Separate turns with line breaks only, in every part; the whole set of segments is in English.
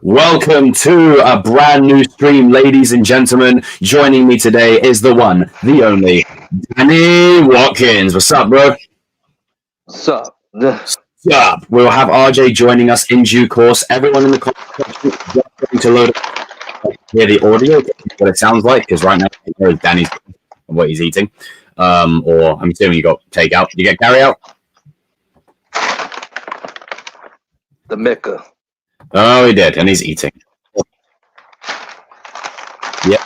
Welcome to a brand new stream, ladies and gentlemen. Joining me today is the one, the only, Danny Watkins. What's up, bro?
Sup?
What's up? We'll have RJ joining us in due course. Everyone in the comment section is going to load up hear the audio, what it sounds like, because right now here's Danny's what he's eating. Or I'm assuming you got takeout. Did you get carry out?
The Mecca.
Oh, he did, and he's eating. Yeah.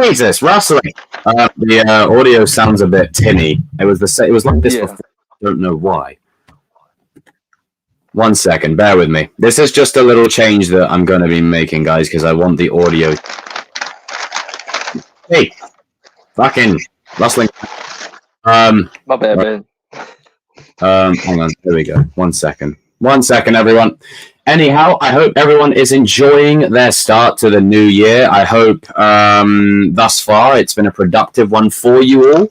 Jesus, wrestling. The audio sounds a bit tinny. It was like this before. I don't know why. 1 second, bear with me. This is just a little change that I'm going to be making, guys, because I want the audio. Hey, fucking wrestling.
My bad, man.
Hang on. There we go. 1 second. 1 second, everyone. Anyhow, I hope everyone is enjoying their start to the new year. I hope thus far it's been a productive one for you all.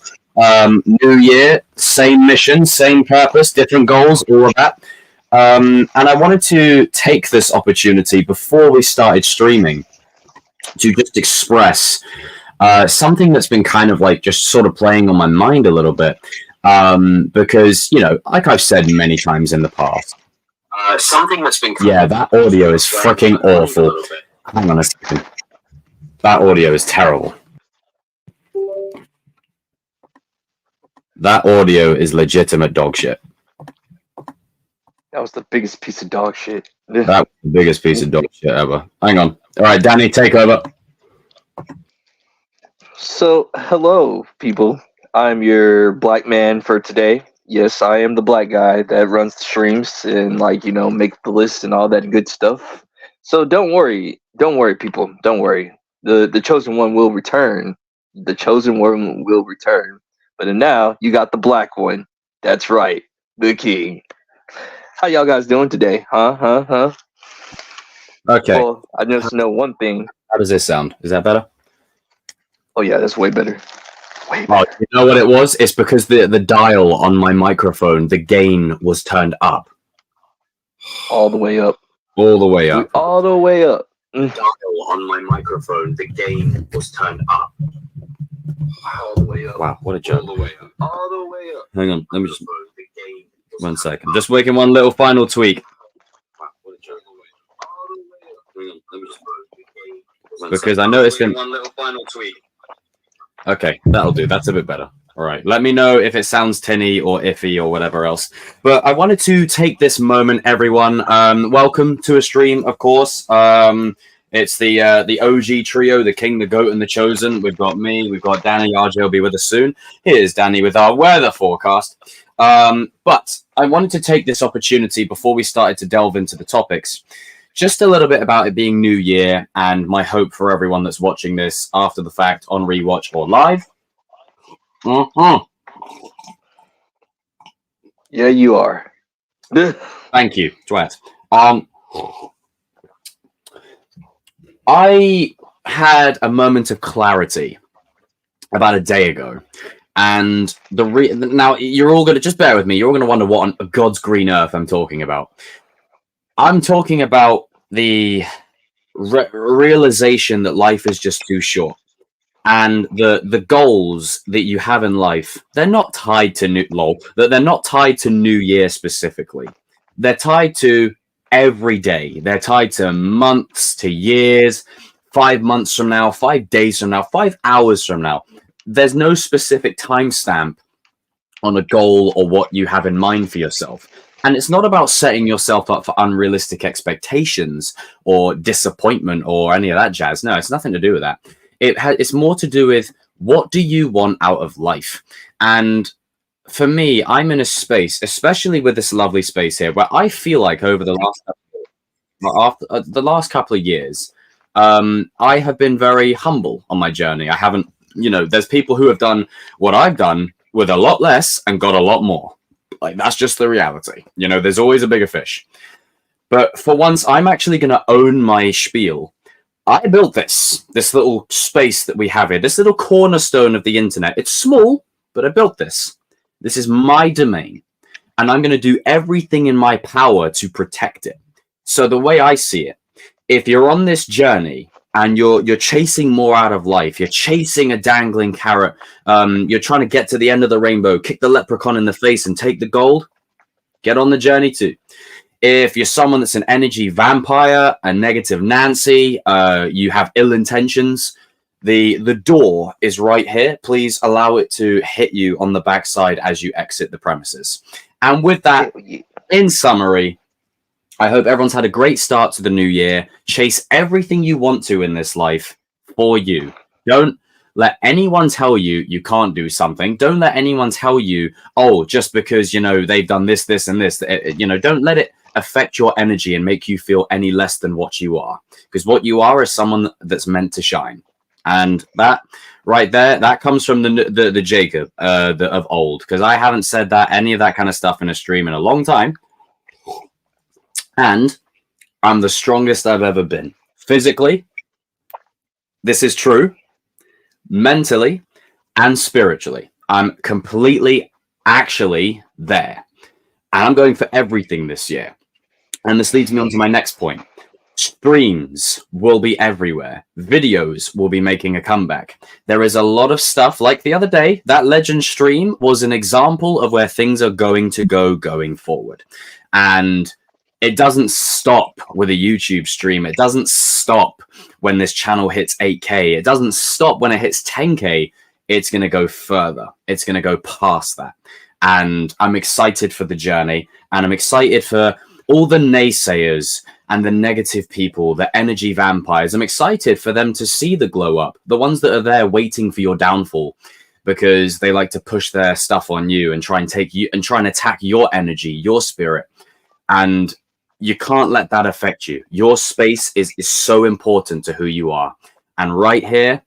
New year, same mission, same purpose, different goals, all of that. And I wanted to take this opportunity before we started streaming to just express something that's been kind of like just sort of playing on my mind a little bit. Because, you know, like I've said many times in the past, something that's been... Yeah, that audio is freaking awful. Hang on a second. That audio is terrible. That audio is legitimate dog shit.
That was the biggest piece of dog shit.
That was the biggest piece of dog shit ever. Hang on. All right, Danny, take over.
So, hello, people. I'm your black man for today. Yes, I am the black guy that runs the streams and, like, you know, make the list and all that good stuff. So don't worry, people. Don't worry. The chosen one will return. The chosen one will return. But now you got the black one. That's right, the king. How y'all guys doing today? Huh?
Okay.
Well, I just know one thing.
How does this sound? Is that better?
Oh yeah, that's way better.
Oh, you know what it was? It's because the dial on my microphone, the gain was turned up.
All the way up.
All the way up.
All the way up.
The dial on my microphone, the gain was turned up. All the way up. Wow, what a joke. All the way up. All the way up. Hang on, let me just... 1 second. Just making one little final tweak. Wow, what a joke. Hang on, let me just... Because I know it's been... One little final tweak. Okay, that'll do. That's a bit better. All right. Let me know if it sounds tinny or iffy or whatever else. But I wanted to take this moment, everyone. Welcome to a stream, of course. It's the OG trio, the King, the Goat, and the Chosen. We've got me. We've got Danny. RJ will be with us soon. Here's Danny with our weather forecast. But I wanted to take this opportunity before we started to delve into the topics. Just a little bit about it being New Year and my hope for everyone that's watching this after the fact on rewatch or live.
Yeah, you are.
Thank you, Twat. I had a moment of clarity about a day ago. And now you're all going to just bear with me. You're all going to wonder what on God's green earth I'm talking about. I'm talking about the realization that life is just too short, and the goals that you have in life, they're not tied to they're not tied to New Year specifically. They're tied to every day. They're tied to months, to years, 5 months from now, 5 days from now, 5 hours from now. There's no specific timestamp on a goal or what you have in mind for yourself. And it's not about setting yourself up for unrealistic expectations or disappointment or any of that jazz. No, it's nothing to do with that. It's more to do with what do you want out of life? And for me, I'm in a space, especially with this lovely space here, where I feel like over the last couple of years, I have been very humble on my journey. I haven't, there's people who have done what I've done with a lot less and got a lot more. Like, that's just the reality. There's always a bigger fish. But for once, I'm actually going to own my spiel. I built this little space that we have here, this little cornerstone of the internet. It's small, but I built this. This is my domain. And I'm going to do everything in my power to protect it. So the way I see it, if you're on this journey and you're chasing more out of life, you're chasing a dangling carrot, you're trying to get to the end of the rainbow, kick the leprechaun in the face and take the gold, get on the journey too. If you're someone that's an energy vampire, a negative Nancy, you have ill intentions, the door is right here. Please allow it to hit you on the backside as you exit the premises. And with that, in summary, I hope everyone's had a great start to the new year. Chase everything you want to in this life for you. Don't let anyone tell you you can't do something. Don't let anyone tell you, oh, just because, you know, they've done this, this, and this. You know, don't let it affect your energy and make you feel any less than what you are. Because what you are is someone that's meant to shine. And that right there, that comes from the Jacob of old. Because I haven't said that any of that kind of stuff in a stream in a long time. And I'm the strongest I've ever been. Physically, this is true. Mentally and spiritually, I'm completely actually there. And I'm going for everything this year. And this leads me on to my next point. Streams will be everywhere. Videos will be making a comeback. There is a lot of stuff, like the other day, that Legend stream was an example of where things are going to go going forward. And it doesn't stop with a YouTube stream. It doesn't stop when this channel hits 8K. It doesn't stop when it hits 10K. It's going to go further. It's going to go past that. And I'm excited for the journey. And I'm excited for all the naysayers and the negative people, the energy vampires. I'm excited for them to see the glow up. The ones that are there waiting for your downfall because they like to push their stuff on you and try and take you and try and attack your energy, your spirit. And you can't let that affect you. Your space is so important to who you are. And right here,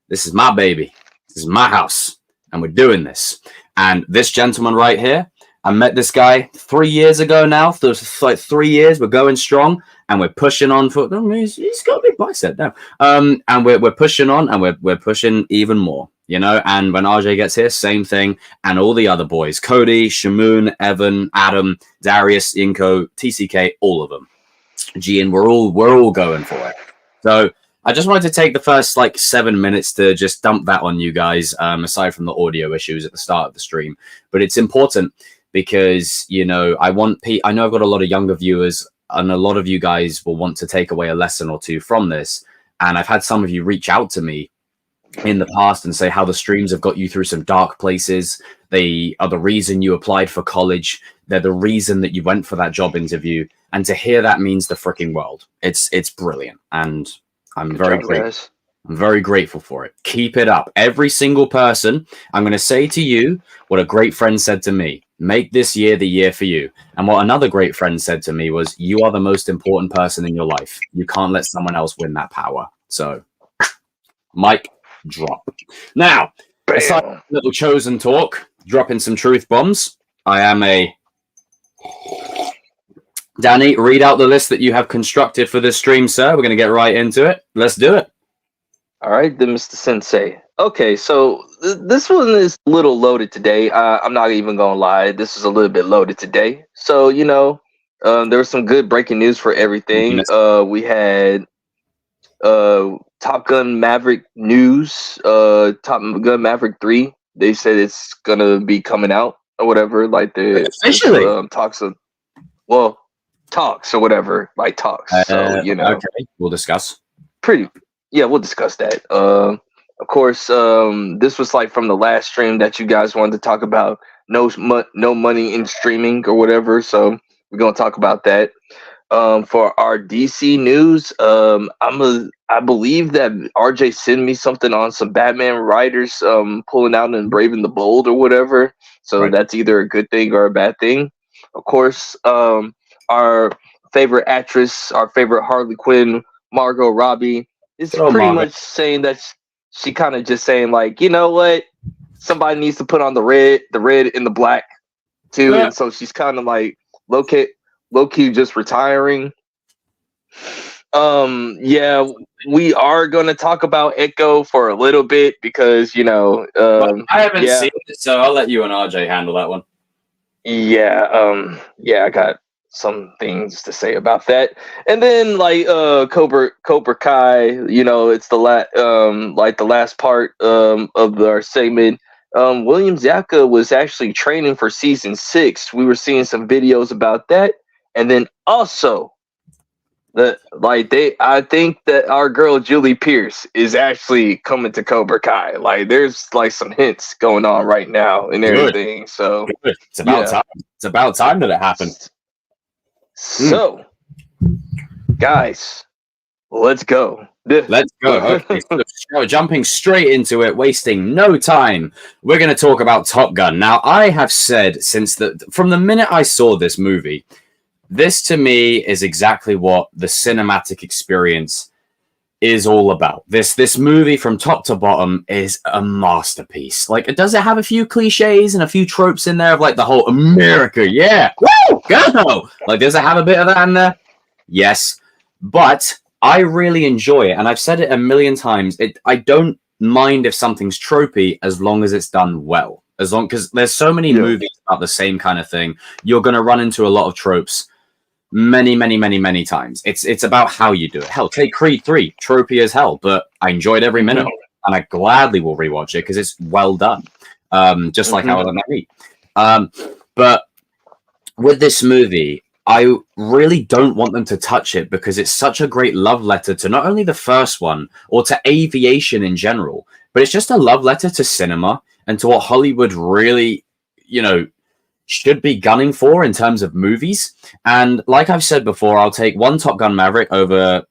this is my baby. This is my house. And we're doing this. And this gentleman right here, I met this guy 3 years ago now. So it's like 3 years. We're going strong. And we're pushing on for... I mean, he's got a big bicep now. And we're pushing on. And we're pushing even more. You know, and when RJ gets here, same thing. And all the other boys, Cody, Shamoon, Evan, Adam, Darius, Inko, TCK, all of them. Gian, we're all going for it. So I just wanted to take the first like 7 minutes to just dump that on you guys, aside from the audio issues at the start of the stream. But it's important because, you know, I know I've got a lot of younger viewers and a lot of you guys will want to take away a lesson or two from this. And I've had some of you reach out to me in the past and say how the streams have got you through some dark places. They are the reason you applied for college. They're the reason that you went for that job interview. And to hear that means the freaking world. It's brilliant. And I'm very grateful. I'm very grateful for it. Keep it up. Every single person, I'm going to say to you what a great friend said to me. Make this year the year for you. And what another great friend said to me was, you are the most important person in your life. You can't let someone else win that power. So, Mike, drop. Now, aside from little chosen talk, dropping some truth bombs, I am a... Danny, read out the list that you have constructed for this stream, sir. We're going to get right into it. Let's do it.
All right, then, Mr. Sensei. Okay, so this one is a little loaded today. I'm not even going to lie. This is a little bit loaded today. So, you know, there was some good breaking news for everything. We had Top Gun Maverick news, Top Gun Maverick 3. They said it's going to be coming out or whatever. Like the
officially
talks of, well, talks or whatever, like talks. So, you know.
Okay, we'll discuss.
Yeah, we'll discuss that. Of course, this was like from the last stream that you guys wanted to talk about no money in streaming or whatever. So we're gonna talk about that. For our DC news, I believe that RJ sent me something on some Batman writers pulling out and Braving the Bold or whatever. So right. That's either a good thing or a bad thing. Of course, our favorite actress, our favorite Harley Quinn, Margot Robbie, is pretty much saying that she kind of just saying like, you know what, somebody needs to put on the red and the black too. Yeah. And so she's kind of like low key just retiring. Yeah, we are going to talk about Echo for a little bit because, you know,
I haven't seen it, so I'll let you and RJ handle that one.
Yeah. Yeah, I got some things to say about that. And then like Cobra Kai, you know, it's the like the last part of our segment. William Zabka was actually training for season 6. We were seeing some videos about that, and then also I think that our girl Julie Pierce is actually coming to Cobra Kai. Like there's like some hints going on right now and everything. So
it's about time. It's about time that it happened.
So, guys, let's go.
Let's go. Okay, so jumping straight into it, wasting no time. We're going to talk about Top Gun. Now, I have said from the minute I saw this movie, this to me is exactly what the cinematic experience is all about. This movie from top to bottom is a masterpiece. Like, does it have a few cliches and a few tropes in there of like the whole America? Yeah. Woo! Go! Like, does it have a bit of that in there? Yes. But I really enjoy it. And I've said it a million times. I don't mind if something's tropey as long as it's done well. Because there's so many movies about the same kind of thing. You're going to run into a lot of tropes many times. It's about how you do it. Hell, take Creed 3, tropey as hell, but I enjoyed every minute of it, and I gladly will rewatch it because it's well done. Just like How I Met Me. But with this movie, I really don't want them to touch it because it's such a great love letter to not only the first one or to aviation in general, but it's just a love letter to cinema and to what Hollywood really, you know, should be gunning for in terms of movies. And like I've said before, I'll take one Top Gun Maverick over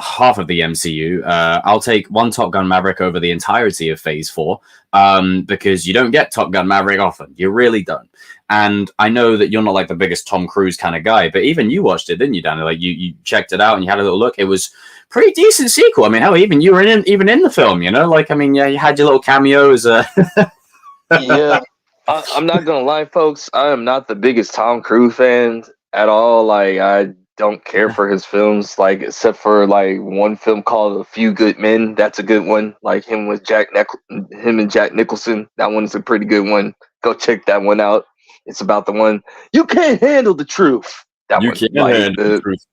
half of the MCU. I'll take one Top Gun Maverick over the entirety of Phase 4 because you don't get Top Gun Maverick often. You really don't. And I know that you're not like the biggest Tom Cruise kind of guy, but even you watched it, didn't you, Danny? Like you checked it out and you had a little look. It was pretty decent sequel. I mean, hell, even you were in the film, you know? Like, I mean, yeah, you had your little cameos.
Yeah. I'm not gonna lie, folks. I am not the biggest Tom Cruise fan at all. Like, I don't care for his films, like except for like one film called A Few Good Men. That's a good one. Like him and Jack Nicholson. That one's a pretty good one. Go check that one out. It's about the one you can't handle the truth. That
you
one.
Can't handle the truth.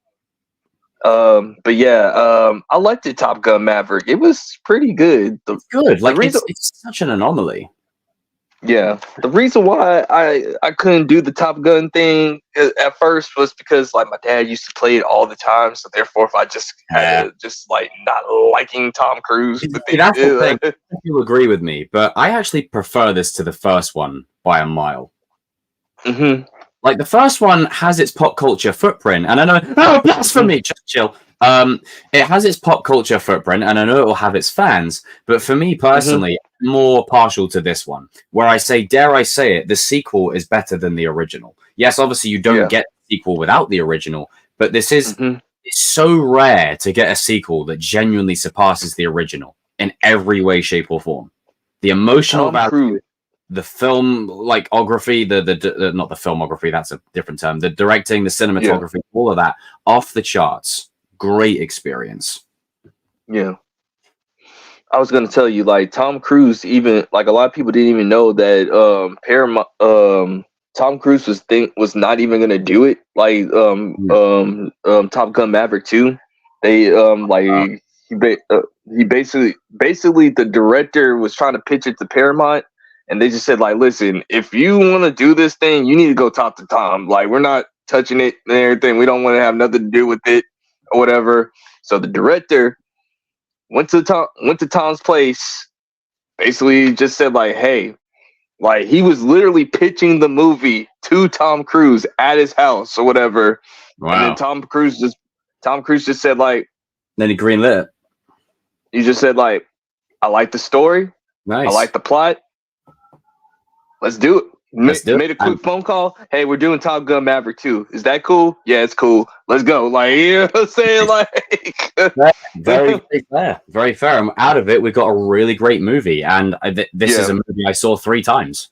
But yeah, I liked it. Top Gun Maverick. It was pretty good.
It's good. Like it's such an anomaly.
Yeah, the reason why I couldn't do the Top Gun thing at first was because like my dad used to play it all the time, so therefore if I just had just like not liking Tom Cruise.
That's the thing. You agree with me, but I actually prefer this to the first one by a mile.
Mm-hmm.
Like the first one has its pop culture footprint, and I know blasphemy. Just chill. It has its pop culture footprint, and I know it will have its fans. But for me personally, I'm more partial to this one, where I say, dare I say it, the sequel is better than the original. Yes, obviously you don't get the sequel without the original, but this is it's so rare to get a sequel that genuinely surpasses the original in every way, shape, or form. The emotional value, the film likeography, the not the filmography, that's a different term. The directing, the cinematography, all of that, off the charts. Great experience.
Yeah. I was gonna tell you, like Tom Cruise, even like a lot of people didn't even know that Paramount Tom Cruise was not even gonna do it. Like Top Gun Maverick 2. They he basically the director was trying to pitch it to Paramount, and they just said like, listen, if you want to do this thing, you need to go talk to Tom. Like, we're not touching it and everything. We don't want to have nothing to do with it or whatever. So the director went to Tom's place, basically just said like, hey, like he was literally pitching the movie to Tom Cruise at his house or whatever. Wow. And then Tom Cruise just said like,
then he greenlit it.
He just said like, I like the story.
Nice.
I like the plot. Let's do it. Made a quick phone call. Hey, we're doing Top Gun Maverick 2. Is that cool? Yeah, it's cool. Let's go. Like, you know what I'm saying? Like,
very fair. Very fair. I'm out of it. We've got a really great movie, and this is a movie I saw 3 times.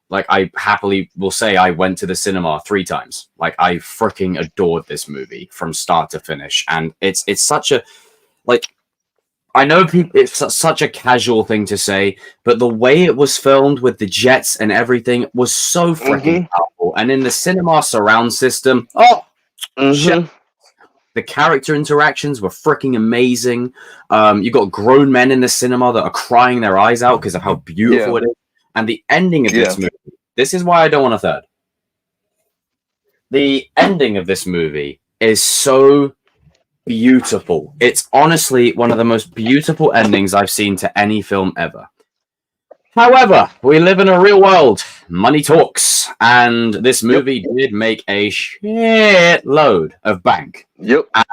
Like, I happily will say I went to the cinema 3 times. Like, I freaking adored this movie from start to finish, and it's such a like. I know people, it's such a casual thing to say, but the way it was filmed with the jets and everything was so freaking powerful. And in the cinema surround system, shit, the character interactions were freaking amazing. You got grown men in the cinema that are crying their eyes out because of how beautiful it is. And the ending of this movie, this is why I don't want a third. The ending of this movie is so beautiful. It's honestly one of the most beautiful endings I've seen to any film ever. However, we live in a real world. Money talks. And this movie did make a shitload of bank.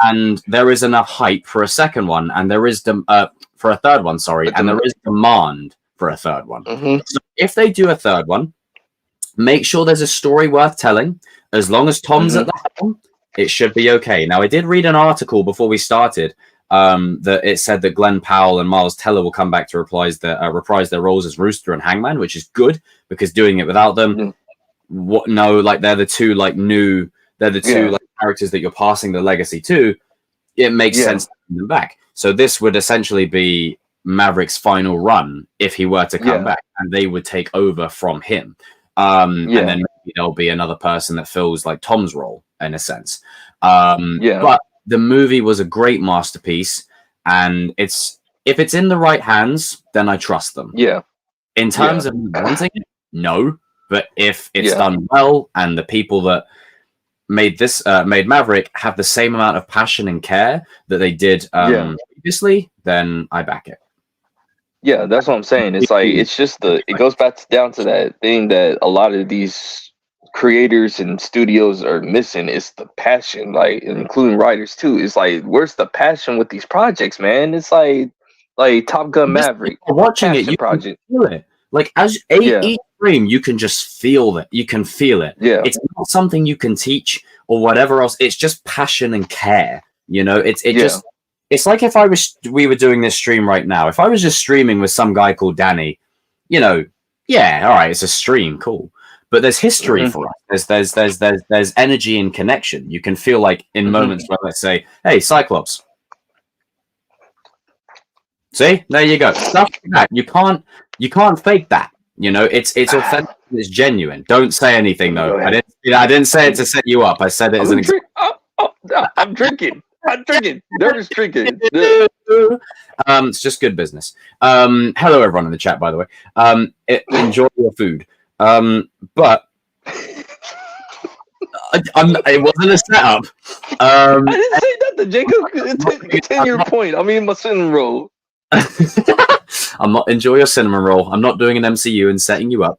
And there is enough hype for a second one. And there is for a third one, sorry. And there is demand for a third one. So if they do a third one, make sure there's a story worth telling. As long as Tom's at the helm, it should be okay. Now, I did read an article before we started that it said that Glenn Powell and Miles Teller will come back to reprise their roles as Rooster and Hangman, which is good because doing it without them, they're the two characters that you're passing the legacy to. It makes sense to bring them back. So this would essentially be Maverick's final run if he were to come back, and they would take over from him. And then maybe there'll be another person that fills like Tom's role in a sense. But the movie was a great masterpiece, and if it's in the right hands, then I trust them. In terms of wanting it, no. But if it's done well, and the people that made Maverick have the same amount of passion and care that they did previously, then I back it.
Yeah, that's what I'm saying. It's like it goes back down to that thing that a lot of these creators and studios are missing. Is the passion, like including writers too. It's like, where's the passion with these projects, man? It's like Top Gun Maverick.
Watching it, you project. Can feel it. Like each frame, you can just feel it. You can feel it. It's not something you can teach or whatever else. It's just passion and care. You know, it's like if we were doing this stream right now. If I was just streaming with some guy called Danny, you know, all right, it's a stream, cool. But there's history for us. There's energy and connection. You can feel like in moments where, let's say, hey, Cyclops. See, there you go. Stuff like that. You can't fake that. You know, it's authentic. It's genuine. Don't say anything though. I didn't say it to set you up. I said it as an example.
I'm drinking. Nervous drinking.
It's just good business. Hello everyone in the chat, by the way. Enjoy your food. But it wasn't a setup.
I didn't say nothing, Jacob. Continue your point. I mean, my cinnamon roll.
I'm not enjoy your cinnamon roll. I'm not doing an MCU and setting you up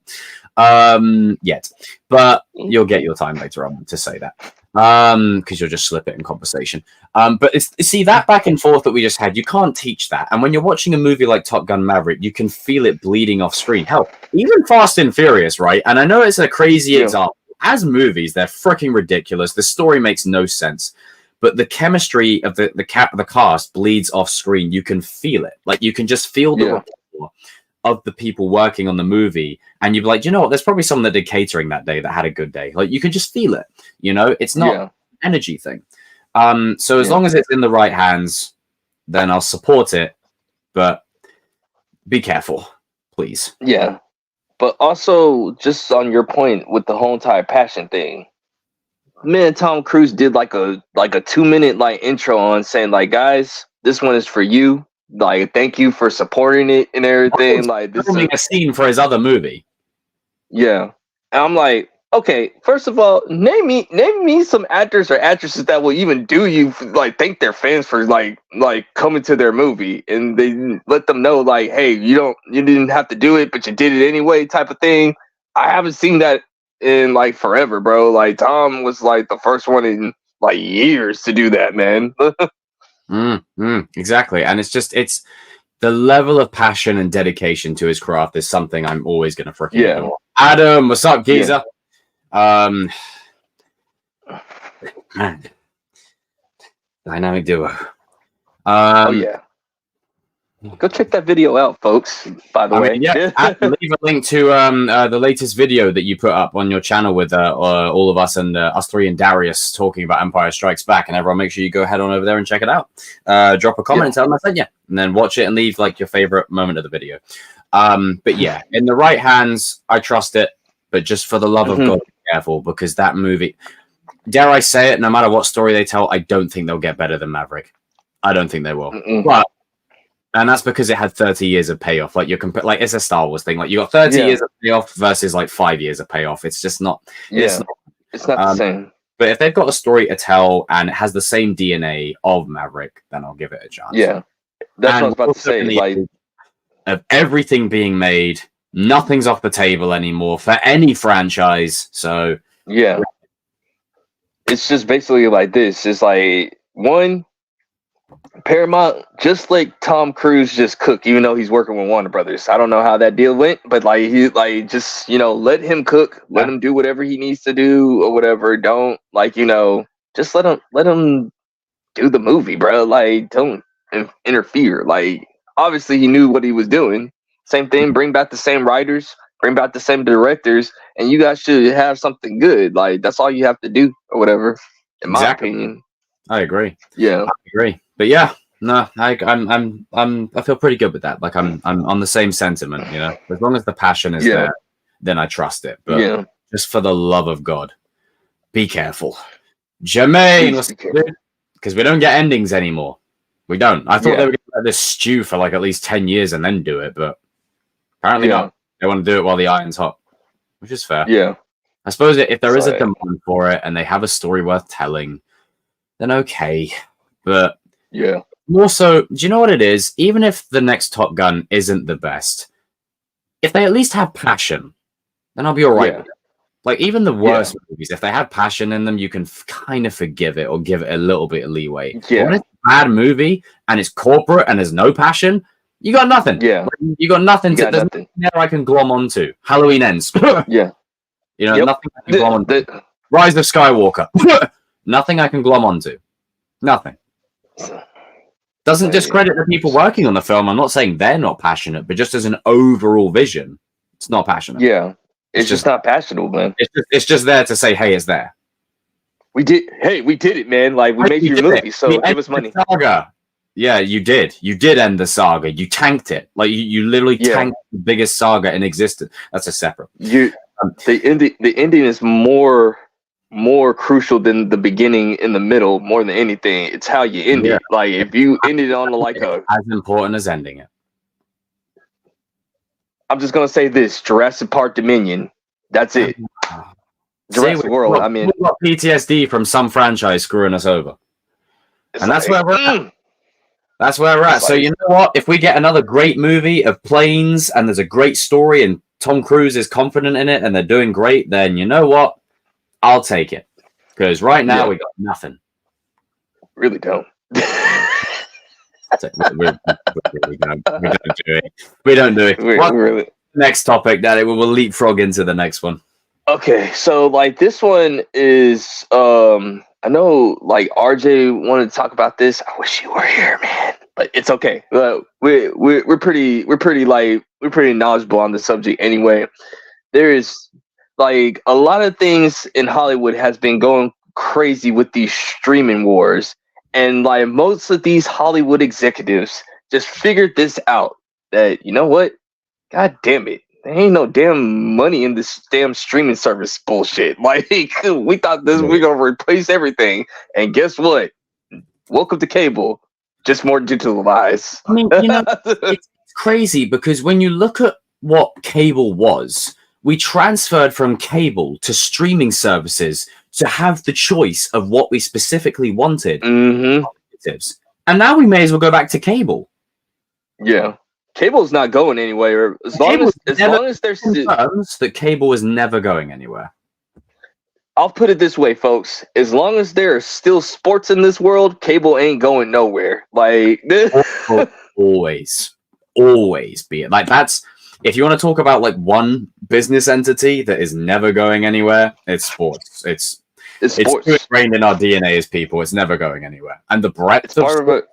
yet, but you'll get your time later on to say that because you'll just slip it in conversation. But see that back and forth that we just had, you can't teach that. And when you're watching a movie like Top Gun Maverick, you can feel it bleeding off screen. Hell, even Fast and Furious, right? And I know it's a crazy example. As movies, they're freaking ridiculous. The story makes no sense. But the chemistry of the cast bleeds off screen. You can feel it. Like you can just feel the rapport of the people working on the movie. And you'd be like, you know what? There's probably someone that did catering that day that had a good day. Like you can just feel it. You know, it's not an energy thing. So as long as it's in the right hands, then I'll support it. But be careful, please.
Yeah. But also, just on your point with the whole entire passion thing, me and Tom Cruise did like a 2-minute like intro on saying like, guys, this one is for you. Like, thank you for supporting it and everything. Like, this
is a scene for his other movie.
Yeah, and I'm like, okay, first of all, name me some actors or actresses that will even do you like thank their fans for like coming to their movie, and they let them know like, hey, you didn't have to do it, but you did it anyway, type of thing. I haven't seen that in like forever, bro. Like Tom was like the first one in like years to do that, man.
Exactly, and it's the level of passion and dedication to his craft is something I'm always gonna freaking adore. Adam, what's up, geezer? Man, dynamic duo.
Go check that video out, folks. By the way,
yeah, leave a link to the latest video that you put up on your channel with all of us and us three and Darius talking about Empire Strikes Back, and everyone make sure you go head on over there and check it out. Drop a comment and tell them I said and then watch it and leave like your favorite moment of the video. But yeah, in the right hands, I trust it. But just for the love of God, be careful, because that movie, dare I say it, no matter what story they tell, I don't think they'll get better than Maverick. I don't think they will. But and that's because it had 30 years of payoff. Like like it's a Star Wars thing. Like you got 30 years of payoff versus like 5 years of payoff. It's just not.
It's not the same.
But if they've got a story to tell and it has the same DNA of Maverick, then I'll give it a chance.
Yeah, that's what I was about to say. Like
of everything being made, nothing's off the table anymore for any franchise. So
yeah, it's just basically like this. It's like one. Paramount just let Tom Cruise just cook, even though he's working with Warner Brothers. I don't know how that deal went, but like he just let him cook, let him do whatever he needs to do or whatever. Don't just let him do the movie, bro. Like don't interfere. Like obviously he knew what he was doing. Same thing. Bring back the same writers, bring back the same directors, and you guys should have something good. Like that's all you have to do or whatever. In my opinion.
I agree.
Yeah,
I agree. But yeah, no, I feel pretty good with that. Like I'm on the same sentiment. As long as the passion is there, then I trust it. But just for the love of God, be careful, Jermaine, because we don't get endings anymore. We don't. I thought they were going to let this stew for like at least 10 years and then do it, but apparently not. They want to do it while the iron's hot, which is fair.
Yeah,
I suppose if there is a demand for it and they have a story worth telling, then okay. But more so, do you know what it is? Even if the next Top Gun isn't the best, if they at least have passion, then I'll be all right with it. Like even the worst movies, if they have passion in them, you can kind of forgive it or give it a little bit of leeway.
Yeah.
When it's a bad movie and it's corporate and there's no passion, you got nothing.
Yeah.
Like, you got nothing.
There's
nothing there I can glom onto. Halloween Ends.
Yeah.
Nothing I can glom onto. Rise of Skywalker. Nothing I can glom onto. Nothing. Doesn't discredit the people working on the film. I'm not saying they're not passionate, but just as an overall vision, it's not passionate.
Yeah. It's just not passionate, man.
It's just there to say, hey, it's there.
We did it, man. Like we made your movie, so give us money.
Saga. Yeah, you did. You did end the saga. You tanked it. Like you literally tanked the biggest saga in existence. That's a separate.
The ending is more crucial than the beginning in the middle. More than anything, it's how you end it. Like if you ended on like
as important as ending it.
I'm just gonna say this: Jurassic Park Dominion. That's it. Jurassic World. I mean,
we've got PTSD from some franchise screwing us over, and that's where we're at. That's where we're at. So you know what? If we get another great movie of planes and there's a great story and Tom Cruise is confident in it and they're doing great, then you know what? I'll take it. Because right now we got nothing.
Really don't.
We don't do it. Next topic, Daddy. We will leapfrog into the next one.
Okay, so like this one is I know like RJ wanted to talk about this. I wish you were here, man. But it's okay. We're pretty knowledgeable on the subject anyway. There is like a lot of things in Hollywood has been going crazy with these streaming wars. And like most of these Hollywood executives just figured this out, that, you know what? God damn it. There ain't no damn money in this damn streaming service bullshit. Like, we thought we're going to replace everything. And guess what? Welcome to cable. Just more digitalized.
I mean, it's crazy because when you look at what cable was, we transferred from cable to streaming services to have the choice of what we specifically wanted.
Mm-hmm.
And now we may as well go back to cable.
Yeah. Cable's not going anywhere. As long as there's
that cable is never going anywhere.
I'll put it this way, folks. As long as there are still sports in this world, cable ain't going nowhere. Like
always be it. Like that's, if you want to talk about like one business entity that is never going anywhere, it's sports. It's
sports.
It's ingrained in our DNA as people. It's never going anywhere. And the breadth
of it.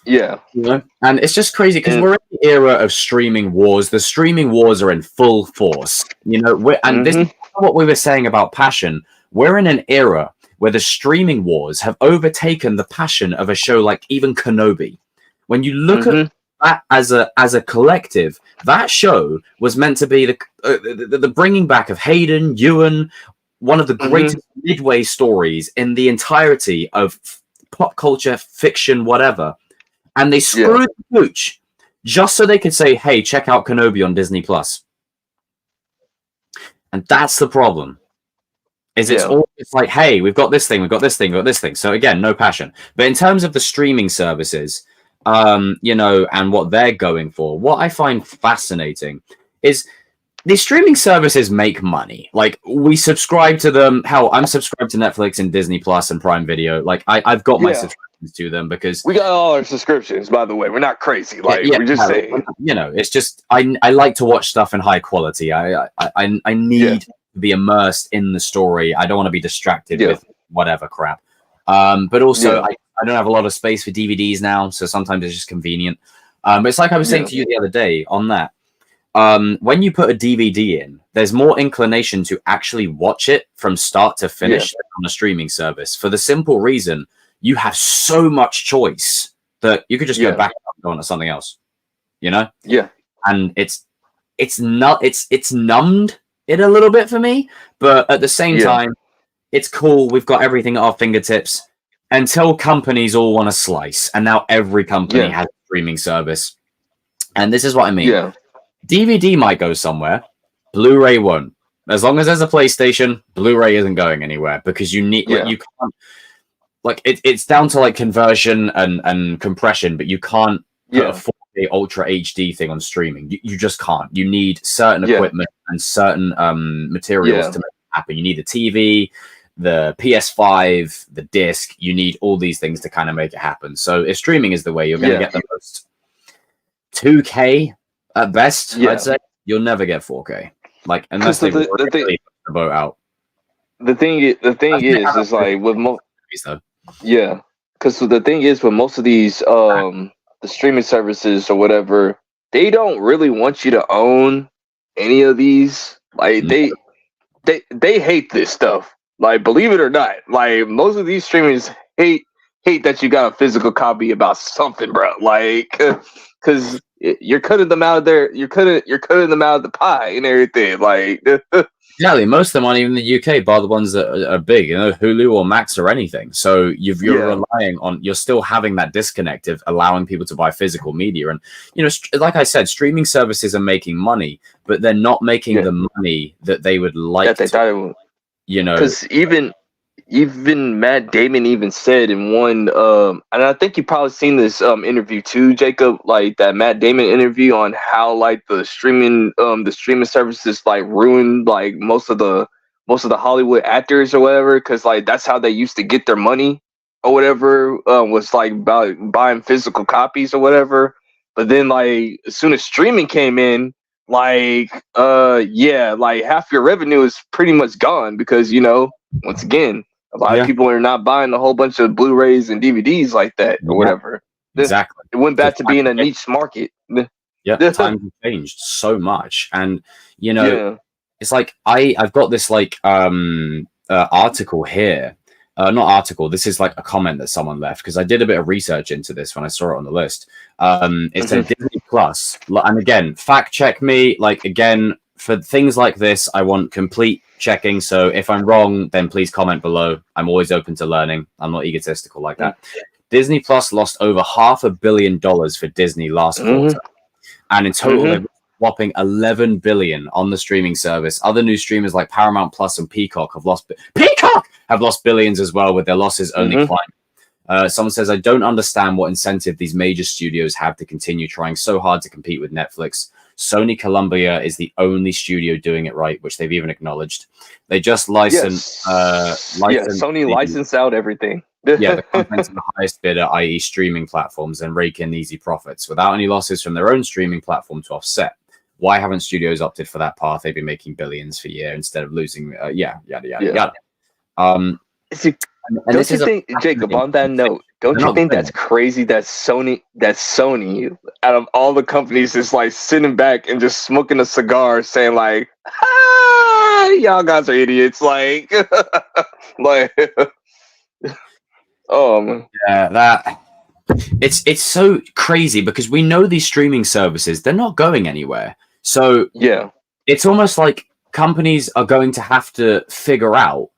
Yeah.
You know? And it's just crazy because we're in the era of streaming wars. The streaming wars are in full force. You know, this is what we were saying about passion. We're in an era where the streaming wars have overtaken the passion of a show like even Kenobi. When you look at that as a collective, that show was meant to be the bringing back of Hayden, Ewan, one of the greatest midway stories in the entirety of pop culture, fiction, whatever. And they screwed the pooch just so they could say, hey, check out Kenobi on Disney Plus. And that's the problem. It's like, hey, we've got this thing, we've got this thing, we've got this thing. So again, no passion. But in terms of the streaming services, you know, and what they're going for, what I find fascinating is these streaming services make money. Like, we subscribe to them. Hell, I'm subscribed to Netflix and Disney Plus and Prime Video. Like, I've got my subscriptions to them because
we got all our subscriptions, by the way. We're not crazy. Like, we're just saying,
you know, it's just I like to watch stuff in high quality. I need to be immersed in the story. I don't want to be distracted with whatever crap. But also I don't have a lot of space for DVDs now, so sometimes it's just convenient. But it's like I was saying to you the other day on that. When you put a DVD in, there's more inclination to actually watch it from start to finish on a streaming service, for the simple reason you have so much choice that you could just go back and go on to something else, you know?
Yeah.
And it's numbed it a little bit for me, but at the same time, it's cool. We've got everything at our fingertips until companies all want to slice, and now every company has a streaming service. And this is what I mean.
Yeah.
DVD might go somewhere, Blu-ray won't. As long as there's a PlayStation, Blu-ray isn't going anywhere, because you need you can't, like, it's down to like conversion and compression, but you can't put a 4K Ultra HD thing on streaming. You just can't. You need certain equipment and certain materials to make it happen. You need the TV, the PS5, the disc. You need all these things to kind of make it happen. So if streaming is the way, you're going to get the most 2K at best. I'd say you'll never get 4K. Like, unless they the boat out.
The thing is like with most. Yeah, because the thing is with most of these the streaming services or whatever, they don't really want you to own any of these. Like they hate this stuff. Like, believe it or not, like most of these streamers hate that you got a physical copy about something, bro. Like, because you're cutting them out of there. You're cutting them out of the pie and everything. Like,
exactly. Most of them aren't even in the UK, bar the ones that are big, you know, Hulu or Max or anything. So you're relying on, you're still having that disconnect of allowing people to buy physical media. And, you know, like I said, streaming services are making money, but they're not making the money that they would like
they thought it would.
You know,
because even Matt Damon even said in one, and I think you probably seen this interview too, Jacob, like that Matt Damon interview on how like the streaming services like ruined like most of the Hollywood actors or whatever, because like that's how they used to get their money or whatever, was like about buying physical copies or whatever. But then like as soon as streaming came in, like like half your revenue is pretty much gone, because, you know, once again, a lot of people are not buying a whole bunch of Blu-rays and DVDs like that or whatever.
Exactly.
It went back to being a niche market.
Yeah, times have changed so much. And, you know, it's like I've got this like article here. Not article. This is like a comment that someone left, because I did a bit of research into this when I saw it on the list. It said Disney Plus, and again, fact check me. Like, again, for things like this, I want complete checking. So if I'm wrong, then please comment below. I'm always open to learning. I'm not egotistical like that. Disney Plus lost over $500 million for Disney last quarter, and in total, they've whopping $11 billion on the streaming service. Other new streamers like Paramount Plus and Peacock have lost billions as well, with their losses only climbing. Someone says, I don't understand what incentive these major studios have to continue trying so hard to compete with Netflix. Sony Columbia is the only studio doing it right, which they've even acknowledged. They just licensed
Sony licensed out everything.
The content to the highest bidder, i.e. streaming platforms, and rake in easy profits without any losses from their own streaming platform to offset. Why haven't studios opted for that path? They've been making billions for a year instead of losing. Yada.
Don't you think, Jacob, on that note, Don't you think that's crazy that Sony out of all the companies is like sitting back and just smoking a cigar saying like, ah, y'all guys are idiots. Like, like, oh man.
Yeah, it's so crazy because we know these streaming services, they're not going anywhere. So
yeah,
it's almost like companies are going to have to figure out,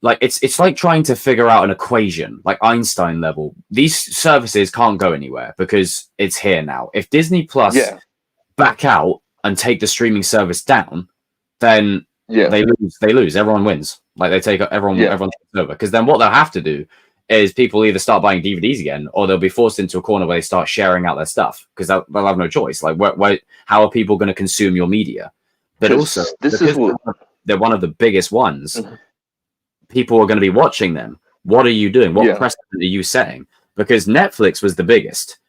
like it's like trying to figure out an equation, like Einstein level. These services can't go anywhere because it's here now. If Disney Plus back out and take the streaming service down, then they lose. Everyone wins. Like they take everyone takes over. Because then what they'll have to do is people either start buying DVDs again, or they'll be forced into a corner where they start sharing out their stuff because they'll have no choice. Like, how are people going to consume your media? But also, they're one of the biggest ones. Mm-hmm. People are going to be watching them. What are you doing? What precedent are you setting? Because Netflix was the biggest,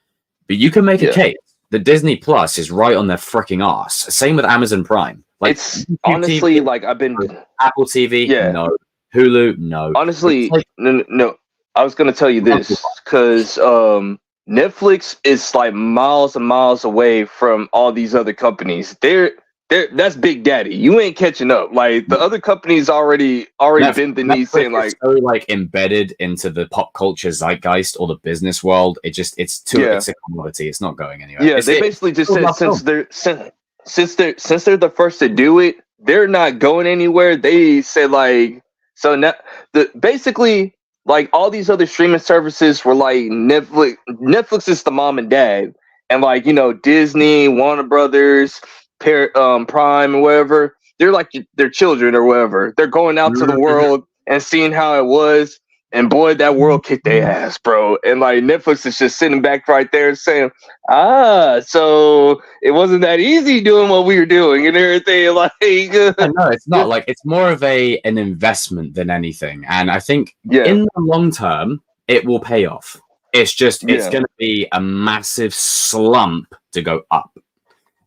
but you can make a case that Disney Plus is right on their freaking ass. Same with Amazon Prime. Like,
it's honestly TV, like I've been
Apple TV, no. Hulu, no.
Honestly, no. I was going to tell you this because Netflix is like miles and miles away from all these other companies. That's Big Daddy. You ain't catching up. Like the other companies already been the knee saying like
so like embedded into the pop culture zeitgeist or the business world. It's a commodity. It's not going anywhere.
Yeah, they basically just said since they're the first to do it, they're not going anywhere. They said like so now basically like all these other streaming services were like Netflix. Netflix is the mom and dad, and like Disney, Warner Brothers, Prime or whatever, they're like their children or whatever. They're going out to the world and seeing how it was, and boy, that world kicked their ass, bro. And like Netflix is just sitting back right there and saying, so it wasn't that easy doing what we were doing and everything. Like,
no, it's not. Like, it's more of an investment than anything, and I think in the long term it will pay off. It's just it's going to be a massive slump to go up.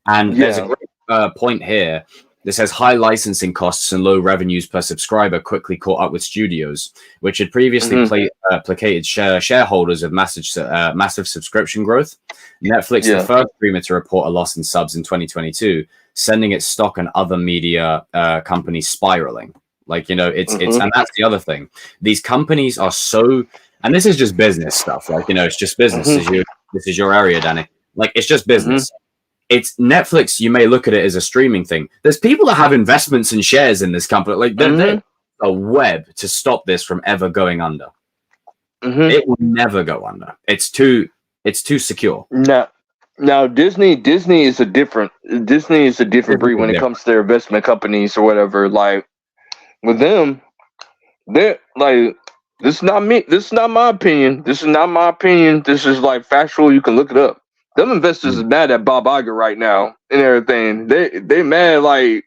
And there's a great point here that says high licensing costs and low revenues per subscriber quickly caught up with studios, which had previously placated shareholders of massive subscription growth. Netflix, the first streamer to report a loss in subs in 2022, sending its stock and other media companies spiraling. Like, it's and that's the other thing. These companies are so, and this is just business stuff. Like, it's just business. This is your area, Danny. Like, it's just business. It's Netflix. You may look at it as a streaming thing. There's people that have investments and shares in this company. Like there's a web to stop this from ever going under. It will never go under. It's too secure.
Now Disney is a different breed when it comes to their investment companies or whatever. Like with them, they're like, this is not me. This is not my opinion. This is not my opinion. This is like factual. You can look it up. Them investors is mad at Bob Iger right now and everything. They mad like,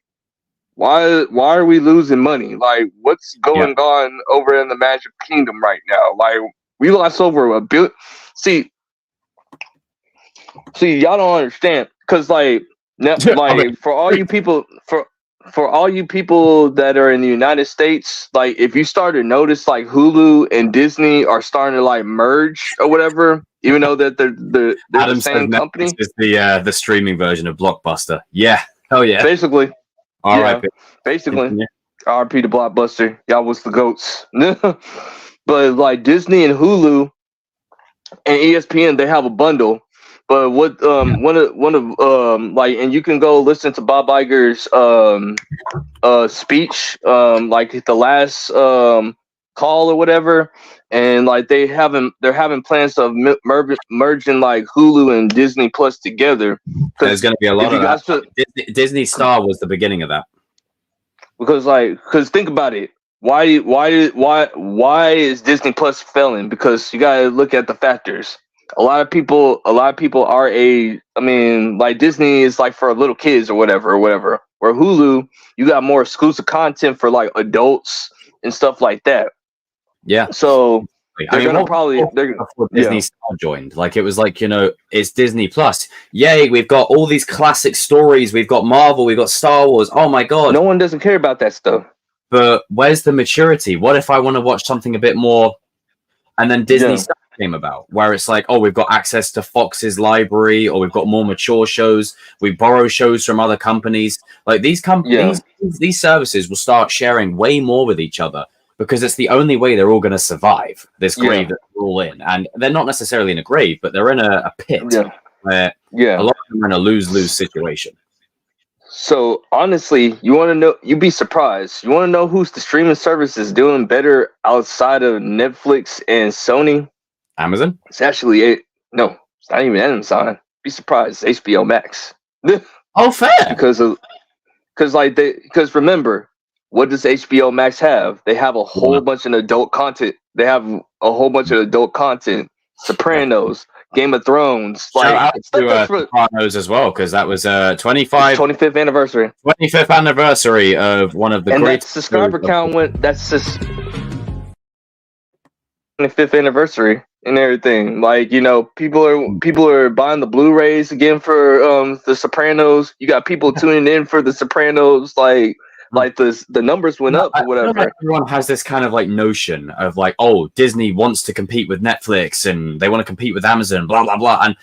why are we losing money? Like, what's going on over in the Magic Kingdom right now? Like, we lost over $1 billion. See, y'all don't understand because like for all you people for all you people that are in the United States, like if you start to notice like Hulu and Disney are starting to like merge or whatever. Even though that they're the same company,
is the streaming version of Blockbuster. Yeah, hell yeah.
Basically,
all right.
Basically, RP to Blockbuster. Y'all was the goats. But like Disney and Hulu and ESPN, they have a bundle. But what one of like, and you can go listen to Bob Iger's speech, like the last call or whatever. And like they're having plans of merging like Hulu and Disney Plus together.
There's going to be a lot of that. Disney Star was the beginning of that.
Because think about it. Why is Disney Plus failing? Because you got to look at the factors. A lot of people are like Disney is like for little kids or whatever. Where Hulu, you got more exclusive content for like adults and stuff like that.
Yeah.
So
Disney Star joined. Like it was like, it's Disney Plus. Yay, we've got all these classic stories. We've got Marvel, we've got Star Wars. Oh my god.
No one doesn't care about that stuff.
But where's the maturity? What if I want to watch something a bit more? And then Disney Star, came about, where it's like, oh, we've got access to Fox's library, or we've got more mature shows. We borrow shows from other companies. Like these companies, these services will start sharing way more with each other because it's the only way they're all going to survive this grave that they're all in. And they're not necessarily in a grave, but they're in a pit where a lot of them are in a lose-lose situation.
So honestly, you want to know? You'd be surprised. You want to know who's the streaming service is doing better outside of Netflix and Sony?
Amazon?
It's actually no, it's not even Amazon. Be surprised. It's HBO Max.
Oh, fair.
Because remember, what does HBO Max have? They have a whole bunch of adult content. They have a whole bunch of adult content. Sopranos. Game of Thrones,
like Sopranos as well, because that was
25th anniversary.
25th anniversary of one of the
and
great
subscriber count went. That's just 25th anniversary and everything. Like, you know, people are buying the Blu-rays again for the Sopranos. You got people tuning in for the Sopranos, like the numbers went up or whatever.
Like everyone has this kind of like notion of like, oh, Disney wants to compete with Netflix and they want to compete with Amazon, blah blah blah. And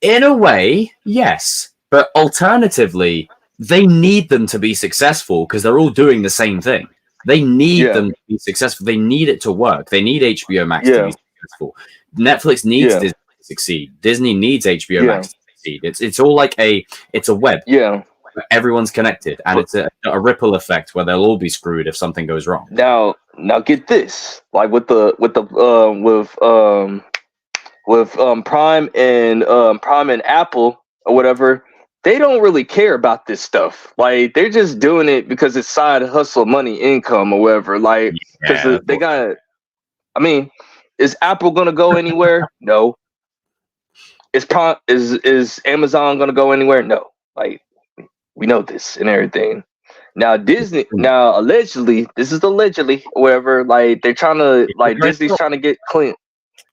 in a way, yes, but alternatively, they need them to be successful because they're all doing the same thing. They need them to be successful. They need it to work. They need HBO Max to be successful. Netflix needs Disney to succeed. Disney needs HBO Max to succeed. It's all like it's a web.
Yeah.
Everyone's connected, and it's a ripple effect where they'll all be screwed if something goes wrong.
Now get this, like with Prime and Apple or whatever, they don't really care about this stuff. Like they're just doing it because it's side hustle, money, income, or whatever. Like because they got. I mean, is Apple gonna go anywhere? No. Is Amazon gonna go anywhere? No. Like. We know this and everything. Now Disney, allegedly, this is allegedly, whatever. Like they're trying to, like Disney's trying to get clean,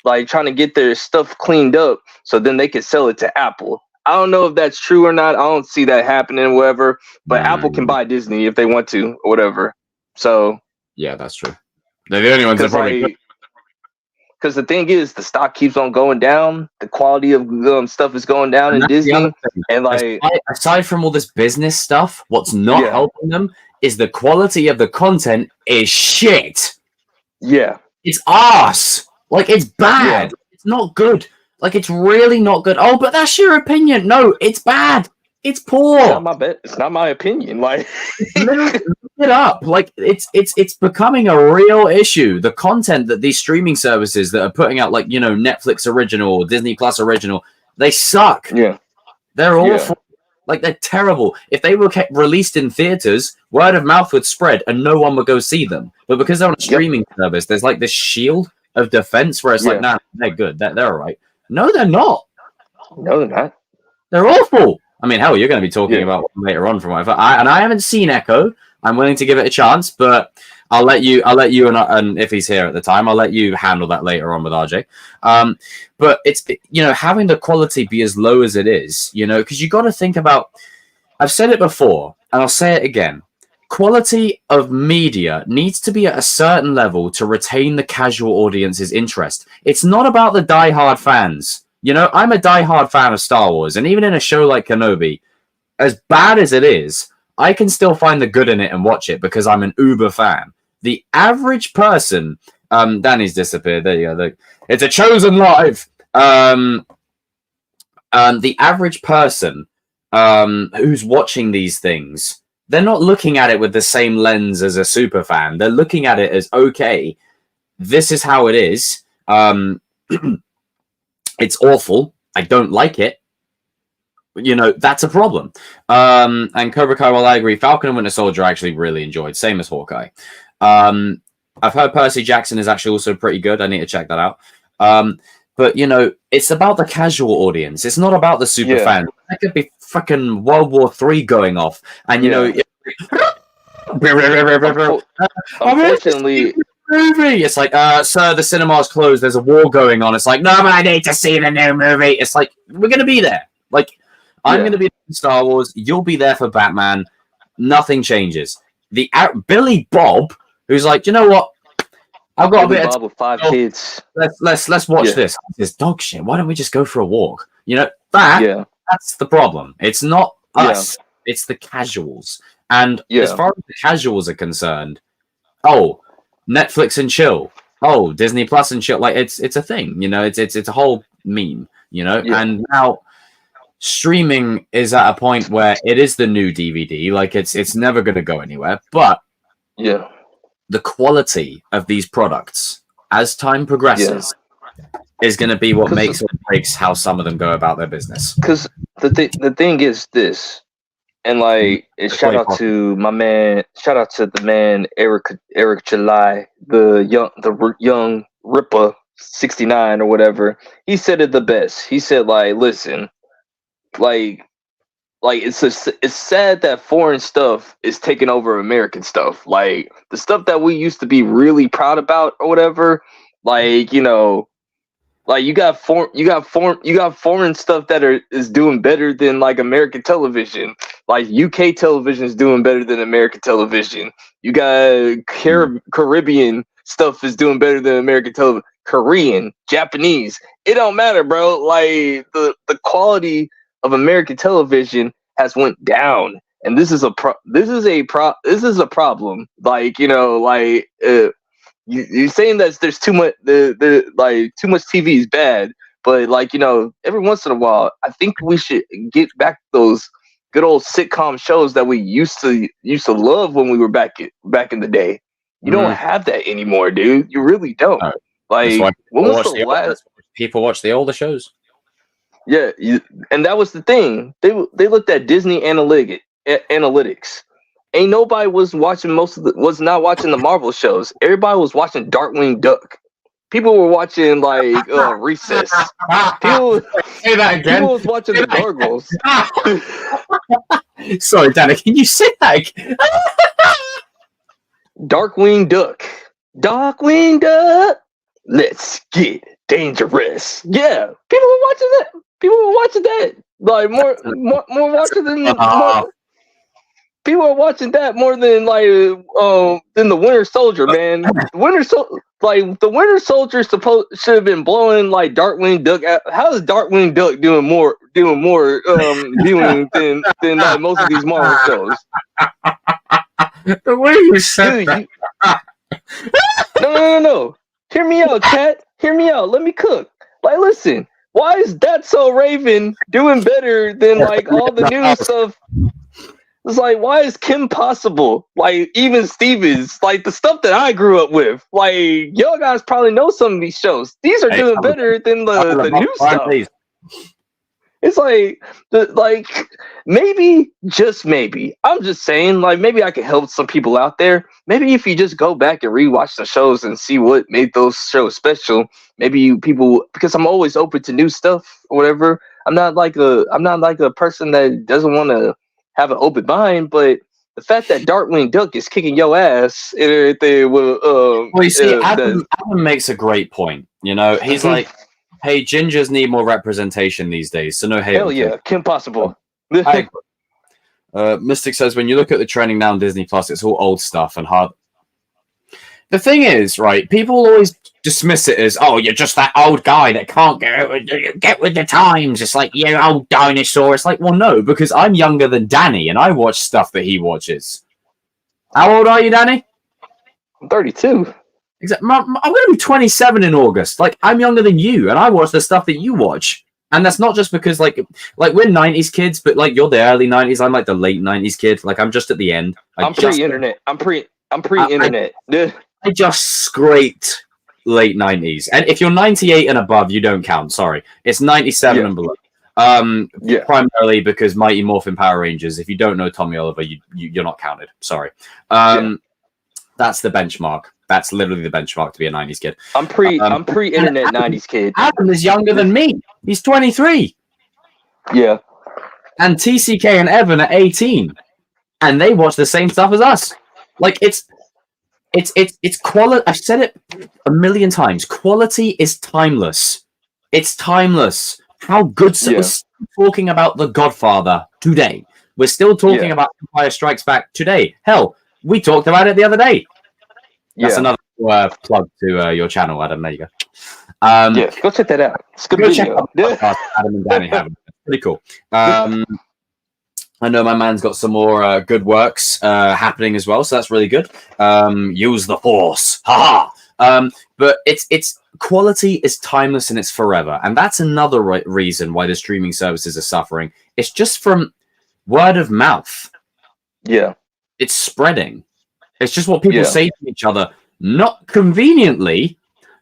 like trying to get their stuff cleaned up so then they can sell it to Apple. I don't know if that's true or not. I don't see that happening, or whatever. But Apple can buy Disney if they want to, or whatever. So
yeah, that's true. They're the only ones that probably.
Because the thing is, the stock keeps on going down. The quality of stuff is going down in Disney. And like,
aside from all this business stuff, what's not helping them is the quality of the content is shit.
Yeah,
it's arse. Like it's bad. It's not good. Like it's really not good. Oh, but that's your opinion. No, it's bad. It's poor.
It's not my opinion. Like,
look it up. Like, it's becoming a real issue. The content that these streaming services that are putting out, like, you know, Netflix original, Disney Plus original, they suck.
Yeah,
they're awful. Like, they're terrible. If they were released in theaters, word of mouth would spread, and no one would go see them. But because they're on a streaming service, there's like this shield of defense where it's like, nah, they're good. They're all right. No, they're not.
No, they're not.
They're awful. I mean, hell, you're going to be talking about later on from whatever. I haven't seen Echo. I'm willing to give it a chance, but I'll let you, and if he's here at the time, I'll let you handle that later on with RJ. But it's, you know, having the quality be as low as it is, you know, because you got to think about. I've said it before, and I'll say it again. Quality of media needs to be at a certain level to retain the casual audience's interest. It's not about the diehard fans. You know, I'm a diehard fan of Star Wars, and even in a show like Kenobi, as bad as it is, I can still find the good in it and watch it because I'm an uber fan. The average person, Danny's disappeared. There you go. It's a chosen live. The average person who's watching these things, they're not looking at it with the same lens as a super fan. They're looking at it as, okay, this is how it is. It's awful. I don't like it. You know, that's a problem. And Cobra Kai, well, I agree. Falcon and Winter Soldier I actually really enjoyed. Same as Hawkeye. I've heard Percy Jackson is actually also pretty good. I need to check that out. But, you know, it's about the casual audience. It's not about the super fan. That could be fucking World War III going off. And, you know...
Unfortunately...
movie. It's like, sir, the cinema's closed. There's a war going on. It's like, no, but I need to see the new movie. It's like, we're going to be there. Like, I'm going to be in Star Wars. You'll be there for Batman. Nothing changes. The Billy Bob, who's like, you know what? I've got a
Billy
bit
Bob with 5 kids.
Let's watch this. This dog shit. Why don't we just go for a walk? You know, that's the problem. It's not us. It's the casuals. And as far as the casuals are concerned, Netflix and chill. Disney Plus and chill. Like it's a thing. You know, it's a whole meme. You know, and now streaming is at a point where it is the new DVD. Like it's never going to go anywhere. But the quality of these products as time progresses is going to be what makes or breaks how some of them go about their business.
Because the thing is this, and like shout out to the man Eric July, the young Ripper 69 or whatever. He said it the best. He said, like, listen, like it's sad that foreign stuff is taking over American stuff. Like the stuff that we used to be really proud about or whatever. Like, you know, like you got foreign stuff that is doing better than like American television. Like UK television is doing better than American television. You got Caribbean stuff is doing better than American television. Korean, Japanese, it don't matter, bro. Like the quality of American television has went down, and this is a problem. Like, you know, like you're saying that there's too much, like too much TV is bad, but like, you know, every once in a while, I think we should get back those good old sitcom shows that we used to love when we were back in the day. You don't have that anymore, dude. You really don't. Like, when was the last?
People watch the older shows.
Yeah, and that was the thing. They looked at Disney analytics. Ain't nobody was watching was not watching the Marvel shows. Everybody was watching Darkwing Duck. People were watching like Recess.
Say that again.
People was watching the Gargoyles.
Sorry, Danny, can you say that again?
Darkwing Duck. Darkwing Duck. Let's get dangerous. Yeah, people were watching that. People were watching that. Like more watching than people are watching that more than like than the Winter Soldier, man. The Winter Soldier should have been blowing like Darkwing Duck. How is Darkwing Duck doing more viewing than like most of these Marvel shows?
The way you said that.
No. Hear me out, chat. Hear me out. Let me cook. Like, listen. Why is That So Raven doing better than like all the new stuff? It's like, why is Kim Possible? Like, even Stevens, like the stuff that I grew up with. Like, y'all guys probably know some of these shows. These are doing better than the new stuff. It's like maybe, just maybe. I'm just saying, like, maybe I can help some people out there. Maybe if you just go back and rewatch the shows and see what made those shows special, maybe people, because I'm always open to new stuff or whatever. I'm not like a person that doesn't want to have an open mind, but the fact that Darkwing Duck is kicking your ass and everything will.
Well, you see, Adam makes a great point. You know, he's like, hey, gingers need more representation these days, so no hate.
Hell yeah, Kim Possible.
I agree. Mystic says, when you look at the trending now on Disney Plus, it's all old stuff and hard. The thing is, right, people always dismiss it as, oh, you're just that old guy that can't get with the times. It's like, you old dinosaur. It's like, well, no, because I'm younger than Danny, and I watch stuff that he watches. How old are you, Danny?
I'm 32.
Exactly. I'm going to be 27 in August. Like, I'm younger than you, and I watch the stuff that you watch. And that's not just because, like we're 90s kids, but, like, you're the early 90s. I'm, like, the late 90s kid. Like, I'm just at the end.
I'm pre-internet. I'm pre-internet.
I just scraped late 90s. And if you're 98 and above, you don't count. Sorry. It's 97 and below. Primarily because Mighty Morphin Power Rangers. If you don't know Tommy Oliver, you're not counted. Sorry. That's the benchmark. That's literally the benchmark to be a 90s kid. I'm
pre-internet 90s kid.
Adam is younger than me. He's 23.
Yeah.
And TCK and Evan are 18. And they watch the same stuff as us. Like, it's quality. I've said it a million times. Quality is timeless. It's timeless. How good. We're still talking about The Godfather today. We're still talking about Empire Strikes Back today. Hell, we talked about it the other day. That's another plug to your channel, Adam. There you go.
Yeah, go check that out. It's a good video.
Check out the podcast Adam and Danny have. It's pretty cool. I know my man's got some more good works happening as well, so that's really good. Use the force, haha. But it's quality is timeless and it's forever, and that's another reason why the streaming services are suffering. It's just from word of mouth.
Yeah,
it's spreading. It's just what people say to each other, not conveniently.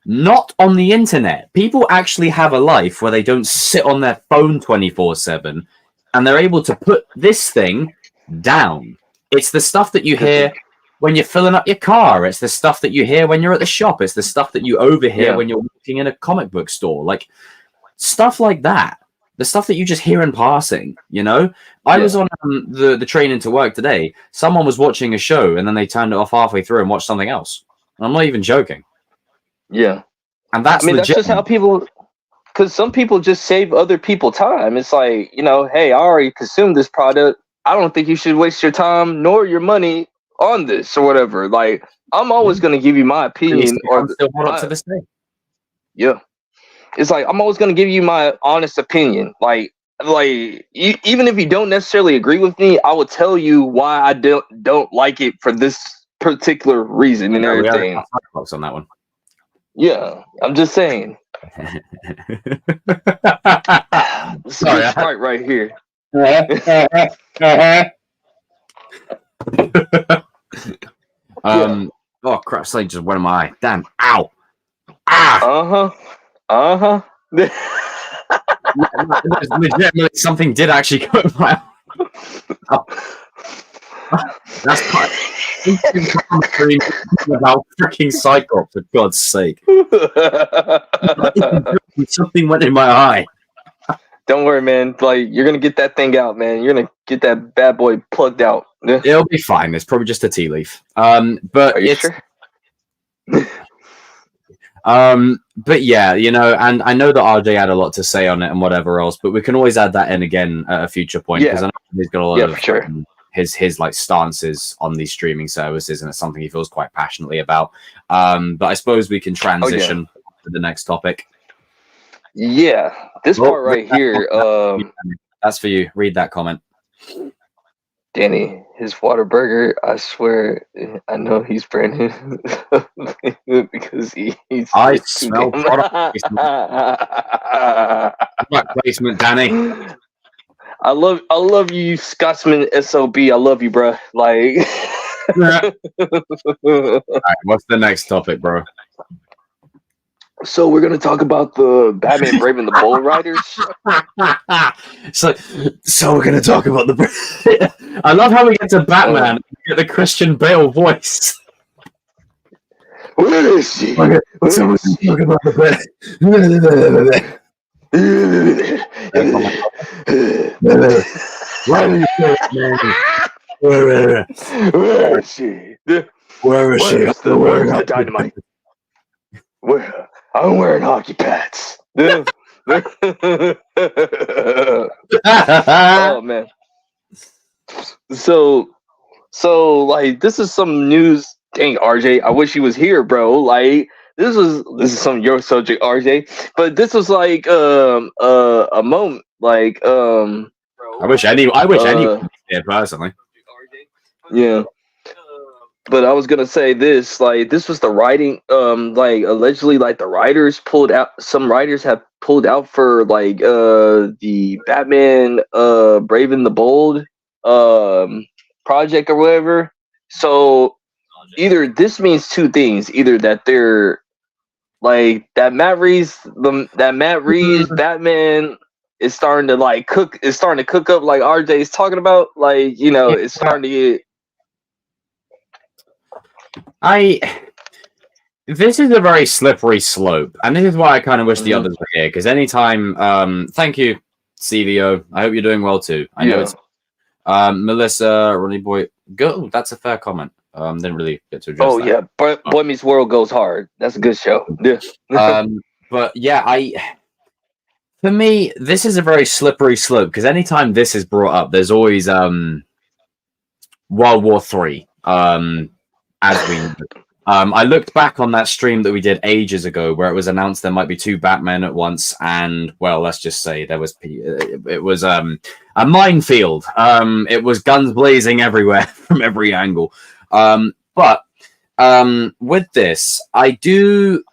Not on the internet. People actually have a life where they don't sit on their phone 24/7, and they're able to put this thing down. It's the stuff that you hear when you're filling up your car. It's the stuff that you hear when you're at the shop. It's the stuff that you overhear when you're walking in a comic book store. Like stuff like that. The stuff that you just hear in passing, you know? I was on the train into work today. Someone was watching a show, and then they turned it off halfway through and watched something else. And I'm not even joking.
Yeah.
And that's
that's just how people, because some people just save other people time. It's like, you know, hey, I already consumed this product. I don't think you should waste your time nor your money on this or whatever. Like, I'm always going to give you my opinion.
Or still up to this day.
Yeah. It's like, I'm always going to give you my honest opinion. Like even if you don't necessarily agree with me, I will tell you why I don't like it for this particular reason and everything.
On that one.
Yeah, I'm just saying. Sorry, right here.
Oh crap! Something just went in my eye. Damn! Ow! Ah! Legitimately, something did actually go in my eye. Oh. That's quite about freaking Cyclops, for God's sake. Something went in my eye.
Don't worry, man. Like, you're gonna get that thing out, man. You're gonna get that bad boy plugged out.
It'll be fine. It's probably just a tea leaf. But
are you sure?
But yeah, you know, and I know that RJ had a lot to say on it and whatever else, but we can always add that in again at a future point, because I know he's got a lot of
for sure.
His like stances on these streaming services, and it's something he feels quite passionately about. But I suppose we can transition to the next topic.
Yeah, this part right here.
That's for you. Read that comment.
Danny, his Whataburger, I swear, I know he's branded because he's.
I smell product placement, Danny.
I love you, Scotsman SOB. I love you, bro. Like.
All right, what's the next topic, bro?
So we're gonna talk about the Batman Brave and the Bold Riders.
So we're gonna talk about the. I love how we get to Batman and get the Christian Bale voice.
Where is he?
So we're gonna talk about the. Why do you say it, man?
Where is she?
Where is she?
Where's the dynamite? Where? I'm wearing hockey pads. Oh man. So like, this is some news. Dang, RJ, I wish he was here, bro. Like, this is some of your subject, RJ. But this was like a moment, like
I wish anyone did personally.
Yeah. But I was gonna say this, like, this was the writing, like, allegedly, like, the writers pulled out. Some writers have pulled out for like the Batman Brave and the Bold project or whatever. So either this means two things: either that they're like that Matt Reeves Batman is starting to like cook up, like RJ is talking about, like, you know, it's starting to get.
This is a very slippery slope, and this is why I kind of wish the others were here, because anytime, thank you, CVO. I hope you're doing well too. I know it's Melissa, Ronnie Boy. Go, that's a fair comment. Didn't really get to address that.
Yeah, Boy Meets World goes hard. That's a good show. Yeah.
But yeah, for me, this is a very slippery slope, because anytime this is brought up, there's always World War III. As we know. I looked back on that stream that we did ages ago, where it was announced there might be 2 Batmen at once, and well, let's just say there was it was a minefield. It was guns blazing everywhere from every angle. But with this, I do.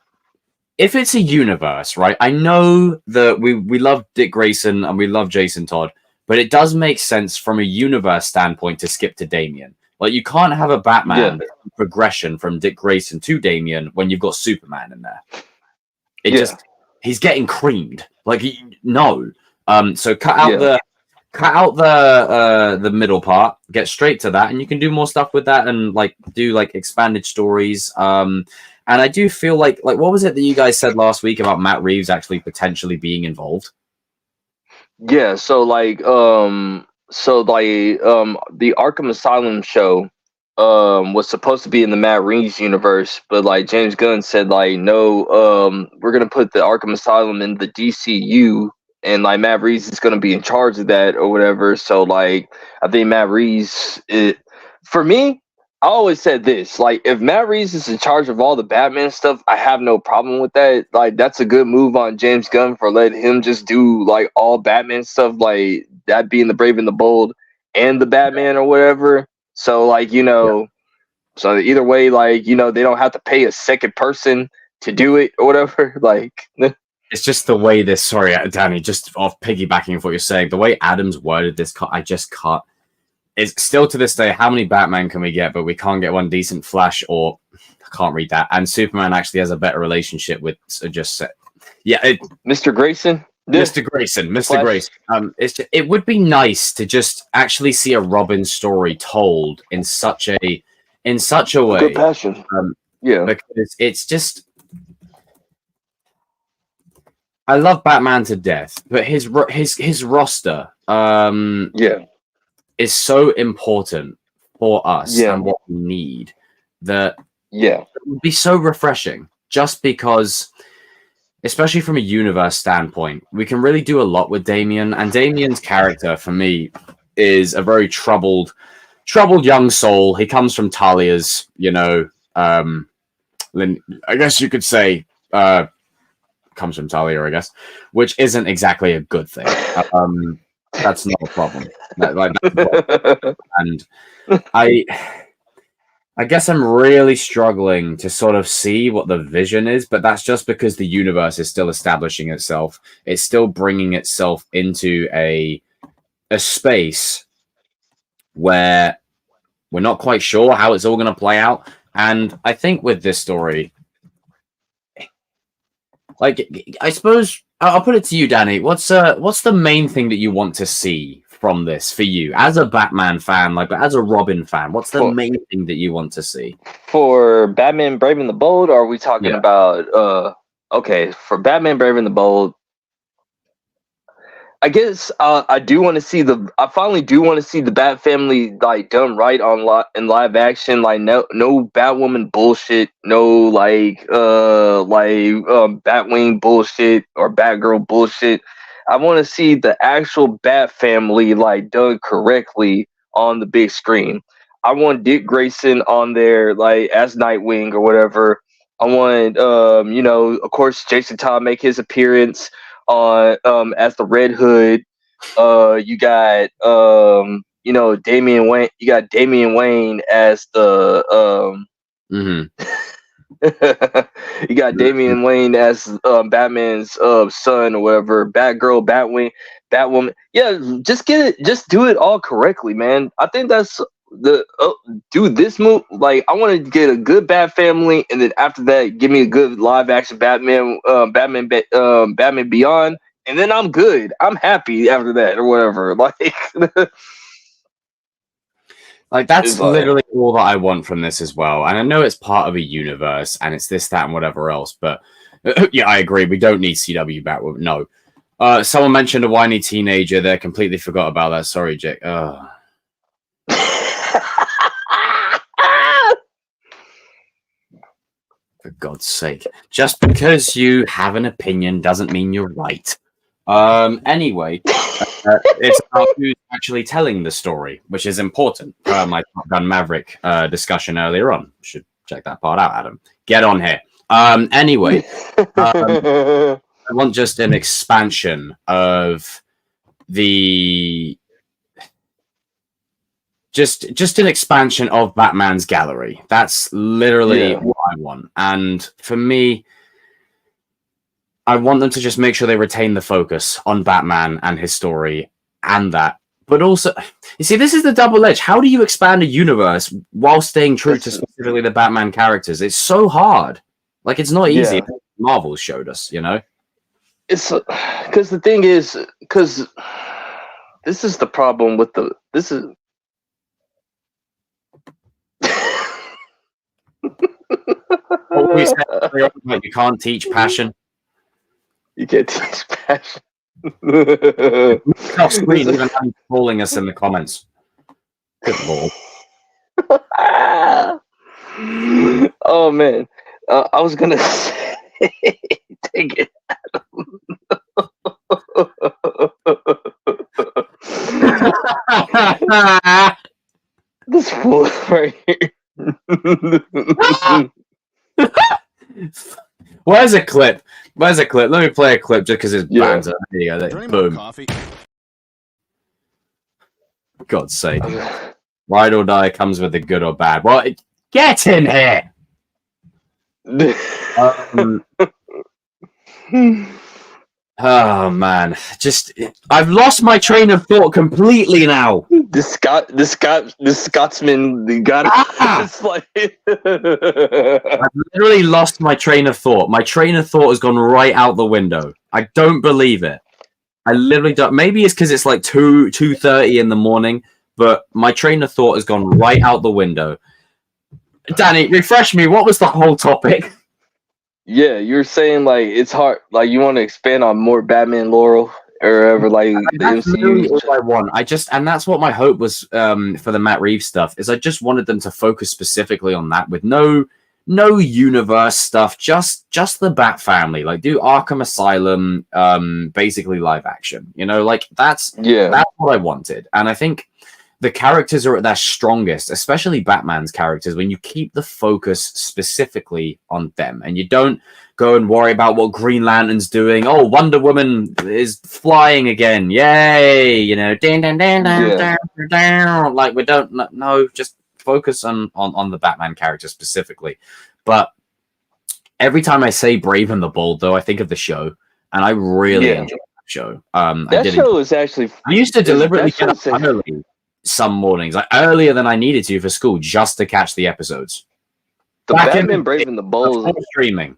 If it's a universe, right? I know that we love Dick Grayson and we love Jason Todd, but it does make sense from a universe standpoint to skip to Damian. Like, you can't have a Batman progression from Dick Grayson to Damian when you've got Superman in there. He's getting creamed. Like, no. So cut out the middle part, get straight to that, and you can do more stuff with that and like do like expanded stories. And I do feel like what was it that you guys said last week about Matt Reeves actually potentially being involved?
Yeah, so the Arkham Asylum show was supposed to be in the Matt Reeves universe, but like James Gunn said, like, no, we're gonna put the Arkham Asylum in the DCU, and like Matt Reeves is gonna be in charge of that or whatever. So like, I think Matt Reeves, for me, I always said this, like, if Matt Reeves is in charge of all the Batman stuff, I have no problem with that. Like, that's a good move on James Gunn for letting him just do like all Batman stuff, like that being the Brave and the Bold and the Batman or whatever. So like, so either way, like, they don't have to pay a second person to do it or whatever. Like,
it's just the way this. Sorry, Danny, just off piggybacking of what you're saying, the way Adams worded this, I just can't. It's still to this day, how many Batman can we get? But we can't get one decent Flash, or I can't read that. And Superman actually has a better relationship with
Mr. Grayson.
Mr. Grayson. It would be nice to just actually see a Robin story told in such a way.
Good passion.
Because it's just. I love Batman to death, but his roster. Is so important for us and what we need that it would be so refreshing, just because, especially from a universe standpoint, we can really do a lot with Damian, and Damian's character for me is a very troubled young soul. He comes from Talia's, I guess you could say comes from Talia, I guess, which isn't exactly a good thing. That's not a problem. And I guess I'm really struggling to sort of see what the vision is, but that's just because the universe is still establishing itself. It's still bringing itself into a space where we're not quite sure how it's all going to play out. And I think with this story, like, I suppose I'll put it to you, Danny. What's the main thing that you want to see from this for you as a Batman fan, but as a Robin fan? What's the main thing that you want to see
for Batman Brave and the Bold? Or are we talking about for Batman Brave and the Bold? I guess I finally do want to see the Bat family like done right in live action. Like no Batwoman bullshit, no Batwing bullshit or Batgirl bullshit. I want to see the actual Bat family like done correctly on the big screen. I want Dick Grayson on there like as Nightwing or whatever. I want of course Jason Todd make his appearance on as the Red Hood. You got Damian Wayne. You got Damian Wayne as the you got Damian Wayne as Batman's son or whatever. Batgirl, Batwing, Batwoman. Yeah, just do it all correctly, man. I think that's do this move. Like, I want to get a good Bat family, and then after that, give me a good live action Batman, Batman Beyond, and then I'm good. I'm happy after that or whatever.
Like that's literally all that I want from this as well. And I know it's part of a universe, and it's this, that, and whatever else. But yeah, I agree. We don't need CW Batwoman. No. Someone mentioned a whiny teenager. They completely forgot about that. Sorry, Jake. For God's sake. Just because you have an opinion doesn't mean you're right. Anyway, it's about who's actually telling the story, which is important. My Gun Maverick discussion earlier on. Should check that part out, Adam. Get on here. Anyway, I want just an expansion of the just an expansion of Batman's gallery. That's literally what I want. And for me, I want them to just make sure they retain the focus on Batman and his story and that. But also, you see, this is the double edge. How do you expand a universe while staying true to specifically the Batman characters? It's so hard. Like, it's not easy. Marvel showed us, you know?
It's because the thing is, because this is the problem with this is.
Always like you can't teach passion.
You can't teach passion.
Off screen, even calling us in the comments. Good lord.
Oh man, I was gonna say, take it. This fool right here.
Where's a clip? Let me play a clip just because it's bands. There you go. Boom. God's sake. Ride or die comes with the good or bad. Well, get in here! Oh man, I've lost my train of thought completely now.
This Scotsman, you got it. It's like
I've literally lost my train of thought. My train of thought has gone right out the window. I don't believe it. I literally don't. Maybe it's because it's like 2:30 in the morning, but my train of thought has gone right out the window. Danny, refresh me. What was the whole topic?
Yeah, you're saying like it's hard, like you want to expand on more Batman lore or ever, like the MCU.
All I want. And that's what my hope was for the Matt Reeves stuff. Is I just wanted them to focus specifically on that with no universe stuff, just the Bat family. Like do Arkham Asylum, basically live action. You know, like that's what I wanted, and I think the characters are at their strongest, especially Batman's characters, when you keep the focus specifically on them and you don't go and worry about what Green Lantern's doing. Oh, Wonder Woman is flying again. Yay. You know, down. Like we don't know, just focus on the Batman character specifically. But every time I say Brave and the Bold, though, I think of the show, and I really enjoy that show.
That show is actually...
I used to deliberately get up early some mornings, like earlier than I needed to for school, just to catch the episodes.
Batman Brave and the Bold
streaming.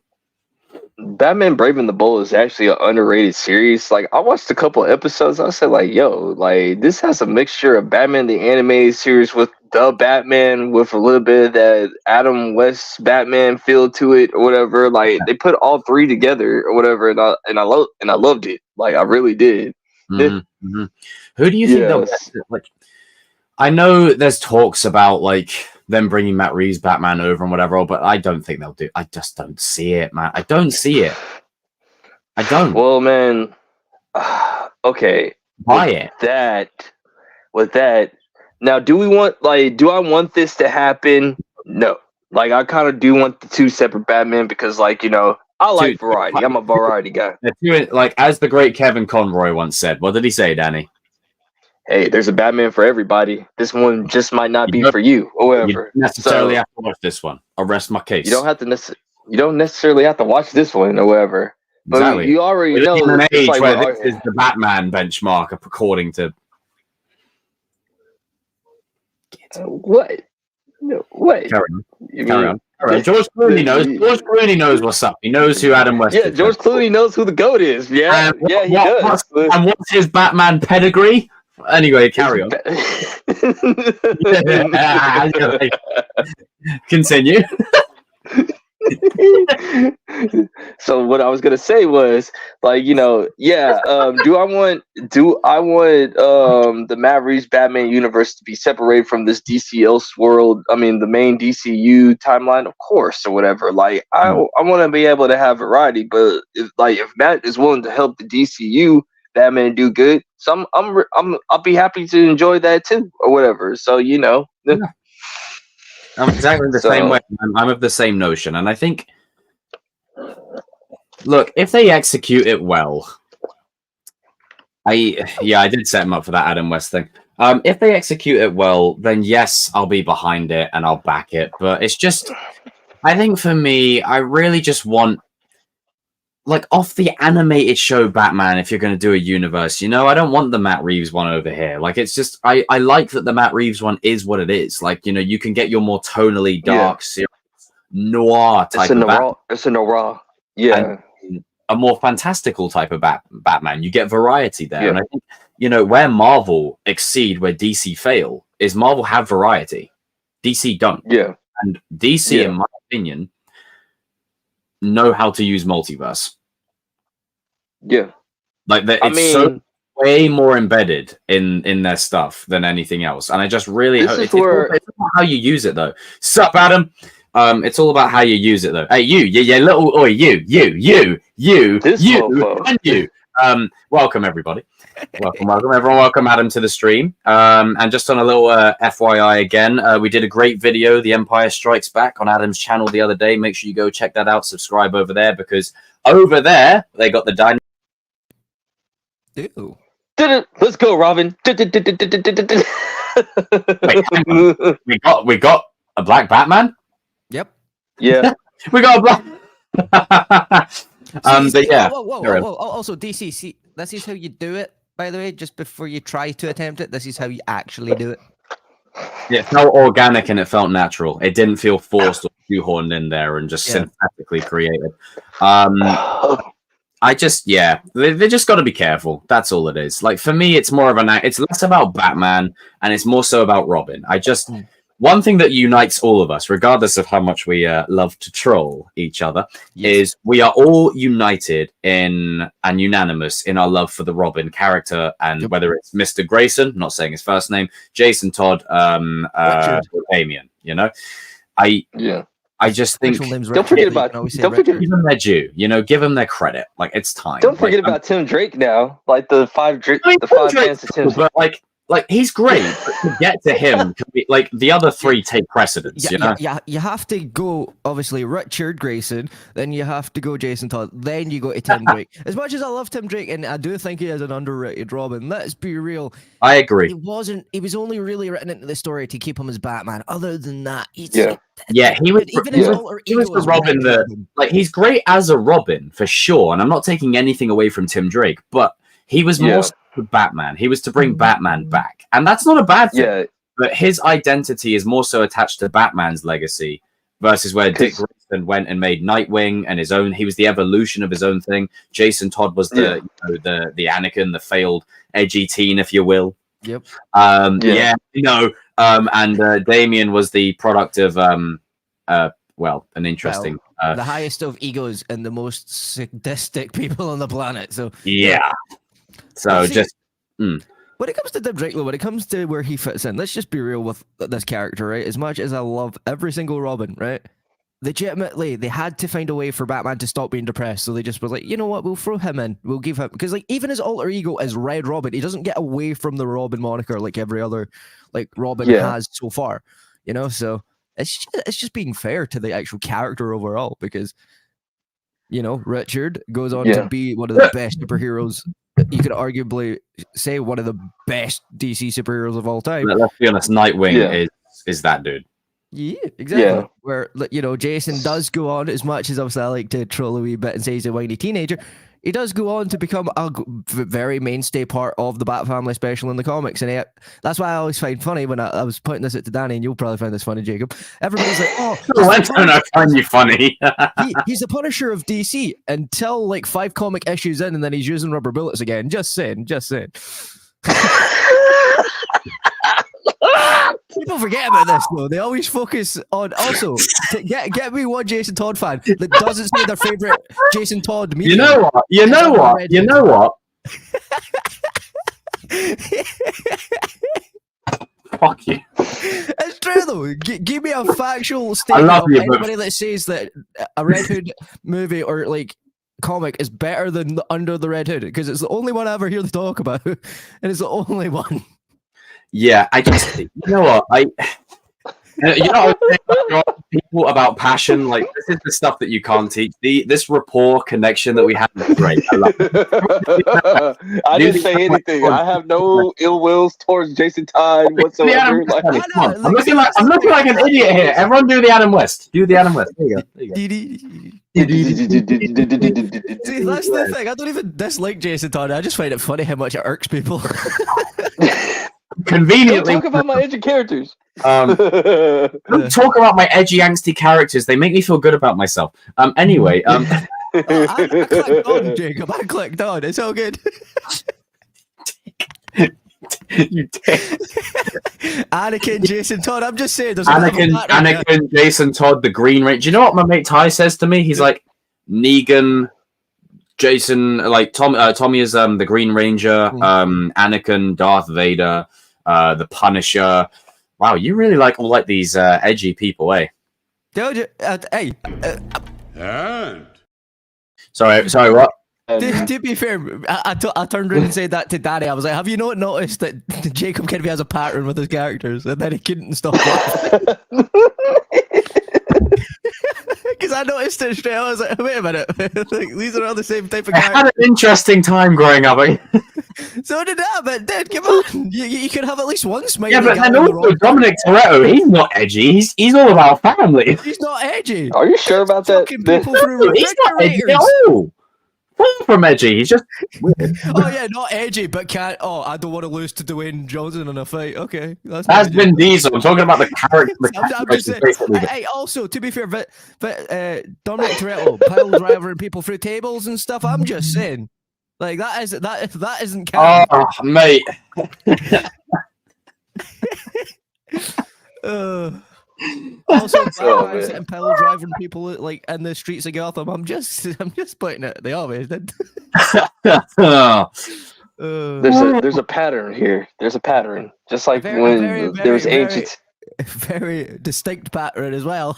Batman Brave and the Bold is actually an underrated series. Like I watched a couple of episodes, I said like, yo, like this has a mixture of Batman the animated series with the Batman with a little bit of that Adam West Batman feel to it or whatever. Like they put all three together or whatever, and I loved it. Like I really did.
Mm-hmm. Who do you think they'll like? I know there's talks about like them bringing Matt Reeves Batman over and whatever, but I don't think they'll do. I just don't see it, man. I don't see it. I don't.
Well, man. Okay.
Buy
it. With that. Now, do I want this to happen? No. Like, I kind of do want the two separate Batman because, like, you know, I like variety. I'm a variety guy.
Like, as the great Kevin Conroy once said. What did he say, Danny?
Hey, there's a Batman for everybody. This one just might not be for you, or whatever.
You don't necessarily have to watch this one. I'll rest my case.
You don't necessarily have to watch this one, or whatever.
Exactly.
But you already know.
In an age where this is the Batman benchmark, according to
what? No, what?
Carry on. George Clooney knows. George Clooney knows what's up. He knows who Adam West is.
Yeah, George Clooney knows who the GOAT is. Yeah, he does.
And what's his Batman pedigree? Anyway, carry on. Continue.
So what I was gonna say was, like, you know, do I want the Matt Reeves Batman universe to be separated from this DC Elseworld? I mean, the main DCU timeline, of course, or whatever. Like, I want to be able to have variety, but if Matt is willing to help the DCU Batman do good, so I'll be happy to enjoy that too, or whatever. So you know.
Yeah. I'm exactly the same way. I'm of the same notion, and I think, look, if they execute it well, I did set him up for that Adam West thing. If they execute it well, then yes, I'll be behind it and I'll back it. But it's just, I think for me, I really just want, like, off the animated show Batman, if you're going to do a universe, I don't want the Matt Reeves one over here. Like, it's just, I like that the Matt Reeves one is what it is. Like, you can get your more tonally dark, serious, noir type of Batman.
It's a noir. Yeah.
And a more fantastical type of Batman. You get variety there.
Yeah.
And I think, where Marvel exceed, where DC fail, is Marvel have variety. DC don't.
Yeah.
And DC, in my opinion, know how to use multiverse.
Yeah.
Like, it's so way more embedded in their stuff than anything else. And I just really hope it's about how you use it, though. Sup, Adam? It's all about how you use it, though. Hey, you little, oi, you, and you. Welcome, everybody. Welcome, everyone. Welcome, Adam, to the stream. And just on a little FYI again, we did a great video, The Empire Strikes Back, on Adam's channel the other day. Make sure you go check that out. Subscribe over there, because over there they got the dynamic.
Let's go, Robin.
Wait, hang on. We got a black Batman.
Yep.
Yeah.
We got a black. But yeah.
Whoa. Also, DC, see, this is how you do it, by the way. Just before you try to attempt it, this is how you actually do it.
Yeah, it felt organic and it felt natural. It didn't feel forced or shoehorned in there and just synthetically created. They just got to be careful. That's all it is. Like, for me, it's more of it's less about Batman and it's more so about Robin. One thing that unites all of us, regardless of how much we love to troll each other, is we are all united and unanimous in our love for the Robin character, and whether it's Mr. Grayson, not saying his first name, Jason Todd, or Damian. I just think
don't forget
give them their due. Give them their credit. Like, it's time.
Don't forget about Tim Drake now. Like the five fans of Tim.
But like he's great, but to get to him, like, the other three take precedence.
Yeah, you have to go, obviously, Richard Grayson, then you have to go Jason Todd, then you go to Tim Drake. As much as I love Tim Drake, and I do think he is an underrated Robin, let's be real.
I agree.
He was only really written into the story to keep him as Batman. Other than that, he was
the Robin that, like, he's great as a Robin for sure, and I'm not taking anything away from Tim Drake, but he was more to Batman. He was to bring Batman back, and that's not a bad thing. Yeah. But his identity is more so attached to Batman's legacy, versus where Dick Grayson went and made Nightwing and his own. He was the evolution of his own thing. Jason Todd was the Anakin, the failed edgy teen, if you will.
Yep.
And Damian was the product of an interesting.
The highest of egos and the most sadistic people on the planet. So when it comes to Tim Drake, when it comes to where he fits in, let's just be real with this character, right? As much as I love every single Robin, right? Legitimately, they had to find a way for Batman to stop being depressed, so they just were like, you know what, we'll throw him in. We'll give him, because, like, even his alter ego is Red Robin. He doesn't get away from the Robin moniker like every other, like, Robin has so far, So it's just being fair to the actual character overall, because Richard goes on to be one of the best superheroes. You could arguably say one of the best DC superheroes of all time.
Let's be honest, Nightwing is that dude.
Yeah, exactly. Yeah. Where, Jason does go on, as much as obviously I like to troll a wee bit and say he's a whiny teenager, he does go on to become a very mainstay part of the Bat Family, especially in the comics. And that's why I always find funny when I was putting this out to Danny, and you'll probably find this funny, Jacob. Everybody's like, oh,
why don't I find you funny?
he's the Punisher of DC until like 5 comic issues in, and then he's using rubber bullets again. Just saying. People forget about this, though. They always focus on, also, get me one Jason Todd fan that doesn't say their favorite Jason Todd medium.
You know what? Fuck you.
It's true, though. Give me a factual statement of anybody that says that a Red Hood movie or, like, comic is better than Under the Red Hood, because it's the only one I ever hear they talk about, and it's the only one.
Yeah, I just, you know what, You know what I'm saying about people about passion? Like, this is the stuff that you can't teach. This rapport connection that we have is great. I love it.
I didn't say anything. I have no ill wills towards Jason Todd whatsoever.
I'm looking like an idiot here. Everyone do the Adam West. Do the Adam West. There you go.
See, that's the thing. I don't even dislike Jason Todd. I just find it funny how much it irks people.
Conveniently,
don't talk about my edgy characters.
Don't talk about my edgy, angsty characters. They make me feel good about myself. Anyway,
I clicked on, Jacob. I clicked on. It's all good.
You dick.
Anakin, Jason Todd. I'm just saying. There's
Anakin, Jason Todd, the Green Ranger. Do you know what my mate Ty says to me? He's like, Negan, Jason, like Tommy is the Green Ranger, Anakin, Darth Vader, the Punisher. Wow, you really like these edgy people, eh?
Hey.
Sorry, what?
To be fair, I turned around and said that to Danny. I was like, have you not noticed that Jacob Kirby has a pattern with his characters? And then he couldn't stop laughing. Because I noticed it straight. I was like, wait a minute. Like, these are all the same type of characters.
I had an interesting time growing up.
So did I, but dude, come on. You could have at least one smile.
Yeah, but then also Dominic Toretto, he's not edgy. He's all about family.
He's not edgy.
Are you sure about that?
People through
he's not edgy at all. Far from edgy. He's just weird.
Oh yeah, not edgy, but can't. Oh, I don't want to lose to Dwayne Johnson in a fight. Okay,
that's Vin Diesel. I'm talking about the character.
I'm just saying. Hey, also to be fair, but Dominic Toretto pile driving people through tables and stuff. I'm just saying, like that isn't canon.
Oh, mate.
Also, and pile driving people like in the streets of Gotham. I'm just pointing at the obvious.
There's a pattern here. There's a pattern, just like when there was ancient.
Very distinct pattern as well.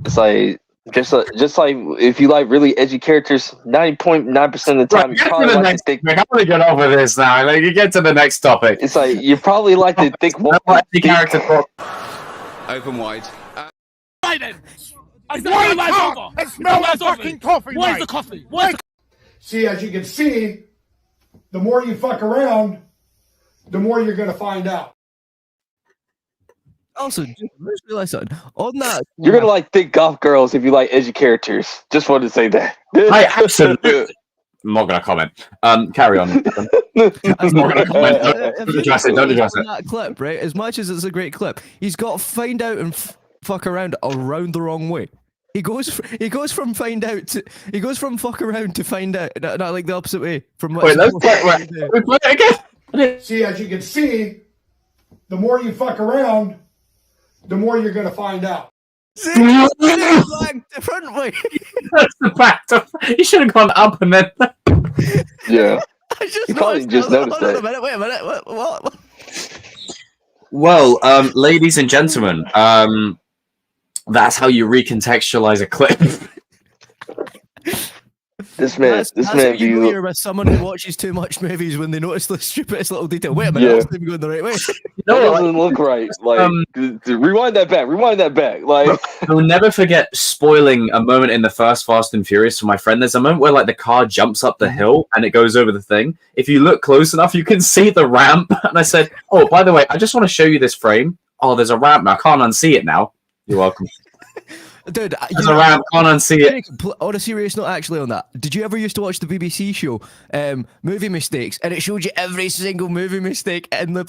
It's like just like if you like really edgy characters, 90.9% of the time you probably like to think.
I'm gonna get over this now. Like, you get to the next topic.
It's like you probably like to think one
character.
Open wide.
Right then. I smell I smell like fucking coffee. Where's the coffee?
See, as you can see, the more you fuck around, the more you're gonna find out.
Also, just realize something. On that,
you're gonna like thick goth girls if you like edgy characters. Just wanted to say that.
I absolutely. I'm not gonna comment. Carry on. I'm not gonna comment. Don't address it.
That clip, right? As much as it's a great clip, he's got find out and fuck around the wrong way. He goes from find out to fuck around to find out. Not like the opposite way. From
wait, let's play it again.
See, as you can see, the more you fuck around, the more you're gonna find out.
See, different way.
That's the fact. You should have gone up and then.
Yeah.
You
probably just noticed that.
Wait a minute. What?
Well, ladies and gentlemen, that's how you recontextualize a clip.
This man
you're with someone who watches too much movies when they notice the stupidest little detail. Wait a minute, that's not going the right way.
No, it doesn't look right. Like, rewind that back. Like,
I'll never forget spoiling a moment in the first Fast and Furious for my friend. There's a moment where like the car jumps up the hill and it goes over the thing. If you look close enough, you can see the ramp. And I said, "Oh, by the way, I just want to show you this frame. Oh, there's a ramp. I can't unsee it now. You're welcome."
Dude,
there's a ramp. Can't unsee it.
On a serious note, actually, on that, did you ever used to watch the BBC show, Movie Mistakes, and it showed you every single movie mistake in the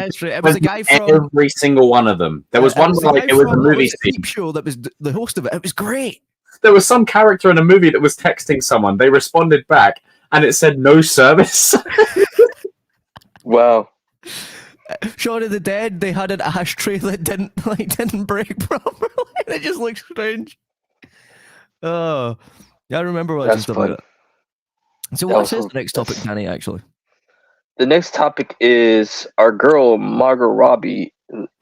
history? It was a guy from
every single one of them. There was one where it was a movie
show that was the host of it. It was great.
There was some character in a movie that was texting someone. They responded back, and it said no service.
Wow.
Shaun of the Dead, they had an ashtray that didn't break properly. It just looks strange. Oh, yeah, I remember watching stuff like that. So what's the next topic, Danny, actually?
The next topic is our girl, Margot Robbie.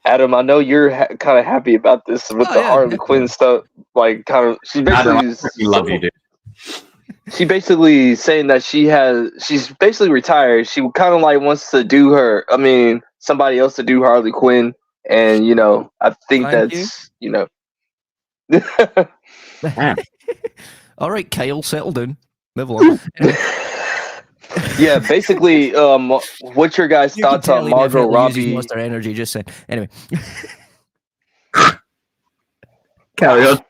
Adam, I know you're kind of happy about this with the Harley Quinn stuff. Like, kind of, she basically
love you, dude.
She basically saying that she's basically retired. She kind of like wants to do somebody else to do Harley Quinn, And you know, I think
Thank
that's you know.
All right, Kyle, settle down. Move along. Anyway.
Yeah, basically, what's your guys'
You can
thoughts
tell
on
he
Margot
definitely uses
Robbie?
Monster Energy. Just saying. Anyway.
Carry on.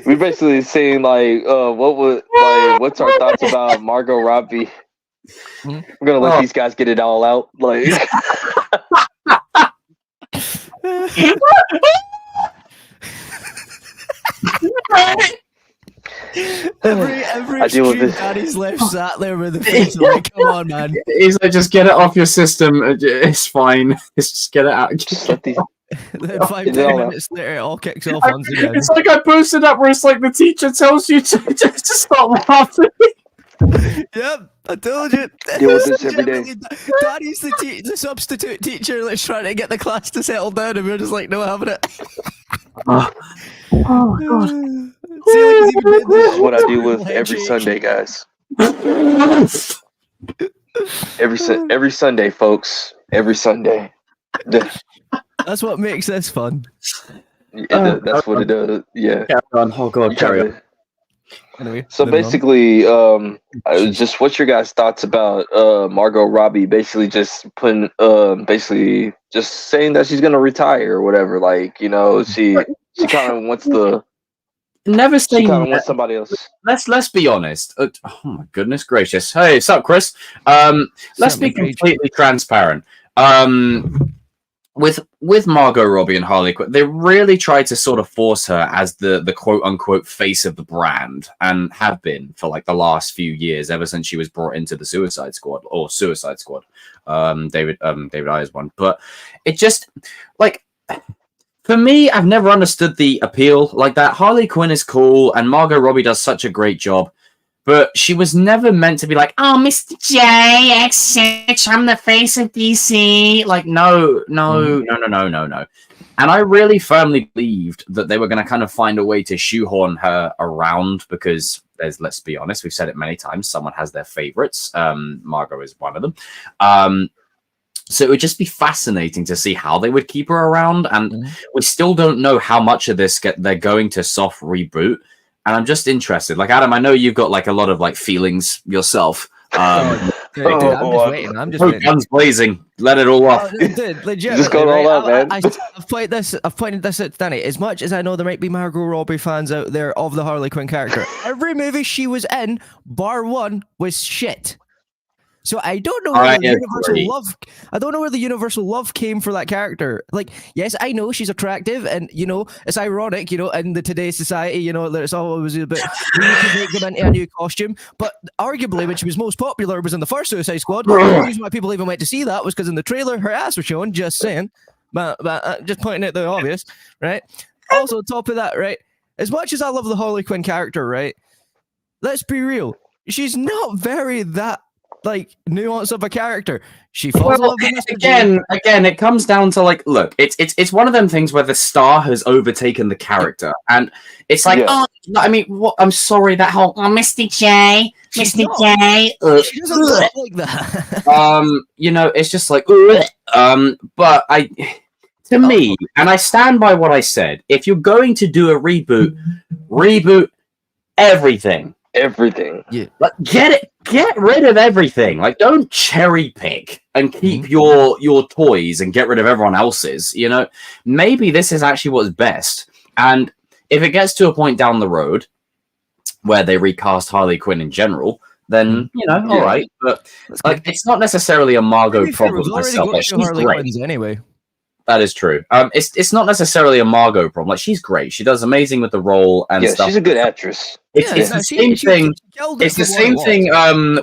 We're basically saying like, what's our thoughts about Margot Robbie?
Hmm?
We're gonna let these guys get it all out. Like,
every
I deal with
stream
this.
Daddy's left sat there with the face like, come on, man.
He's like, just get it off your system. It's fine. Just get it out.
just let these.
Then
Get
5-10
it all out.
minutes later, it all kicks off once again.
It's like I posted up where it's like the teacher tells you to stop laughing.
Yep, I told you.
Deal with this every day.
Daddy's the substitute teacher that's trying to get the class to settle down, and we're just like, no, having it.
Oh god.
This is what I deal with every Sunday, guys. Every Sunday, folks. Every Sunday.
That's what makes this fun.
That's what it does. Yeah.
Carry on. Oh god, carry on.
Anyway,
So basically, just what's your guys' thoughts about Margot Robbie basically just putting, basically just saying that she's gonna retire or whatever? Like, you know, she kind of wants
Never
she
saying
kind of wants somebody else.
Let's be honest. Oh my goodness gracious. Hey, what's up, Chris? Let's be completely transparent. With Margot Robbie and Harley Quinn, they really tried to sort of force her as the quote unquote face of the brand, and have been for like the last few years, ever since she was brought into the Suicide Squad. David Ayer's one. But it just like, for me, I've never understood the appeal like that. Harley Quinn is cool, and Margot Robbie does such a great job. But she was never meant to be like, oh, Mr. J, X6, I'm the face of DC. Like, no. And I really firmly believed that they were going to kind of find a way to shoehorn her around, because let's be honest, we've said it many times, someone has their favorites. Margot is one of them. So it would just be fascinating to see how they would keep her around. And we still don't know how much of this they're going to soft reboot. And I'm just interested. Like, Adam, I know you've got like a lot of like feelings yourself.
Dude, I'm just waiting. I'm just waiting.
Guns blazing. Let it all off.
Dude, legit.
Just go all out, man.
I've pointed this out to Danny. As much as I know there might be Margot Robbie fans out there of the Harley Quinn character, every movie she was in, bar one, was shit. So I don't know where the universal love. I don't know where the universal love came for that character. Like, yes, I know she's attractive, and you know it's ironic, you know, in the today's society, you know, there's always a bit we need to make them into a new costume. But arguably, when she was most popular, was in the first Suicide Squad. The reason why people even went to see that was because in the trailer her ass was showing. Just saying, but just pointing out the obvious, right? Also, on top of that, right? As much as I love the Harley Quinn character, right? Let's be real, she's not very that. Like, nuance of a character. She falls in love with Mr.
Again, it comes down to like, look, it's one of them things where the star has overtaken the character, and it's like, oh, I mean, what? I'm sorry, that whole Mr. J, Mr. J.
She doesn't look like that.
You know, it's just like, but to me, and I stand by what I said. If you're going to do a reboot everything.
Yeah.
Like, get rid of everything. Like, don't cherry pick and keep your toys and get rid of everyone else's. You know, maybe this is actually what's best. And if it gets to a point down the road where they recast Harley Quinn in general, then you know, all right. But like, it's not necessarily a Margot problem myself. Like, she's great
anyway.
That is true. It's not necessiously a Margot problem. Like, she's great. She does amazing with the role and stuff.
She's a good actress.
It's the same thing. It's the same thing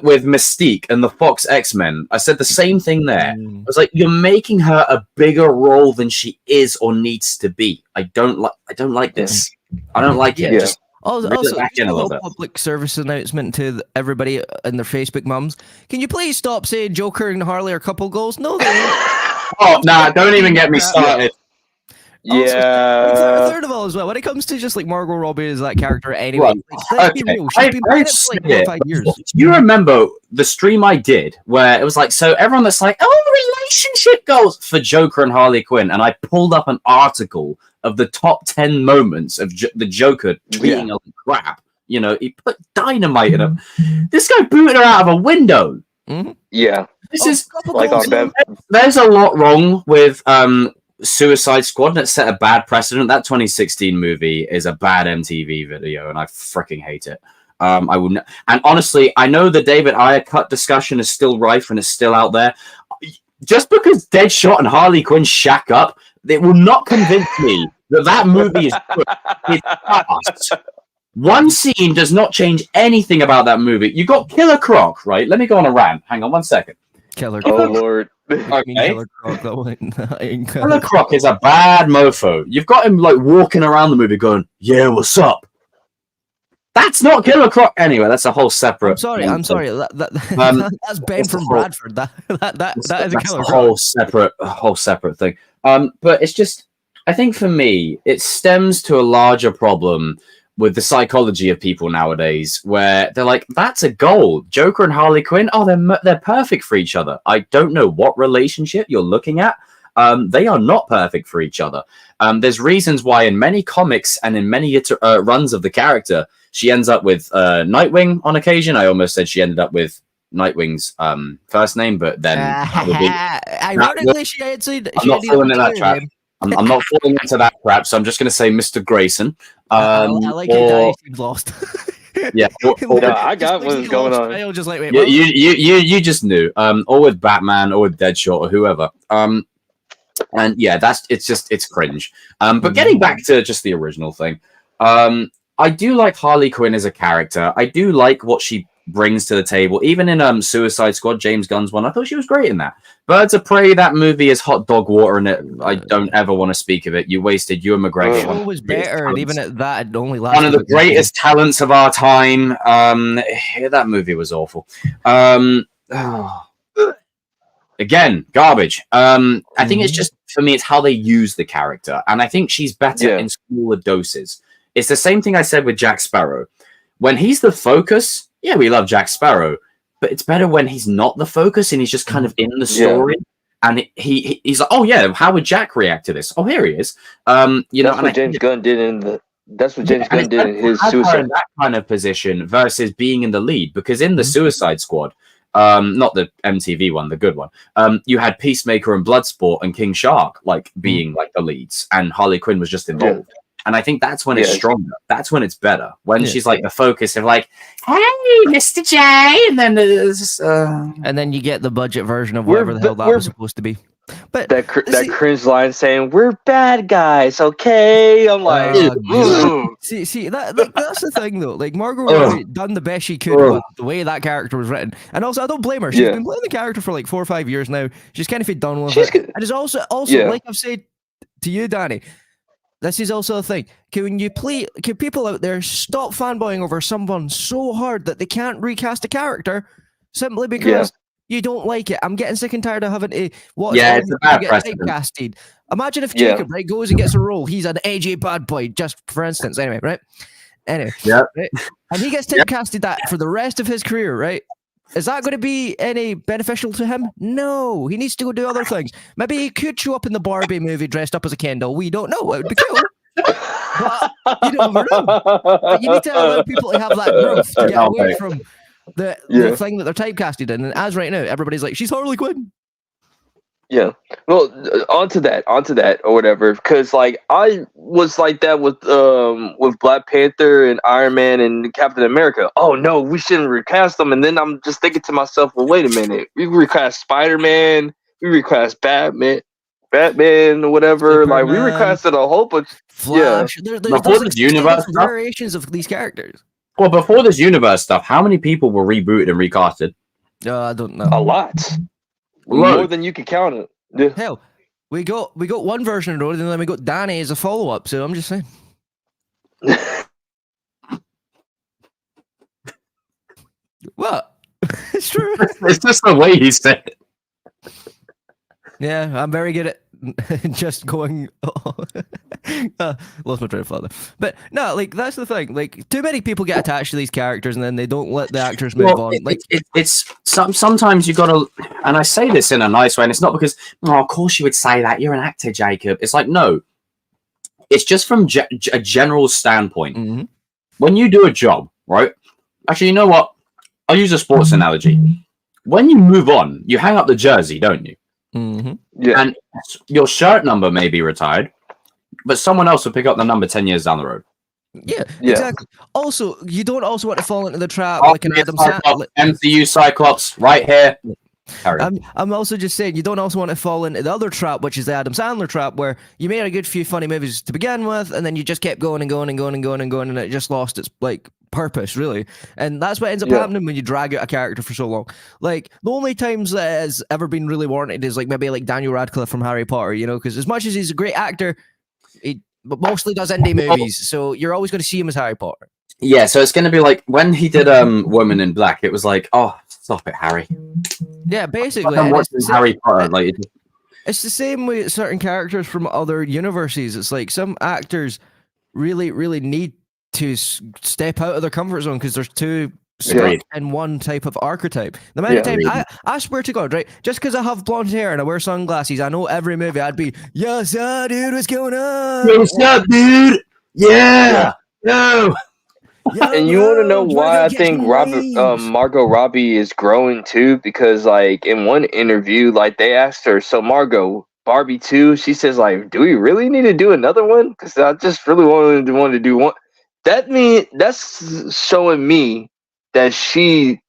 with Mystique and the Fox X-Men. I said the same thing there. I was like, you're making her a bigger role than she is or needs to be. I don't like this. I don't like it. Just
also
back in a little bit.
Public service announcement to everybody in their Facebook mums. Can you please stop saying Joker and Harley are couple goals? No, they ain't.
Oh, nah, don't even get me started.
Yeah.
Third of all, as well, when it comes to just like Margot Robbie as that character, anyway,
Well,
let's be real. She's been playing it for like 4 or 5 years.
Do you remember the stream I did where it was like, so everyone that's like, oh, relationship goals for Joker and Harley Quinn, and I pulled up an article of the top 10 moments of the Joker tweeting a crap. You know, he put dynamite in him. This guy booted her out of a window.
Yeah.
This is
like on them.
There's a lot wrong with Suicide Squad, and it set a bad precedent. That 2016 movie is a bad MTV video, and I freaking hate it. I wouldn't. And honestly, I know the David Ayer cut discussion is still rife and is still out there. Just because Deadshot and Harley Quinn shack up, it will not convince me that movie is good. It's fast. One scene does not change anything about that movie. You got Killer Croc, right? Let me go on a rant. Hang on 1 second.
Killer Croc.
Oh Lord.
Okay.
Killer Croc, that one.
Killer Croc is a bad mofo. You've got him like walking around the movie going, yeah, what's up? That's not Killer Croc. Anyway, that's a whole separate.
I'm sorry. That's Ben from Bradford. That is a Killer Croc.
A whole separate thing. But it's just, I think for me, it stems to a larger problem with the psychology of people nowadays, where they're like, that's a goal. Joker and Harley Quinn, they're perfect for each other. I don't know what relationship you're looking at. They are not perfect for each other. There's reasons why in many comics and in many runs of the character, she ends up with Nightwing on occasion. I almost said she ended up with Nightwing's first name, but then
ironically, she had said
I'm not falling in that trap. I'm not falling into that crap, so I'm just going to say Mr. Grayson.
I like it. Daddy seems lost.
Yeah,
I got what's going on.
I was just like, wait,
you just knew. Or with Batman, or with Deadshot, or whoever. And yeah, it's cringe. But getting back to just the original thing, I do like Harley Quinn as a character. I do like what she brings to the table. Even in Suicide Squad, James Gunn's one, I thought she was great in that. Birds of Prey, that movie is hot dog water, and I don't ever want to speak of it. You wasted Ewan McGregor.
It was better, and even at that, it only lasted.
One of the greatest talents of our time. That movie was awful. Again, garbage. I think it's just, for me, it's how they use the character, and I think she's better in smaller doses. It's the same thing I said with Jack Sparrow. When he's the focus, yeah, we love Jack Sparrow, but it's better when he's not the focus and he's just kind of in the story. And he's like, oh yeah, how would Jack react to this? Oh, here he is. That's
what James Gunn did in his Suicide.
In that kind of position versus being in the lead, because in the Suicide Squad, not the MTV one, the good one, you had Peacemaker and Bloodsport and King Shark being like the leads, and Harley Quinn was just involved. And I think that's when it's stronger. That's when it's better. When she's like the focus of like, hey, Mr. J, and then
and then you get the budget version of whatever the hell that was supposed to be. But
that cringe line saying, "We're bad guys, okay?" I'm like,
see that's the thing though. Like Margot Robbie done the best she could with the way that character was written, and also I don't blame her. She's been playing the character for like 4 or 5 years now. She's kind of done with it, and it's also like I've said to you, Danny. This is also a thing. Can people out there stop fanboying over someone so hard that they can't recast a character simply because you don't like it? I'm getting sick and tired of having to watch
it's a bad precedent.
typecasted. Imagine if Jacob goes and gets a role. He's an edgy bad boy, just for instance. Anyway, right? Right? And he gets typecasted that for the rest of his career, right? Is that going to be any beneficial to him? No. He needs to go do other things. Maybe he could show up in the Barbie movie dressed up as a Kendall. We don't know. It would be cool. But you never know. But you need to allow people to have that growth to get away from the thing that they're typecasted in. And as right now, everybody's like, she's Harley Quinn.
Yeah. Well, onto that or whatever, because like I was like that with Black Panther and Iron Man and Captain America. Oh no, we shouldn't recast them. And then I'm just thinking to myself, well, wait a minute, we recast Spider-Man, we recast Batman or whatever. Superman, like we recasted a whole bunch.
Flash. There's variations of these characters.
Well, before this universe stuff, how many people were rebooted and recasted?
I don't know.
A lot. More than you can count it. Yeah.
Hell, we got one version of it, and then we got Danny as a follow-up. So I'm just saying. What? It's true.
It's just the way he said it.
Yeah, I'm very good at just going. Lost my train of thought there. But no, like that's the thing. Like too many people get attached to these characters and then they don't let the actors move on.
It's sometimes you gotta, and I say this in a nice way, and it's not because of course you would say that, you're an actor, Jacob. It's like, no, it's just from a general standpoint.
Mm-hmm.
When you do a job, right? Actually, you know what? I'll use a sports analogy. When you move on, you hang up the jersey, don't you?
Mm-hmm.
Yeah.
And your shirt number may be retired, but someone else will pick up the number 10 years down the road.
Yeah, exactly. Also, you don't also want to fall into the trap
Oh,
like an Adam Sandler.
MCU Cyclops, right here.
I'm also just saying you don't also want to fall into the other trap, which is the Adam Sandler trap, where you made a good few funny movies to begin with, and then you just kept going and going and going and going and going, and it just lost its like purpose, really. And that's what ends up happening when you drag out a character for so long. Like the only times that has ever been really warranted is like maybe like Daniel Radcliffe from Harry Potter, you know, because as much as he's a great actor, he mostly does indie movies, so you're always going to see him as Harry Potter.
Yeah, so it's going to be like when he did Woman in Black, it was like, oh, stop it, Harry.
Yeah, basically.
I'm watching Harry Potter. Like,
it's the same with certain characters from other universes. It's like some actors really, really need to step out of their comfort zone because there's too stuck in one type of archetype. The amount of time I swear to God, right? Just because I have blonde hair and I wear sunglasses, I know every movie I'd be, yo, sir, dude, what's going on?
Yo, what's up, dude? Yeah. No.
And you want to know why I think Margot Robbie is growing too? Because like in one interview, like they asked her, so Margot, Barbie 2, she says like, do we really need to do another one? Because I just really wanted to do one. That's showing me that she,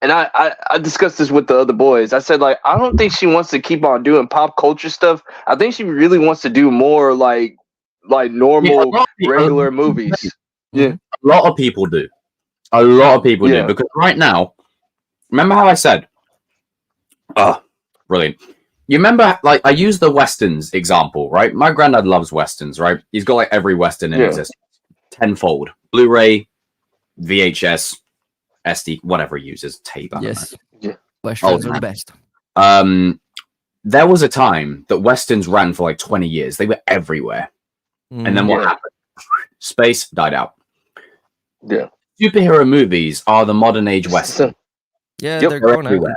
and I discussed this with the other boys. I said like, I don't think she wants to keep on doing pop culture stuff. I think she really wants to do more like normal regular movies. Yeah,
a lot of people do. A lot of people do, because right now, remember how I said, oh, brilliant. You remember, like, I used the Westerns example, right? My granddad loves Westerns, right? He's got, like, every Western in existence. Tenfold. Blu-ray, VHS, SD, whatever he uses. Tape, I don't know.
Yeah. Westerns are the best.
There was a time that Westerns ran for, like, 20 years. They were everywhere. And then what happened? Space died out.
Yeah.
Superhero movies are the modern age Western.
Yeah, they're going everywhere.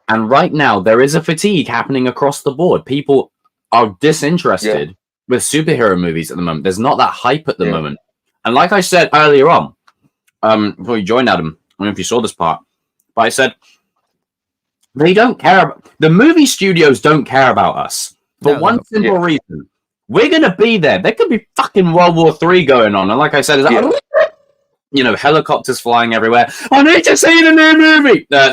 And right now, there is a fatigue happening across the board. People are disinterested with superhero movies at the moment. There's not that hype at the moment. And like I said earlier on, before you joined, Adam, I don't know if you saw this part, but I said, they don't care about, the movie studios don't care about us for one simple reason. We're going to be there. There could be fucking World War III going on. And like I said, you know, helicopters flying everywhere. I need to see the new movie. The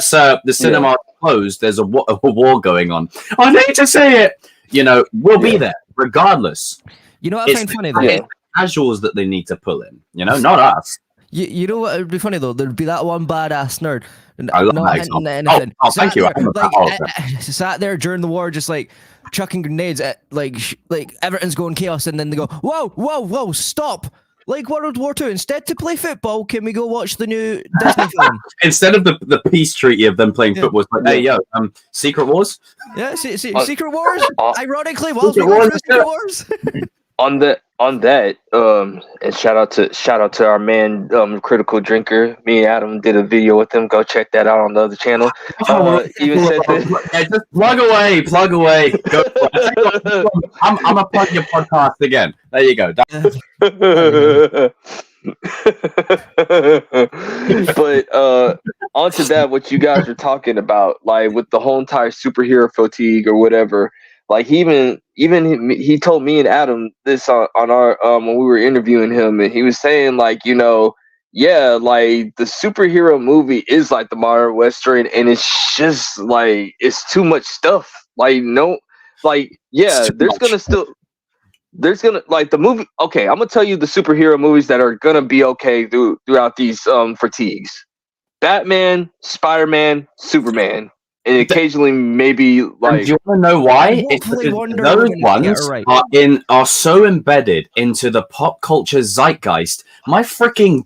cinema is closed. There's a war going on. I need to see it. You know, we'll be there regardless.
You know what I find funny though?
It's casuals that they need to pull in. You know, not us.
You know what would be funny though? There'd be that one badass nerd.
I love that. Oh, thank you.
Sat there during the war, just like chucking grenades at like everything's going chaos, and then they go, whoa, stop! Like World War II. Instead to play football, can we go watch the new Disney film?
Instead of the peace treaty of them playing football, it's like, hey yo, Secret Wars.
Yeah, Secret Wars. Ironically, while we were Secret Wars.
On that, and shout out to our man, Critical Drinker. Me and Adam did a video with him. Go check that out on the other channel. Even said that.
Just plug away. Go. I'm gonna plug your podcast again. There you go.
But onto that, what you guys are talking about, like with the whole entire superhero fatigue or whatever. Like he told me and Adam this on our when we were interviewing him, and he was saying like, you know, like the superhero movie is like the modern Western, and it's just like it's too much stuff. Like there's gonna like the movie. Okay, I'm gonna tell you the superhero movies that are gonna be okay throughout these fatigues: Batman, Spider-Man, Superman. And occasionally, maybe like.
Do you want to know why? It's because those ones are so embedded into the pop culture zeitgeist. My freaking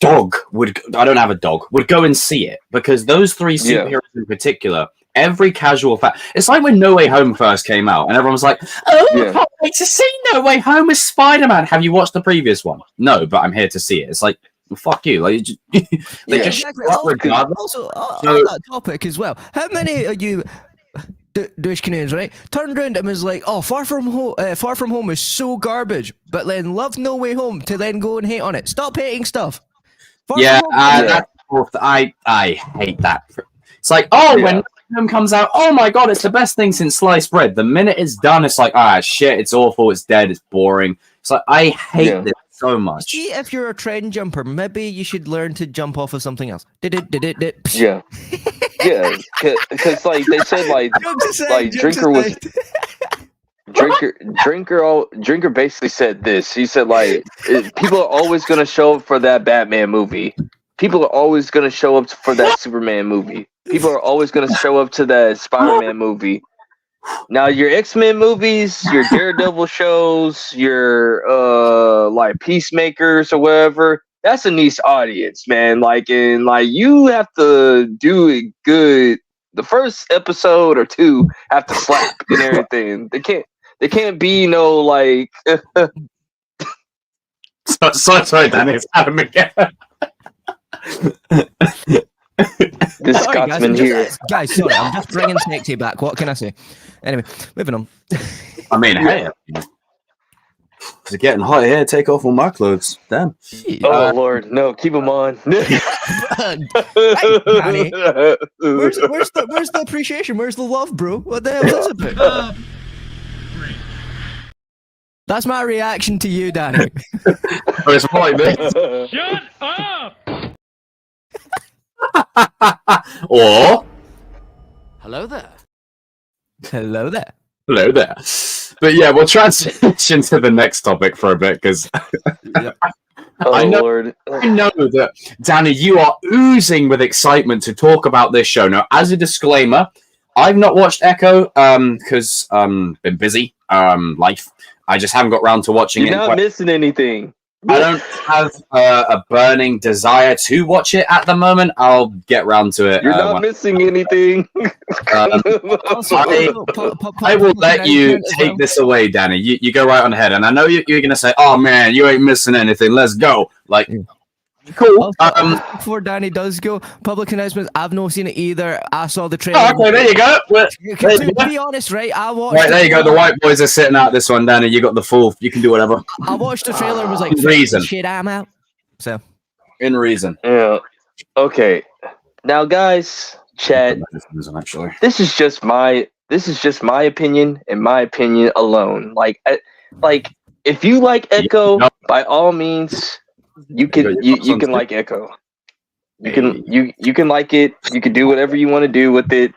dog would. I don't have a dog. Would go and see it because those three superheroes in particular every casual fan. It's like when No Way Home first came out, and everyone was like, "Oh, I can't wait to see No Way Home with Spider-Man." Have you watched the previous one? No, but I'm here to see it. It's like, well, fuck you. Like, they just
exactly.
regardless.
Also, on that topic as well, how many of you douche Canadians, right, turned around and was like, "Oh, Far From Home is so garbage," but then loved No Way Home to then go and hate on it? Stop hating stuff.
I hate that. It's like, when Home comes out, oh my god, it's the best thing since sliced bread. The minute it's done, it's like, shit, it's awful, it's dead, it's boring. It's like, I hate this so much.
See, if you're a trend jumper, maybe you should learn to jump off of something else.
Yeah. Yeah, because like they said, like Drinker basically said this. He said, like, people are always gonna show up for that Batman movie. People are always gonna show up for that Superman movie. People are always gonna show up to that Spider-Man movie. Now your X-Men movies, your Daredevil shows, your like Peacemakers or whatever, that's a niche audience, man. Like, and like you have to do it good. The first episode or two have to slap and everything. They can't be no like.
Sorry, Danny, it's Adam again.
This Scotsman here,
guys. Sorry, I'm just bringing sexy back. What can I say? Anyway, moving on.
I mean, hey, it's getting hot here. Take off all my clothes. Damn.
Oh Lord, no, keep them on.
Hey, Danny. Where's the appreciation? Where's the love, bro? What the hell is this about? That's my reaction to you, Danny.
It's more like this.
Shut up!
Or
Hello there.
Hello there.
Hello there. But yeah, we'll transition to the next topic for a bit because
Lord.
I know that, Danny, you are oozing with excitement to talk about this show. Now, as a disclaimer, I've not watched Echo because been busy, life. I just haven't got around to watching it.
You're not missing anything.
I don't have a burning desire to watch it at the moment. I'll get round to it.
You're not missing anything.
I will let you take this away, Danny. You go right on ahead. And I know you're going to say, "Oh, man, you ain't missing anything. Let's go." Like, cool.
Before Danny does go, public announcements. I've not seen it either. I saw the trailer.
Oh, okay, there you go.
To be honest, right, I watched.
Right, there you go. The white boys are sitting out this one, Danny. You got the full. You can do whatever.
I watched the trailer and was like,
reason.
Shit, I'm out. So,
in reason.
Yeah. Okay. Now, guys, chat. This is just my opinion and my opinion alone. Like if you like Echo, by all means. You can like Echo. You can like it. You can do whatever you want to do with it.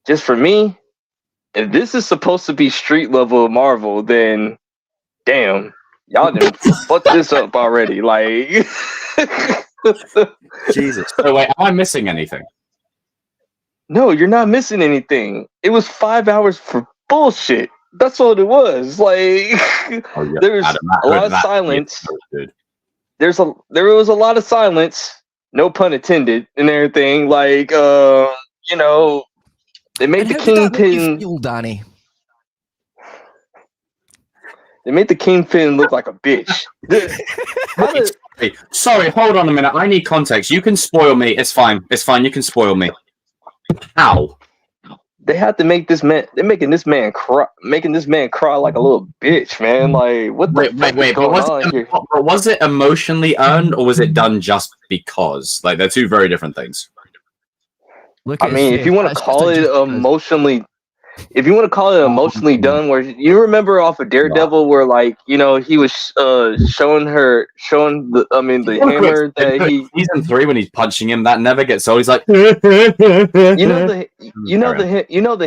Just for me, if this is supposed to be street level Marvel, then damn, y'all done fucked this up already. Like,
Jesus. So wait, am I missing anything?
No, you're not missing anything. It was 5 hours for bullshit. That's what it was. Like, there's a lot of silence. There was a lot of silence, no pun intended, and everything. Like, they made the Kingpin.
Danny.
They made the Kingpin look like a bitch.
Sorry, hold on a minute. I need context. You can spoil me. It's fine. It's fine. You can spoil me. How?
They have to make this man. They're making this man cry like a little bitch, man. Like, what the fuck is going on here?
Was it emotionally earned, or was it done just because? Like, they're two very different things.
I mean, if you want to call it emotionally, done, where you remember off of Daredevil, where like he was showing the hammer that he
season 3 when he's punching him, that never gets old. He's like,
the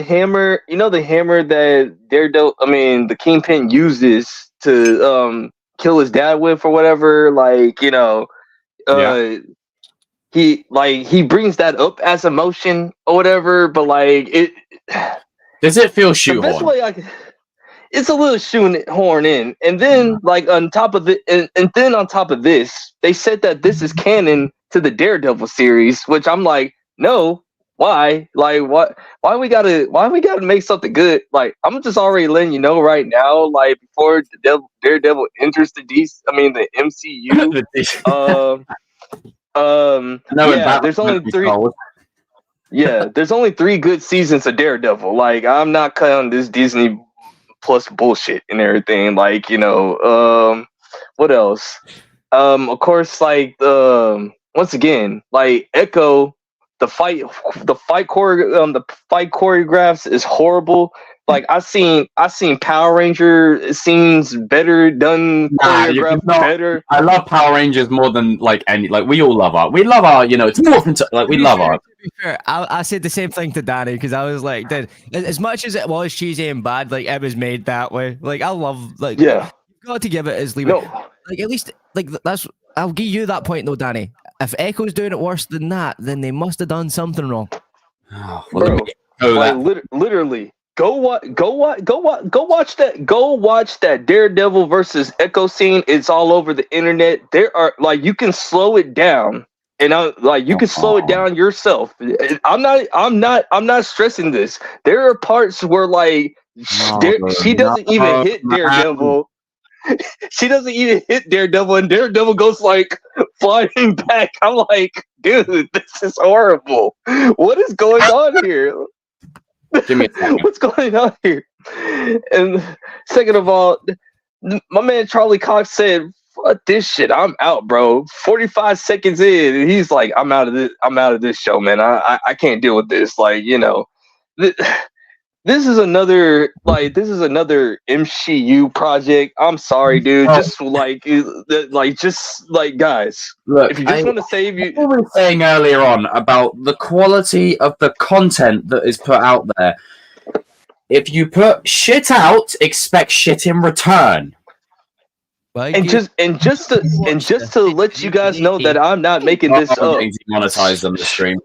hammer that Daredevil, the Kingpin uses to kill his dad with or whatever. Like, he brings that up as emotion or whatever, but like it.
Does it feel shoehorned?
It's a little shoehorn in, and then on top of this, they said that this is canon to the Daredevil series, which I'm like, no. Why? Like, what? Why we gotta make something good? Like, I'm just already letting you know right now. Like, before Daredevil enters the the MCU. Yeah, there's only 3. Yeah, there's only 3 good seasons of Daredevil. Like, I'm not cutting this Disney Plus bullshit and everything. Like, what else? Of course, like, once again, like Echo, the fight choreographs is horrible. Like, I seen Power Ranger scenes better done, choreographed better.
I love Power Rangers more than like any. Like, we all love art. We love art. It's more into like we love art.
To be fair, I said the same thing to Danny because I was like, dude, as much as it was cheesy and bad, like it was made that way. Like, I love like
yeah.
You've got to give it as leave.
No.
Like, at least like that's. I'll give you that point though, Danny. If Echo's doing it worse than that, then they must have done something wrong.
Bro, literally. Go watch that Daredevil versus Echo scene. It's all over the internet. There are like, you can slow it down, and you can slow it down yourself. I'm not stressing this. There are parts where like she doesn't even hit Daredevil. She doesn't even hit Daredevil, and Daredevil goes like flying back. I'm like, dude, this is horrible. What is going on here? What's going on here? And second of all, my man Charlie Cox said, "Fuck this shit, I'm out, bro." 45 seconds in, and he's like, "I'm out of this show, man. I can't deal with this." Like, this is another MCU project. I'm sorry, dude. Just guys, look, if you just want to save you.
What we were saying earlier on about the quality of the content that is put out there. If you put shit out, expect shit in return.
And just to let you guys know that I'm not making this up.
Monetize on the stream.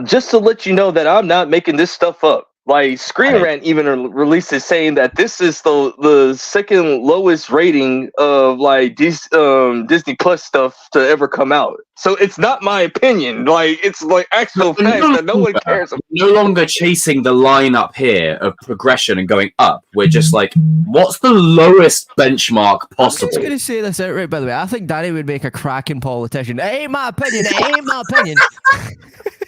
Just to let you know that I'm not making this stuff up. Like, Screen Rant even released it saying that this is the second lowest rating of like Disney Plus stuff to ever come out. So it's not my opinion. Like, it's like actual facts that no one cares about.
No longer chasing the line up here of progression and going up. We're just like, what's the lowest benchmark possible?
I'm just gonna say this outright, by the way. I think Danny would make a cracking politician. It ain't my opinion.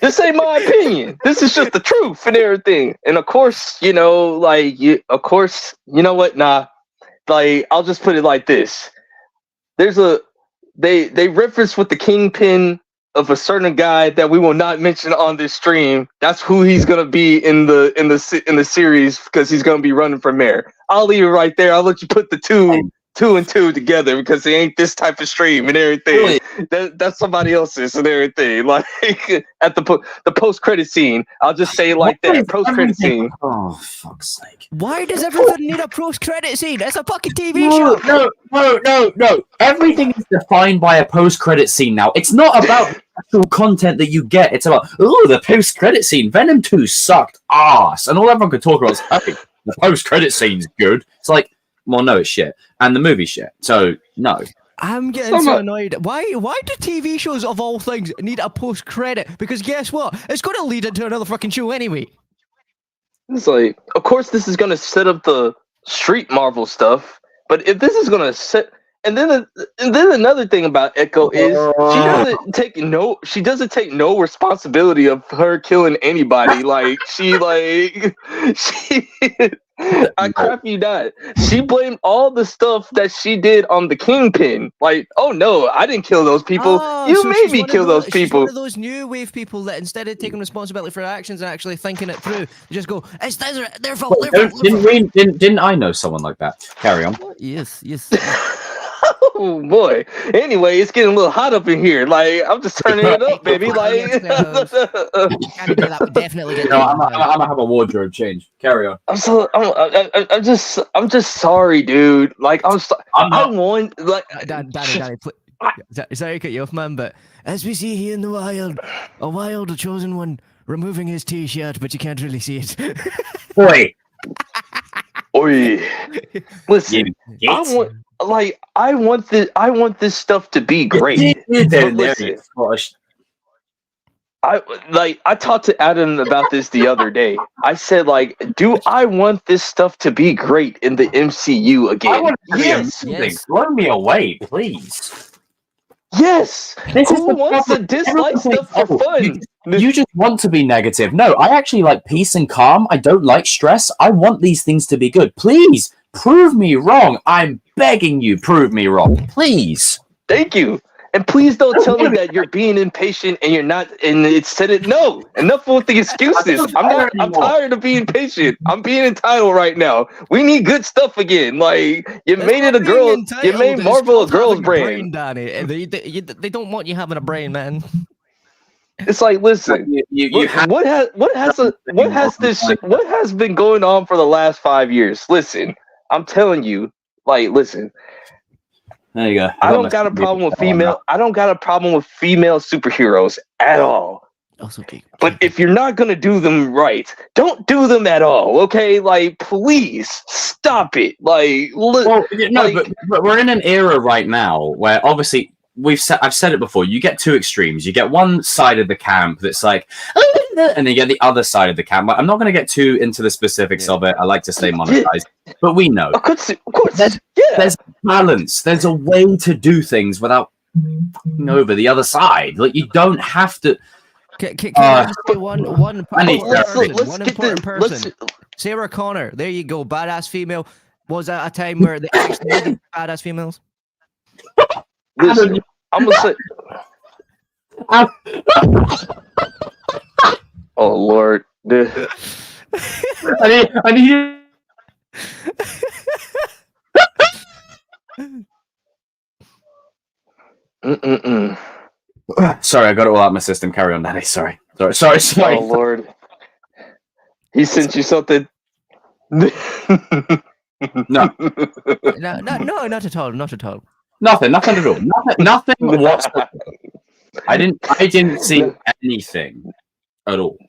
This ain't my opinion. This is just the truth and everything. And of course, you know what? Nah. Like, I'll just put it like this. They reference with the kingpin of a certain guy that we will not mention on this stream. That's who he's gonna be in the series, because he's gonna be running for mayor. I'll leave it right there. I'll let you put the two and two together, because it ain't this type of stream and everything. That's somebody else's and everything. Like, at the post credit scene, I'll just say it like that. Post credit scene.
Oh, fuck's sake!
Why does everything need a post credit scene? It's a fucking TV show.
No. Everything is defined by a post credit scene now. It's not about the actual content that you get. It's about the post credit scene. Venom 2 sucked ass, and all everyone could talk about is, hey, the post credit scene's good. It's like, well, no, it's shit, and the movie's shit. So no.
I'm getting so annoyed. Why do TV shows of all things need a post credit? Because guess what? It's going to lead into another fucking show anyway.
It's like, of course, this is going to set up the street Marvel stuff. But if this is going to set, and then another thing about Echo is she doesn't take no responsibility of her killing anybody. Like, I crap you not. She blamed all the stuff that she did on the Kingpin. Like, oh no, I didn't kill those people. You made me kill those people.
She's one of those new wave people that instead of taking responsibility for their actions and actually thinking it through, they just go, "It's their fault."
Didn't I know someone like that? Carry on.
Yes.
Oh boy. Anyway, it's getting a little hot up in here. Like, I'm just turning it up, baby. Like,
definitely.
I'm gonna have a wardrobe change. Carry on.
I'm just sorry, dude. Like, Danny, sorry to cut you off, man. But as we see here in the wild, a wild chosen one removing his t-shirt, but you can't really see it.
Oi.
Listen, I want this stuff to be great. I talked to Adam about this the other day. I said, like, do I want this stuff to be great in the MCU again?
I want it to be
Yes.
amazing. Blow me away, please.
Yes.
This is
Who
the
wants to
problem.
dislike stuff for fun?
You just want to be negative. No, I actually like peace and calm. I don't like stress. I want these things to be good. Please prove me wrong. I'm begging you, prove me wrong. Please.
Thank you. And please don't tell me that you're being impatient and you're not. And it said it. No, enough with the excuses. I'm tired of being patient. I'm being entitled right now. We need good stuff again. Like you made it a girl. You made Marvel a girl's brand.
Danny. They don't want you having a brain, man.
It's like, listen. What has been going on for the last 5 years? Listen, I'm telling you. Like, listen.
There you go.
I don't got a problem with female. I don't got a problem with female superheroes at all. But if you're not gonna do them right, don't do them at all. Okay, like please stop it. Like,
but we're in an era right now where obviously I've said it before. You get two extremes. You get one side of the camp that's like, and then you get the other side of the camp. I'm not going to get too into the specifics of it. I like to stay monetized, but we know.
Of course.
There's balance. There's a way to do things without over the other side. Like you don't have to.
Can I just say one important person? Sarah Connor. There you go. Badass female. Was that a time where they actually needed badass females?
Listen, I'm gonna say. Oh Lord,
I need. Sorry, I got it all out of my system. Carry on, Danny. Sorry.
Oh Lord, he sent you something.
No,
not at all. Not at all.
Nothing at all. Nothing whatsoever. I didn't see anything at all.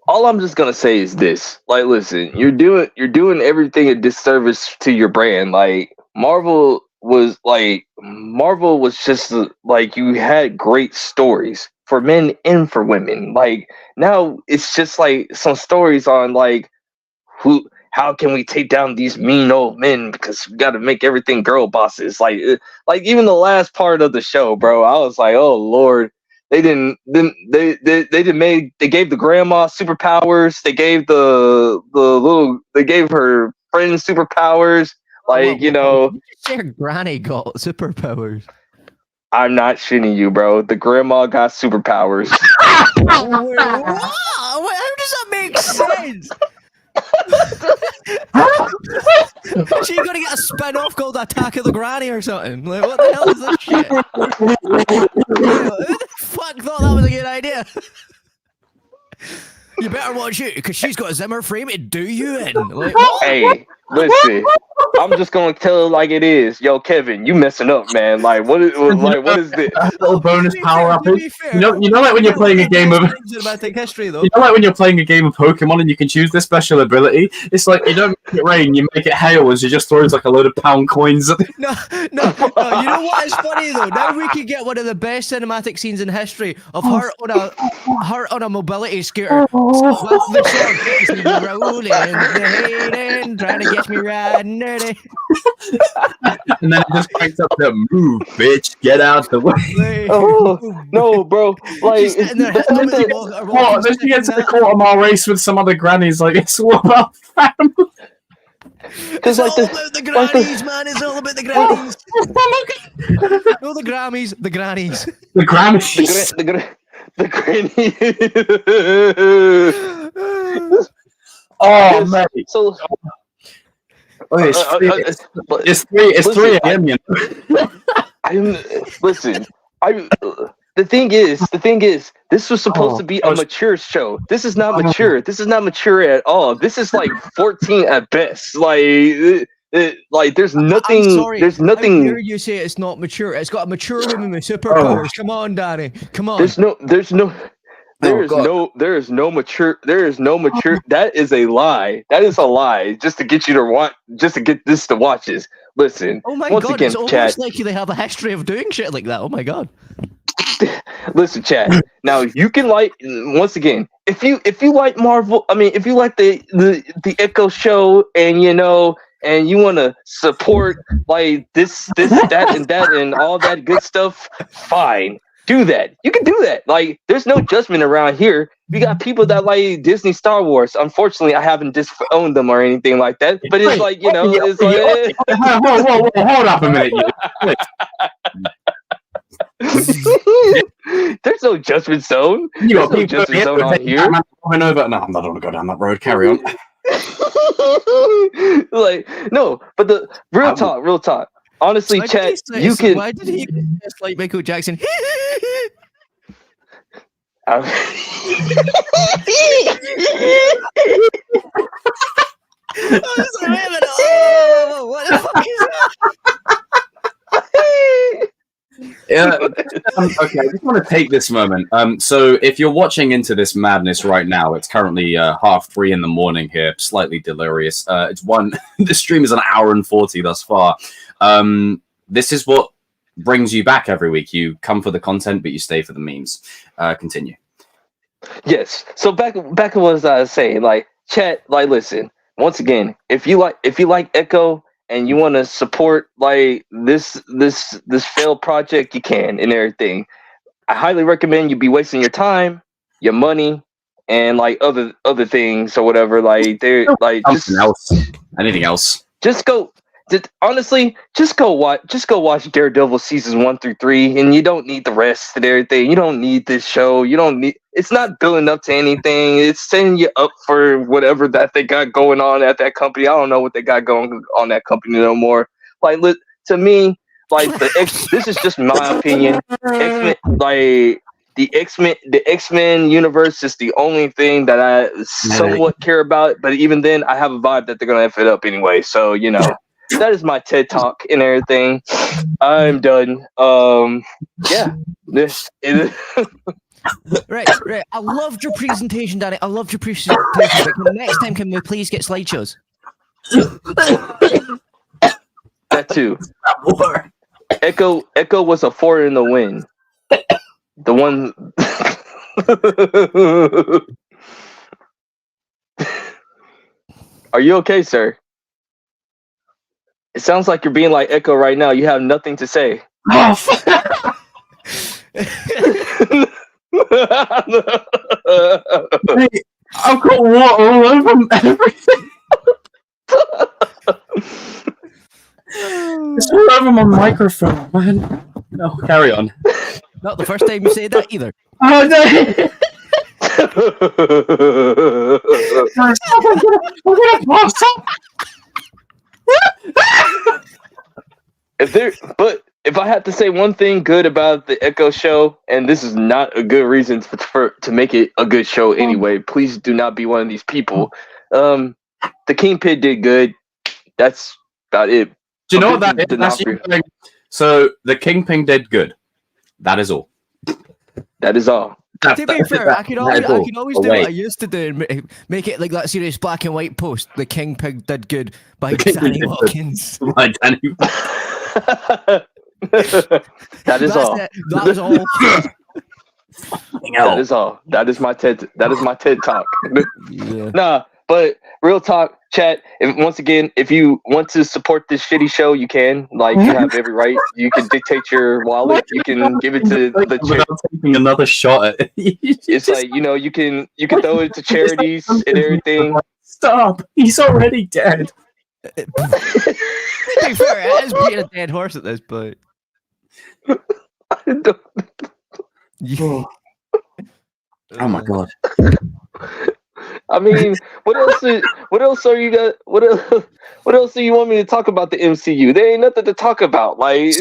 All I'm just gonna say is this: like, listen, you're doing everything a disservice to your brand. Like, Marvel was just like you had great stories for men and for women. Like now, it's just like some stories on like how can we take down these mean old men because we got to make everything girl bosses. Like even the last part of the show, bro, I was like, oh Lord, they gave the grandma superpowers. They gave they gave her friends superpowers. Like, you know,
your granny got superpowers.
I'm not shitting you, bro. The grandma got superpowers.
How does that make sense? She gonna get a spin-off called Attack of the Granny or something? Like, what the hell is this shit? Who the fuck thought that was a good idea? You better watch it because she's got a Zimmer frame to do you in. Like,
hey, listen, I'm just gonna tell it like it is. Yo, Kevin, you messing up, man. Like, what is this?
Little bonus power up. You know, like when you're playing a game of
history, though.
You know, like when you're playing a game of Pokemon and you can choose the special ability. It's like you don't make it rain, you make it hail, and she just throws like a load of pound coins at
No. You know what is funny though? Now we could get one of the best cinematic scenes in history of her on a mobility scooter. With the sword, rolling, trying to get me riding dirty.
And then it just cranks up the move, bitch, get out the way.
Oh no, bro! Like,
then she gets in a quarter-mile race with some other grannies. Like it's all about family.
It's all about the grannies, man. It's all about the grannies. No, the Grammys, the grannies.
The Grammys.
The granny.
Oh man!
So
it's 3 a.m. You know?
Listen. The thing is, this was supposed to be a mature show. This is not mature. This is not mature at all. This is like 14 at best. Like there's nothing.
I'm sorry.
There's nothing.
I hear you say it's not mature. It's got a mature woman with superpowers. Come on, Danny. Come on.
There is no mature. That is a lie. That is a lie. Just to get you to watch. Just to get this to watch this. Listen.
Oh my
once
god!
Again,
it's almost like they have a history of doing shit like that. Oh my god.
Listen, chat. Now you can like once again. If you like Marvel, I mean, if you like the Echo show, and and you want to support like this, that, and all that good stuff, fine. Do that. You can do that. Like, there's no judgment around here. We got people that like Disney Star Wars. Unfortunately, I haven't disowned them or anything like that. But it's like, it's like...
Whoa, hold up a minute.
There's no judgment zone. There's no judgment zone on here.
No, I'm not going to go down that road. Carry on.
Like, no, but the real talk. Honestly, chat, you can...
Why did he just like Michael Jackson?
I
was like, wait a minute. Oh, what the fuck is that?
Yeah. Okay, I just want to take this moment. So if you're watching into this madness right now, it's currently 3:30 in the morning here, slightly delirious. The stream is an hour and 40 thus far. This is what brings you back every week. You come for the content, but you stay for the memes. Continue.
Yes. So back to what I was saying, like, chat, like, listen, once again, if you like Echo and you want to support like this failed project, you can, and everything. I highly recommend you be wasting your time, your money, and like other things or whatever. Like, they're like
anything else.
Honestly, just go watch Daredevil seasons 1 through 3, and you don't need the rest and everything. You don't need this show. It's not building up to anything. It's setting you up for whatever that they got going on at that company. I don't know what they got going on that company no more. Like, to me, like this is just my opinion. X-Men, like the X-Men universe is the only thing that I somewhat care about. But even then, I have a vibe that they're gonna F it up anyway. So that is my TED talk and everything. I'm done. Yeah.
Right. I loved your presentation, Danny. I loved your presentation. But next time, can we please get slideshows?
That too. Echo was a 4 in the wind. The one. Are you okay, sir? It sounds like you're being like Echo right now. You have nothing to say.
Oh, hey, I've got water all over everything. It's all over my microphone, man. No, carry on.
Not the first time you say that either.
Oh, no. I'm gonna pass up.
If I had to say one thing good about the Echo show, and this is not a good reason to make it a good show anyway, please do not be one of these people. The Kingpin did good. That's about it.
Do you know what that is? So the Kingpin did good. That is all.
That is all.
To be fair, I could always do what I used to do and make it like that serious black and white post. The Kingpin did good by Danny Watkins.
By Danny.
That is all.
That was all.
That is all. That is my TED. That is my TED talk.
Yeah.
Nah, but real talk, chat. If you want to support this shitty show, you can. Like, you have every right. You can dictate your wallet. You can give it to the
without taking another shot at it.
It's like, you can throw it to charities and everything.
Stop! He's already dead.
To be fair, it is being a dead horse at this point.
Oh my god.
I mean, what else are you got? What else do you want me to talk about the MCU? There ain't nothing to talk about. Like,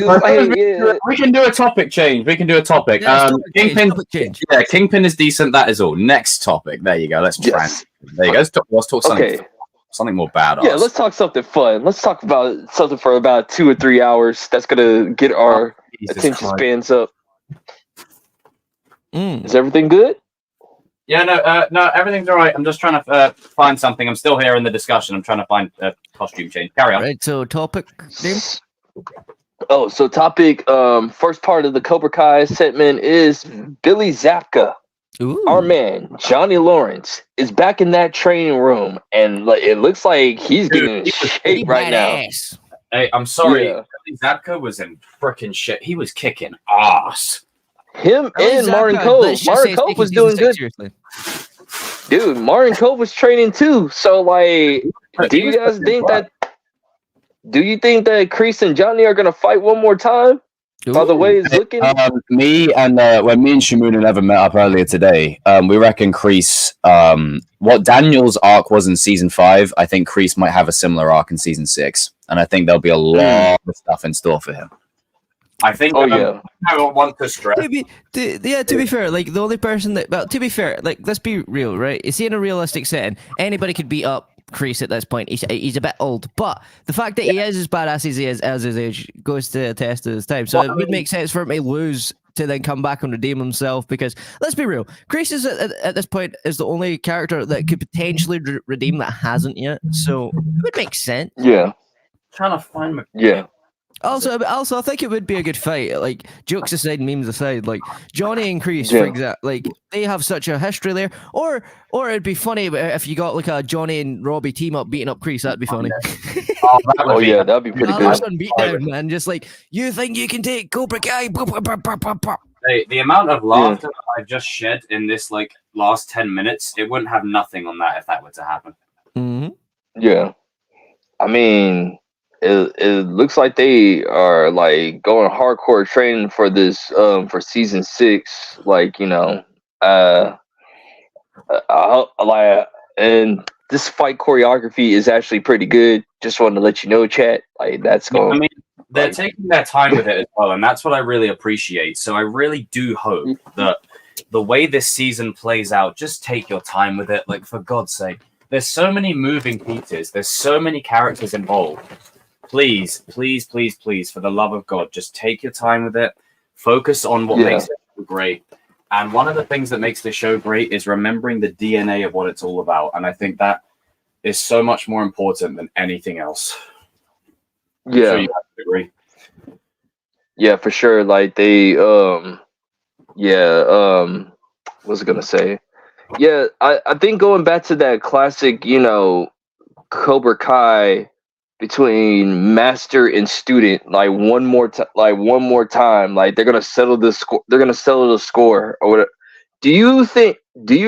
we can do a topipic change.
Yeah,
Kingpin.
topic change.
Yeah, Kingpin is decent. That is all. Next topic. There you go. Let's try.
Yes.
There you go. Let's talk something.
Okay.
Something more badass.
Yeah, let's talk something fun. Let's talk about something for about 2 or 3 hours. That's gonna get our attention spans up. Is everything good?
Yeah, no, everything's all right. I'm just trying to find something. I'm still here in the discussion. I'm trying to find a costume change. Carry on.
Right, so topic name?
Oh, so topic, first part of the Cobra Kai segment is Billy Zabka.
Ooh.
Our man, Johnny Lawrence, is back in that training room, and it looks like he's getting in shape right now.
Badass.
Hey, I'm sorry.
Yeah.
Billy Zabka was in freaking shit. He was kicking ass.
Him
Billy
and
Zabka,
Martin
let's
Cove.
just
Martin
say
Cove
taking
was
season
doing
6
good.
seriously.
Dude, Martin Cove was training too. So, like, do you guys think that? Do you think that Kreese and Johnny are gonna fight one more time? By the way it's looking.
Me and when me and Shimuna never met up earlier today, we reckon Kreese. What Daniel's arc was in season 5, I think Kreese might have a similar arc in season 6, and I think there'll be a lot of stuff in store for him.
I think.
Oh yeah.
I don't want to stress.
To be fair, like the only person that, well, to be fair, like let's be real, right? You see, in a realistic setting, anybody could beat up Kreese at this point. He's a bit old, but the fact that he is as badass as he is as his age goes to a test of his time. So it would make sense for him to lose to then come back and redeem himself, because let's be real, Kreese is at this point is the only character that could potentially redeem that hasn't yet. So it would make sense.
Yeah.
Trying to find my.
Yeah.
Also, I think it would be a good fight. Like, jokes aside, memes aside, like Johnny and Kreese,
Yeah.
for example, like they have such a history there. Or it'd be funny if you got like a Johnny and Robbie team up beating up Kreese. That'd be funny.
Oh yeah, that'd be pretty
That's
good.
on beatdown, man. Just like, you think you can take Cobra Kai?
Hey, the amount of laughter that I just shed in this like last 10 minutes, it wouldn't have nothing on that if that were to happen.
Mm-hmm.
Yeah. I mean, it looks like they are like going hardcore training for this for season 6. Like, you know, and this fight choreography is actually pretty good. Just wanted to let you know, chat. Like, that's going.
I mean, they're taking their time with it as well, and that's what I really appreciate. So I really do hope that the way this season plays out, just take your time with it. Like, for God's sake, there's so many moving pieces. There's so many characters involved. Please, please, please, please, for the love of God, just take your time with it. Focus on what makes it great. And one of the things that makes this show great is remembering the DNA of what it's all about. And I think that is so much more important than anything else. I'm
Yeah.
sure you have to agree.
Yeah, for sure. Like they what was I gonna say? Yeah, I think going back to that classic, you know, Cobra Kai between master and student, like one more time, like they're gonna settle the score. They're gonna settle the score or whatever. Do you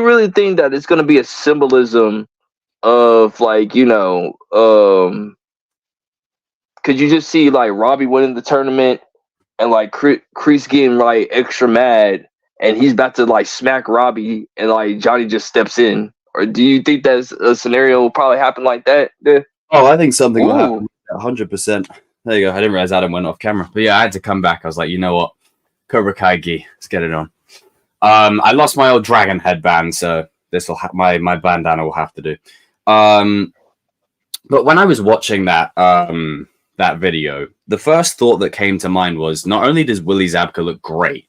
really think that it's gonna be a symbolism of, like, you know, could you just see like Robbie winning the tournament and like Kreese getting like extra mad and he's about to like smack Robbie and like Johnny just steps in? Or do you think that's a scenario will probably happen like that? Yeah.
Oh, I think something will happen. 100%. There you go. I didn't realize Adam went off camera. But yeah, I had to come back. I was like, you know what? Cobra Kai gi. Let's get it on. I lost my old dragon headband, so this will my bandana will have to do. But when I was watching that that video, the first thought that came to mind was, not only does Willie Zabka look great,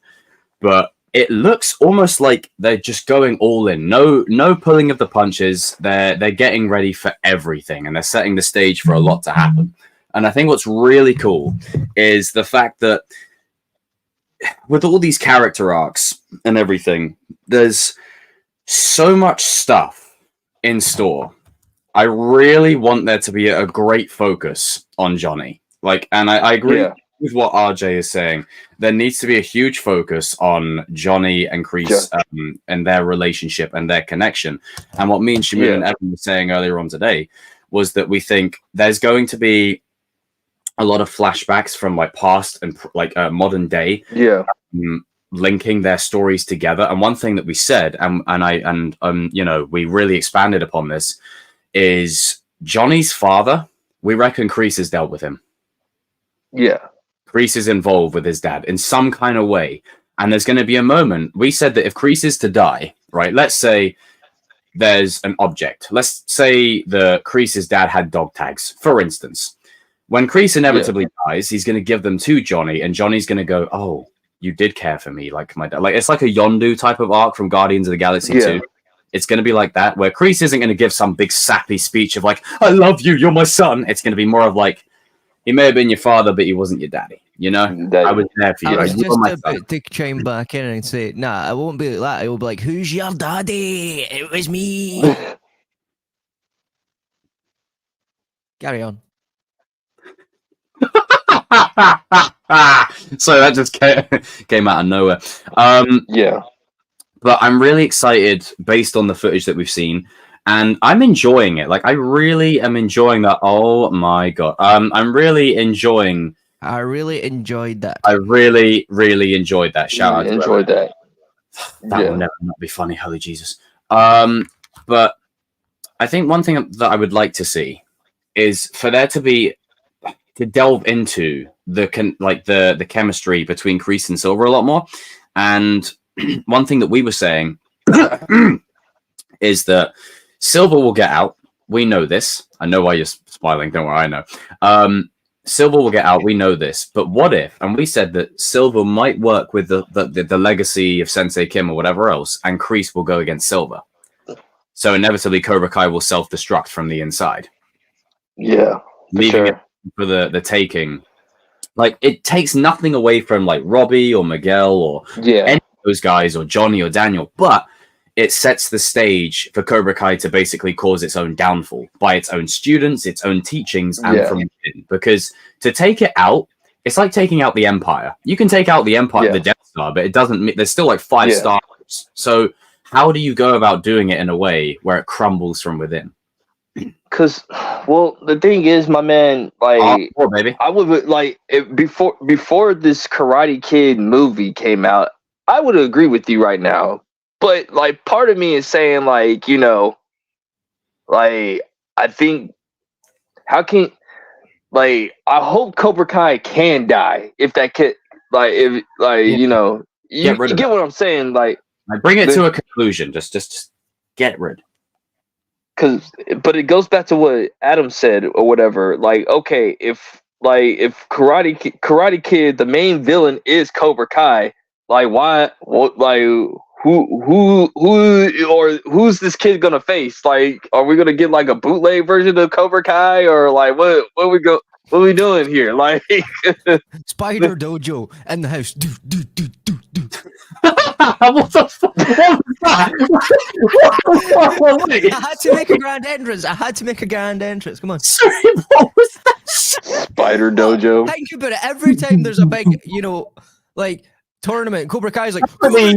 but it looks almost like they're just going all in. No pulling of the punches. They're getting ready for everything, and they're setting the stage for a lot to happen. And I think what's really cool is the fact that with all these character arcs and everything, there's so much stuff in store. I really want there to be a great focus on Johnny. Like, and I agree with what RJ is saying. There needs to be a huge focus on Johnny and Kreese and their relationship and their connection. And what me and Shamun and Evan were saying earlier on today was that we think there's going to be a lot of flashbacks from like past and like modern day, linking their stories together. And one thing that we said, you know, we really expanded upon this, is Johnny's father. We reckon Kreese has dealt with him.
Yeah.
Kreese is involved with his dad in some kind of way. And there's going to be a moment. We said that if Kreese is to die, right? Let's say there's an object. Let's say the Kreese's dad had dog tags, for instance. When Kreese inevitably dies, he's going to give them to Johnny, and Johnny's going to go, "Oh, you did care for me, like my dad." Like, it's like a Yondu type of arc from Guardians of the Galaxy 2. It's going to be like that, where Kreese isn't going to give some big sappy speech of like, "I love you, you're my son." It's going to be more of like, he may have been your father, but he wasn't your daddy. You know,
That-
I was there for you.
I was
You were
just
my
about
son.
to chime back in and say, nah, I won't be like that. I will be like, who's your daddy? It was me. Carry on.
So that just came out of nowhere.
Yeah.
But I'm really excited based on the footage that we've seen, and I'm enjoying it. Like, I really am enjoying that. Oh my god, I'm really enjoying.
I really enjoyed that.
I really, really enjoyed that. Shout out to
Enjoyed that.
that will never not be funny. Holy Jesus. But I think one thing that I would like to see is for there to delve into the chemistry between Kreese and Silver a lot more. And one thing that we were saying is that Silver will get out. We know this. I know why you're smiling. Don't worry, I know. Silver will get out. We know this. But what if? And we said that Silver might work with the legacy of Sensei Kim or whatever else, and Kreese will go against Silver. So inevitably, Cobra Kai will self-destruct from the inside.
Yeah,
leaving it for the taking. Like, it takes nothing away from like Robbie or Miguel or any of those guys or Johnny or Daniel, but it sets the stage for Cobra Kai to basically cause its own downfall by its own students, its own teachings, and from within. Because to take it out, it's like taking out the Empire. You can take out the Empire, the Death Star, but it doesn't. There's still like 5 stars. So how do you go about doing it in a way where it crumbles from within?
Because, well, the thing is, my man, like,
baby.
I would like before this Karate Kid movie came out, I would agree with you right now. But like, part of me is saying, like, you know, like, I think how can like I hope Cobra Kai can die if that kid you know you get what I'm saying, like
bring it to a conclusion. Just get rid.
But it goes back to what Adam said or whatever. Like, okay, if Karate Kid, the main villain is Cobra Kai, like why? What? Like who's this kid gonna face? Like, are we gonna get like a bootleg version of Cobra Kai, or like what we doing here? Like
Spider Dojo in the house. Do.
What the fuck? What was that?
I had to make a grand entrance. Come on.
Sorry, what was that?
Spider Dojo.
Think about it. Every time there's a big, you know, like tournament, Cobra Kai is like Cobra Kai.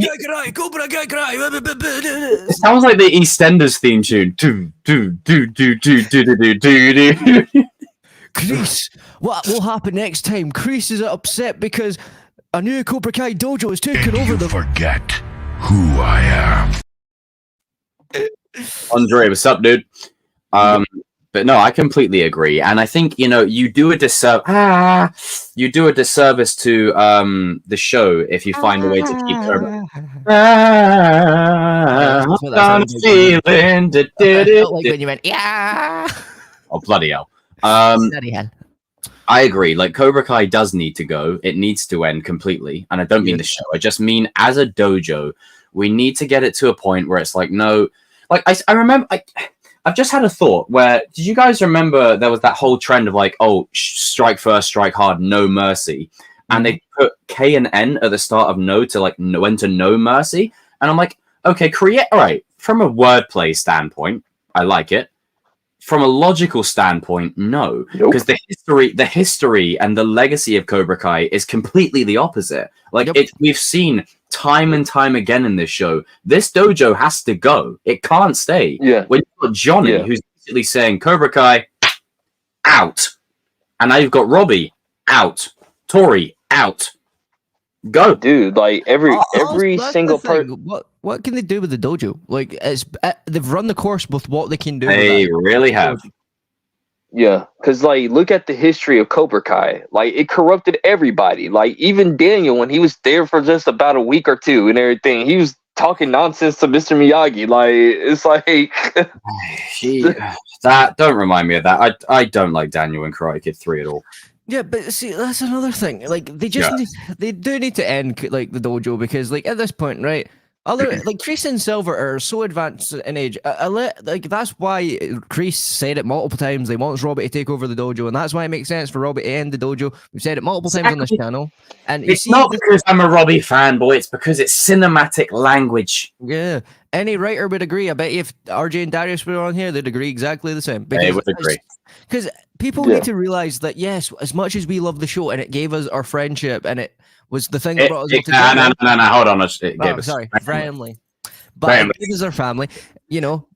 It sounds like the EastEnders theme tune. Do.
Kreese, what will happen next time? Kreese is upset because a new Cobra Kai dojo is taking over the.
Forget who I am.
Andre, what's up, dude? But no, I completely agree, and I think, you know, you do a disservice to the show if you find a way to keep Cobra. Feeling.
Like when you went, yeah.
Oh, bloody hell.
Bloody hell.
I agree. Like, Cobra Kai does need to go. It needs to end completely. And I don't mean the show. I just mean as a dojo, we need to get it to a point where it's like, no. Like, I remember, I've just had a thought where, did you guys remember there was that whole trend of like, oh, strike first, strike hard, no mercy. And they put K and N at the start of no to like when to no mercy. And I'm like, okay, all right. From a wordplay standpoint, I like it. From a logical standpoint, no, because the history and the legacy of Cobra Kai is completely the opposite. Like we've seen time and time again in this show, this dojo has to go. It can't stay.
Yeah.
When you've got Johnny, who's basically saying Cobra Kai out, and now you've got Robbie out, Tori out. Go,
dude! Like every single person.
What can they do with the dojo? Like, they've run the course with what they can do.
They really have.
Yeah, because like, look at the history of Cobra Kai. Like, it corrupted everybody. Like, even Daniel, when he was there for just about a week or two and everything, he was talking nonsense to Mr. Miyagi. Like, it's like
that. Don't remind me of that. I don't like Daniel in Karate Kid 3 at all.
Yeah, but see, that's another thing. Like, they do need to end like the dojo, because like at this point, right? Other like Kreese and Silver are so advanced in age. Like that's why Kreese said it multiple times. They want Robbie to take over the dojo, and that's why it makes sense for Robbie to end the dojo. We've said it multiple times on this channel, and
It's not because I'm a Robbie fanboy. It's because it's cinematic language.
Yeah, any writer would agree. I bet if RJ and Darius were on here, they'd agree exactly the same.
They would agree.
Because people need to realize that yes, as much as we love the show and it gave us our friendship and it was the thing that brought us all together.
No, hold on. It gave us
family. But it gave us our family. You know,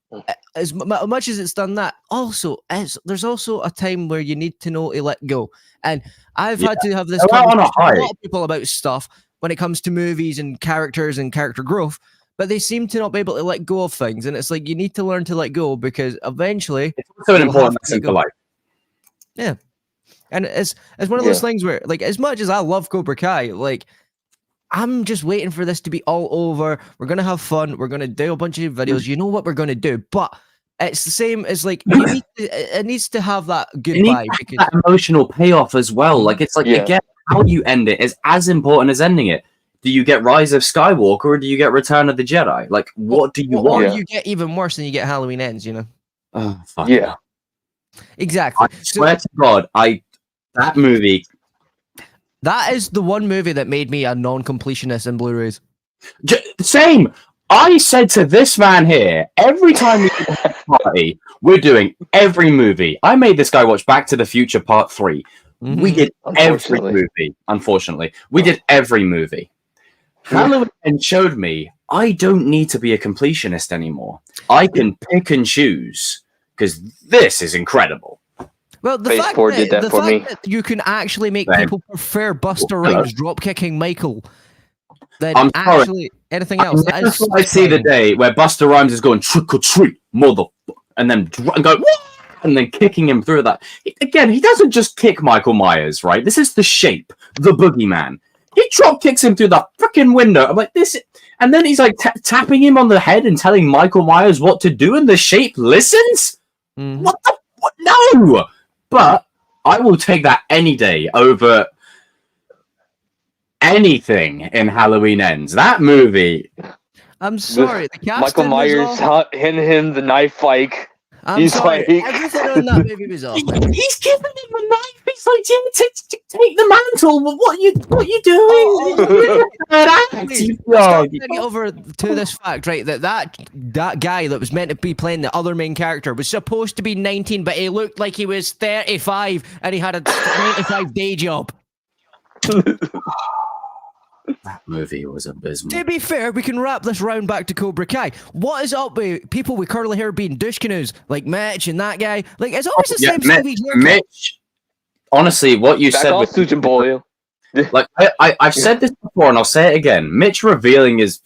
as much as it's done that, also there's also a time where you need to know to let go. And I've had to have this conversation with a lot of people about stuff when it comes to movies and characters and character growth. But they seem to not be able to let go of things, and it's like you need to learn to let go because eventually
it's also an important lesson for life.
Yeah. And it's one of those things where, like, as much as I love Cobra Kai, like, I'm just waiting for this to be all over. We're going to have fun. We're going to do a bunch of videos. You know what we're going to do. But it's the same as, like, it needs to have that goodbye. Because
that emotional payoff as well. Like, it's like, again, how you end it is as important as ending it. Do you get Rise of Skywalker or do you get Return of the Jedi? Like, what do you want?
Or you get even worse than you get Halloween Ends, you know?
Oh, fuck.
Yeah.
Exactly.
I swear to God, that movie.
That is the one movie that made me a non-completionist in Blu-rays.
Same. I said to this man here, every time we do a party, we're doing every movie. I made this guy watch Back to the Future Part 3. Mm-hmm. We did every movie, unfortunately. We did every movie. Halloween showed me I don't need to be a completionist anymore. I can pick and choose because this is incredible.
Well, the fact that you can actually make people prefer Busta Rhymes drop-kicking Michael than actually anything else.
I see the day where Busta Rhymes is going trick or treat, motherfucker, and then go, and then kicking him through that. Again, he doesn't just kick Michael Myers, right? This is the Shape, the boogeyman. He drop kicks him through the freaking window. I'm like, this, and then he's like tapping him on the head and telling Michael Myers what to do, and the Shape listens. What the? What? No. But I will take that any day over anything in Halloween Ends. That movie.
I'm sorry. The
Michael Myers hitting him the knife like.
He's sorry. Everything on that movie was off.
He's giving him a knife. He's like, take the mantle. What you doing?
Get over to this fact, right? That guy that was meant to be playing the other main character was supposed to be 19, but he looked like he was 35, and he had a 95 day job.
That movie was abysmal.
To be fair, we can wrap this round back to Cobra Kai. What is up with people with curly hair being douche canoes, like Mitch and that guy? Like, it's always the same Stevie
Mitch, honestly, what you said with like I've said this before and I'll say it again. Mitch revealing his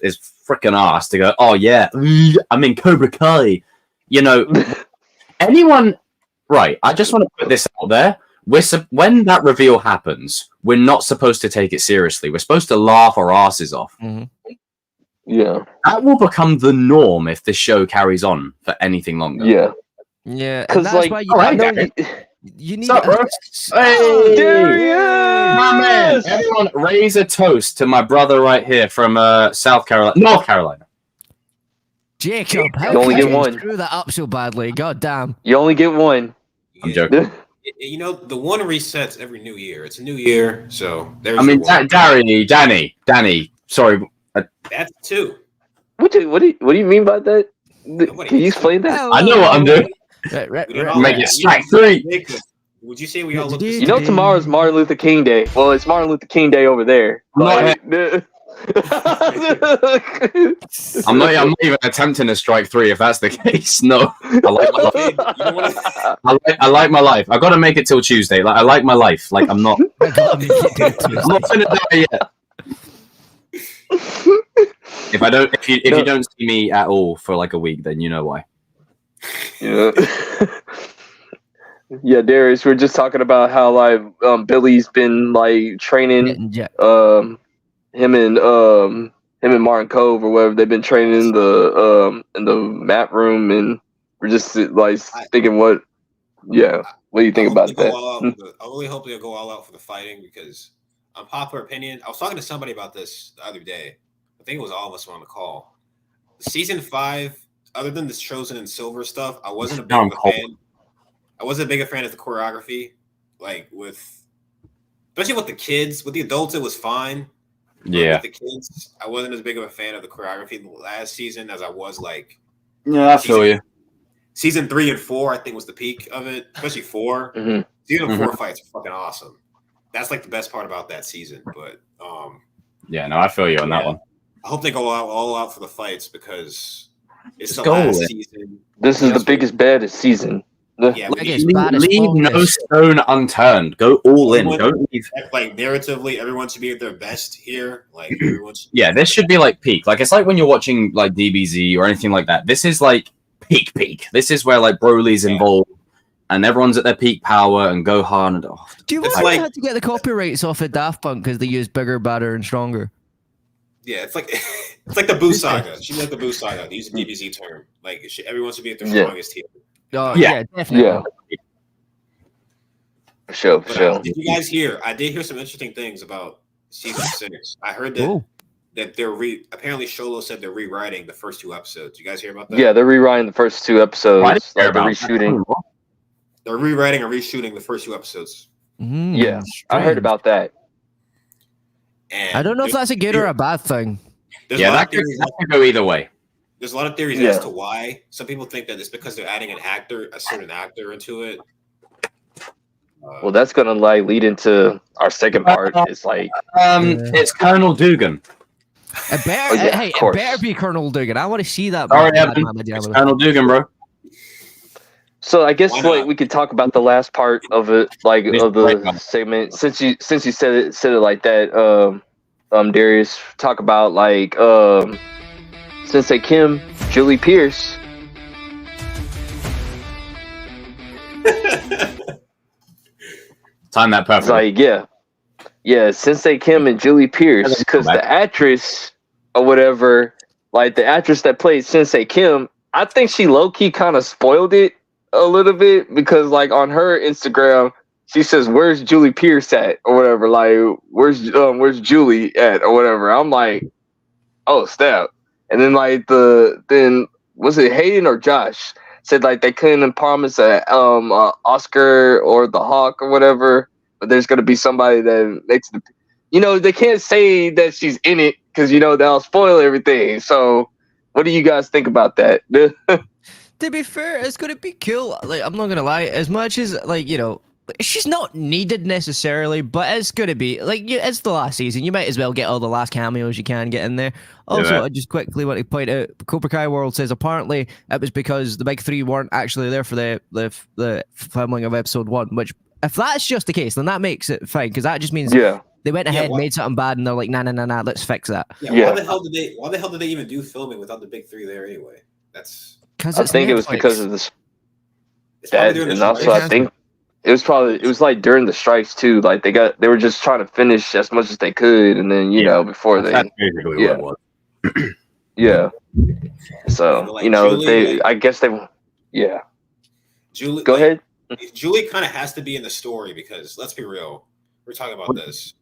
freaking ass to go, oh yeah, I'm in Cobra Kai. You know, anyone, right? I just want to put this out there. When that reveal happens, we're not supposed to take it seriously. We're supposed to laugh our asses off.
Mm-hmm.
Yeah.
That will become the norm if this show carries on for anything longer.
Yeah.
Yeah.
Because, like,
you need
Hey, my man. Everyone raise a toast to my brother right here from North Carolina.
Jacob, how
you only
can
get
you
one.
screw that up so badly? God damn.
You only get one.
I'm joking.
You know, the one resets every new year. It's a new year, so there's.
I mean, Danny. Sorry,
that's two.
What do you mean by that? Can you explain that?
I know what I'm doing.
Right.
Make it strike three.
Would you say we all look?
You know, tomorrow's Martin Luther King Day. Well, it's Martin Luther King Day over there.
I'm not even attempting to strike three if that's the case. No, I like my life. I got to make it till Tuesday. Like I like my life. Like I'm not. I'm not gonna die yet. If you don't see me at all for like a week, then you know why.
Yeah. Yeah, Darius, we're just talking about how like Billy's been like training him and Martin Cove or whatever. They've been training in the map room, and we're just like thinking, what do you think about that?
I really hope they'll go all out for the fighting because, unpopular opinion, I was talking to somebody about this the other day. I think it was all of us on the call. season 5, other than the Chosen and Silver stuff, I wasn't a big of a fan. I wasn't a big fan of the choreography, like especially with the kids. With the adults, it was fine.
Yeah.
With the kids, I wasn't as big of a fan of the choreography last season as I was like.
Yeah, I feel you.
Season 3 and 4, I think, was the peak of it, especially 4.
Mm-hmm.
Season 4 fights are fucking awesome. That's like the best part about that season. But
yeah, no, I feel you on that one.
I hope they go all out for the fights because it's the
go
last
with
season.
This is the biggest, baddest season.
Yeah,
leave no stone unturned. Go all in. Don't leave.
Like narratively, everyone should be at their best here. Like everyone.
Yeah, this should be like peak. Like it's like when you're watching like DBZ or anything like that. This is like peak. This is where like Broly's involved and everyone's at their peak power and Gohan and
Do you wonder they had to get the copyrights off of Daft Punk because they used bigger, badder, and stronger?
Yeah, it's like the Boo Saga. She like the Boo Saga. They use a DBZ term. Like everyone should be at their strongest here.
Yeah, definitely.
Yeah. For sure.
Did you guys hear? I did hear some interesting things about season 6. I heard that they're apparently Sholo said they're rewriting the first 2 episodes. You guys hear about that?
Yeah, they're rewriting the first 2 episodes. They're reshooting.
They're rewriting and reshooting the first 2 episodes.
Yeah, I heard about that.
And
I don't know if that's a good or a bad thing.
Yeah, that could go either way.
There's a lot of theories as to why. Some people think that it's because they're adding a certain actor into it.
Well, that's gonna like lead into our second part. It's like
it's Colonel Dugan.
It better be Colonel Dugan. I want to see that.
It's Colonel Dugan, bro.
So I guess we could talk about the last part of it, like of the segment. Since you said it like that, Darius, talk about like Sensei Kim, Julie Pierce.
Time that perfectly.
Like yeah, Sensei Kim and Julie Pierce, because the actress or whatever, like the actress that played Sensei Kim, I think she low key kind of spoiled it a little bit because like on her Instagram she says, "Where's Julie Pierce at?" or whatever. Like, where's Julie at or whatever. I'm like, oh snap. And then like then was it Hayden or Josh said like they couldn't promise a Oscar or the Hawk or whatever, but there's gonna be somebody that makes they can't say that she's in it because that'll spoil everything. So what do you guys think about that?
To be fair, it's gonna be cool. Like, I'm not gonna lie. As much as she's not needed necessarily, but it's gonna be it's the last season. You might as well get all the last cameos you can get in there. Also, I just quickly want to point out, Cobra Kai World says apparently it was because the big 3 weren't actually there for the filming of episode 1. Which, if that's just the case, then that makes it fine because that just means they went ahead and made something bad, and they're like, nah, let's fix that.
Why the hell did they even do filming without the big 3 there anyway? That's.
I think Netflix. It was because of this. And also I think it was like during the strikes too. Like they were just trying to finish as much as they could, and then before they.
That's basically what it was.
Yeah. So Julie, I guess they. Yeah.
Julie,
go ahead.
Julie kind of has to be in the story because let's be real, we're talking about this.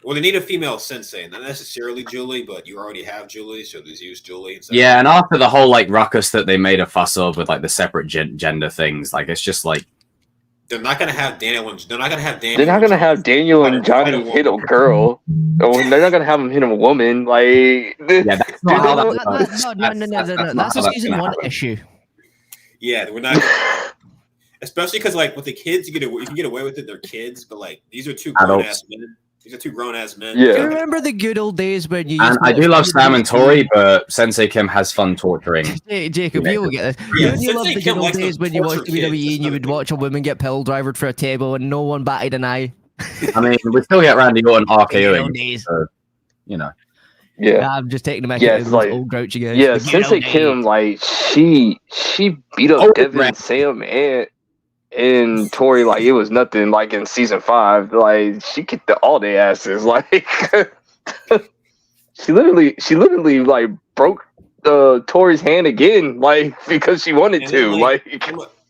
Well, they need a female sensei, not necessarily Julie, but you already have Julie, so just use Julie.
Yeah, and after the whole ruckus that they made a fuss of with the separate gender things, it's just
they're not gonna have Daniel and They're not
gonna have Daniel and Johnny hit a girl. They're not gonna have him hit a woman.
That's not how
no. That's a season 1 issue.
Yeah, we're not. Especially because with the kids, you can get away with it. They're kids, but these are 2 grown-ass men. These are 2 grown-ass men.
Yeah.
Do you remember the good old days when you?
And I do love Sam and Tori, but Sensei Kim has fun torturing.
Hey, Jacob, you will get this.
Yeah,
you love the good old days when you watched WWE and you would watch a woman get pill drivered for a table and no one batted an eye.
I mean, we still get Randy Orton RKOing. So,
Yeah,
I'm just taking them out of those old grouchy guys.
Yeah, Sensei Kim, she beat up Devin, Sam, and Tori it was nothing. In season 5, she kicked all their asses. She literally broke Tori's hand again, because she wanted to.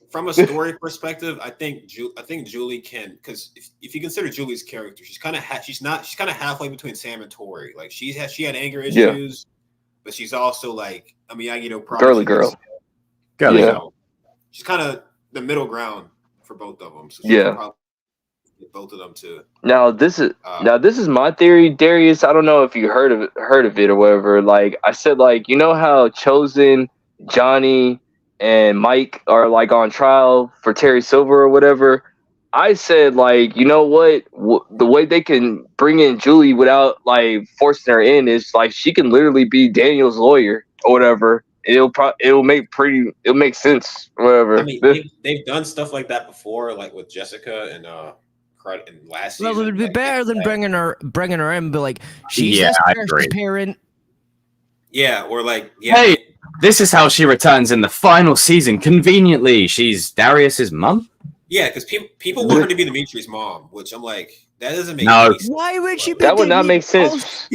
From a story perspective, I think Julie can, because if you consider Julie's character, she's kind of halfway between Sam and Tori. She had anger issues. but she's also like a Miyagi-Do
girly girl.
Girly
Yeah.
girl.
She's kind of the middle ground for both of them. So she
Yeah.
can probably get both of them to.
Now this is my theory, Darius. I don't know if you heard of it or whatever. Like I said, like you know how Chosen, Johnny, and Mike are like on trial for Terry Silver or whatever. I said like, you know what? The way they can bring in Julie without like forcing her in is like she can literally be Daniel's lawyer or whatever. It'll make sense. Whatever.
I mean, they've done stuff like that before, like with Jessica and last season.
Well, it would be
like,
better than bringing her in, but like she's
Yeah,
this
I
first
agree.
parent.
Yeah, or like yeah.
Hey, this is how she returns in the final season. Conveniently, she's Darius's mum.
Yeah, because people want her to be Dimitri's mom, which I'm like, that doesn't make
No.
any sense.
Why would she be?
That would not make
Also,
sense.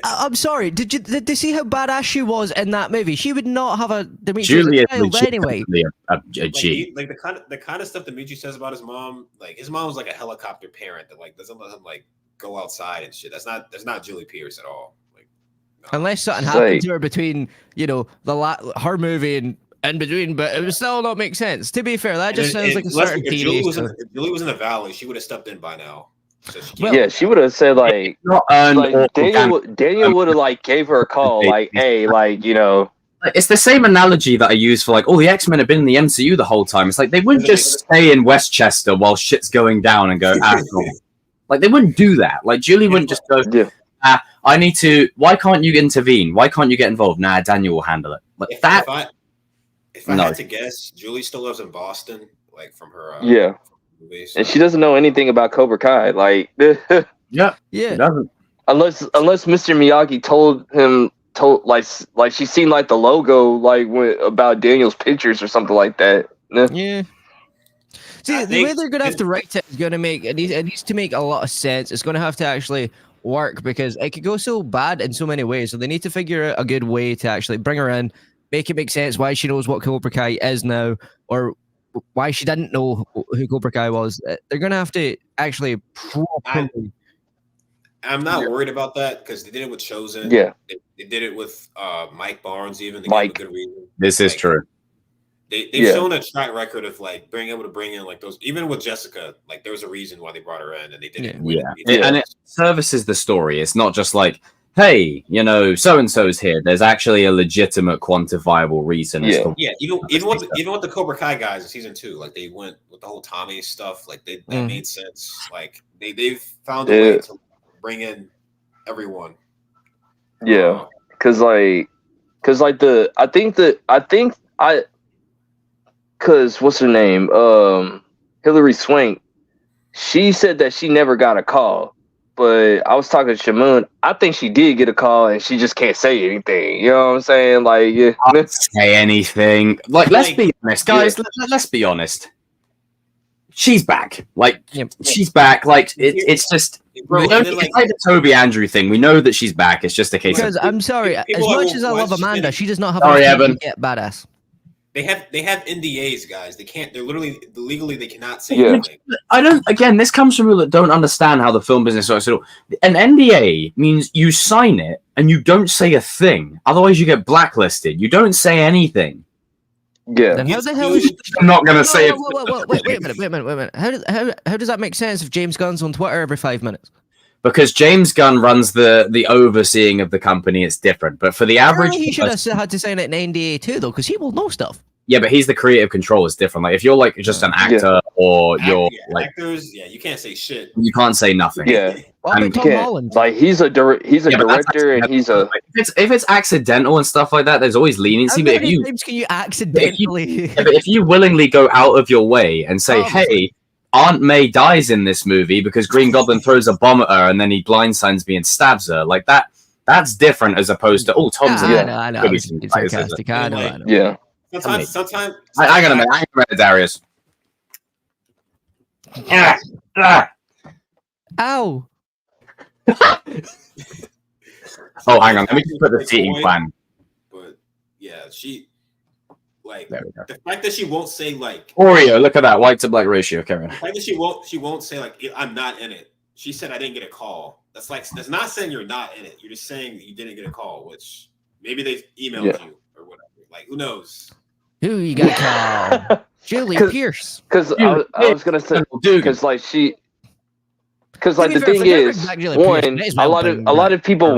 I'm sorry. Did they see how badass she was in that movie? She would not have a Dimitri
Julie
as
is
a child anyway.
legitimately a G.
Like the kind of stuff Dimitri says about his mom, like his mom was like a helicopter parent that like doesn't let him like go outside and shit. That's not Julie Pierce at all. Like no.
Unless something
Like-
happened to her between her movie and in between, but it would still not make sense. To be fair, that just sounds like a certain
if
TV.
If Julie was in the Valley, she would have stepped in by now. So she can't
Yeah, she would have said like.
Not earned or
Like Daniel would have like gave her a call, like, hey, like
It's the same analogy that I use for like, the X-Men have been in the MCU the whole time. It's like they wouldn't just stay in Westchester while shit's going down and go, cool. Like they wouldn't do that. Like Julie wouldn't just go, I need to. Why can't you intervene? Why can't you get involved? Nah, Daniel will handle it. Like
if I had to guess, Julie still lives in Boston, like from her movies.
And she doesn't know anything about Cobra Kai, like
yeah.
unless Mr. Miyagi told like she seen like the logo like about Daniel's pictures or something like that.
Yeah. See, the way they're gonna have to write it is gonna make it needs to make a lot of sense. It's gonna have to actually work because it could go so bad in so many ways. So they need to figure out a good way to actually bring her in, make it make sense why she knows what Cobra Kai is now, or why she didn't know who Cobra Kai was. They're gonna have to actually properly.
I'm not worried about that because they did it with Chosen.
Yeah,
they did it with Mike Barnes. Even they
Mike.
gave him a good reason.
This is true.
They've shown a track record of like being able to bring in like those. Even with Jessica, like there was a reason why they brought her in, and they did it.
And it services the story. It's not just like, hey, so and so's here. There's actually a legitimate, quantifiable reason.
Yeah,
even with the Cobra Kai guys in season 2, like they went with the whole Tommy stuff. Like that made sense. Like they've found a way to bring in everyone.
Yeah, because what's her name? Hillary Swank. She said that she never got a call, but I was talking to Shamoon. I think she did get a call, and she just can't say anything. You know what I'm saying? Like, yeah,
can't say anything. Like, let's be honest, guys. Let's be honest. She's back. Like, she's back. Like, it's just it's like the Toby Andrew thing. We know that she's back. It's just a case
because
of
I'm sorry. As much as I love Amanda, she does not have
Sorry,
enough time
Evan.
to get badass.
They have NDAs, guys. They can't. They're literally legally they cannot say
Yeah.
anything.
I don't. Again, this comes from people that don't understand how the film business works at all. An NDA means you sign it and you don't say a thing. Otherwise, you get blacklisted. You don't say anything.
Yeah.
Then how the hell is
I'm not going to say it.
Wait a minute. How does that make sense if James Gunn's on Twitter every 5 minutes?
Because James Gunn runs the overseeing of the company, it's different. But for the average,
He should have had to sign an NDA too, though, because he will know stuff.
yeah, but he's the creative control. It's different. Like if you're like just an actor or you're like
actors, you can't say shit.
You can't say nothing.
Yeah.
What about
And-
Tom Holland?
Like he's a director and he's a
Like, if it's accidental and stuff like that, there's always leniency.
How
But if
many
you
times can you accidentally?
Yeah, but if you willingly go out of your way and say, hey, Aunt May dies in this movie because Green Goblin throws a bomb at her and then he blindsides me and stabs her, like that's different as opposed to, Tom's in it.
I know. I was being sarcastic. I know.
yeah.
Sometimes.
I ain't gonna Darius.
Ow!
Oh, hang on. Let me just put the seating plan.
But yeah, she like
There we go.
the fact that she won't say like
Oreo, look at that white to black ratio, Karen.
the fact that she won't say like I'm not in it. She said I didn't get a call. That's not saying you're not in it. You're just saying that you didn't get a call, which Maybe they emailed you or whatever. Like, who knows?
Who you gotta call? Julie Pierce.
Because I was gonna say, because like the thing is, one, a lot of people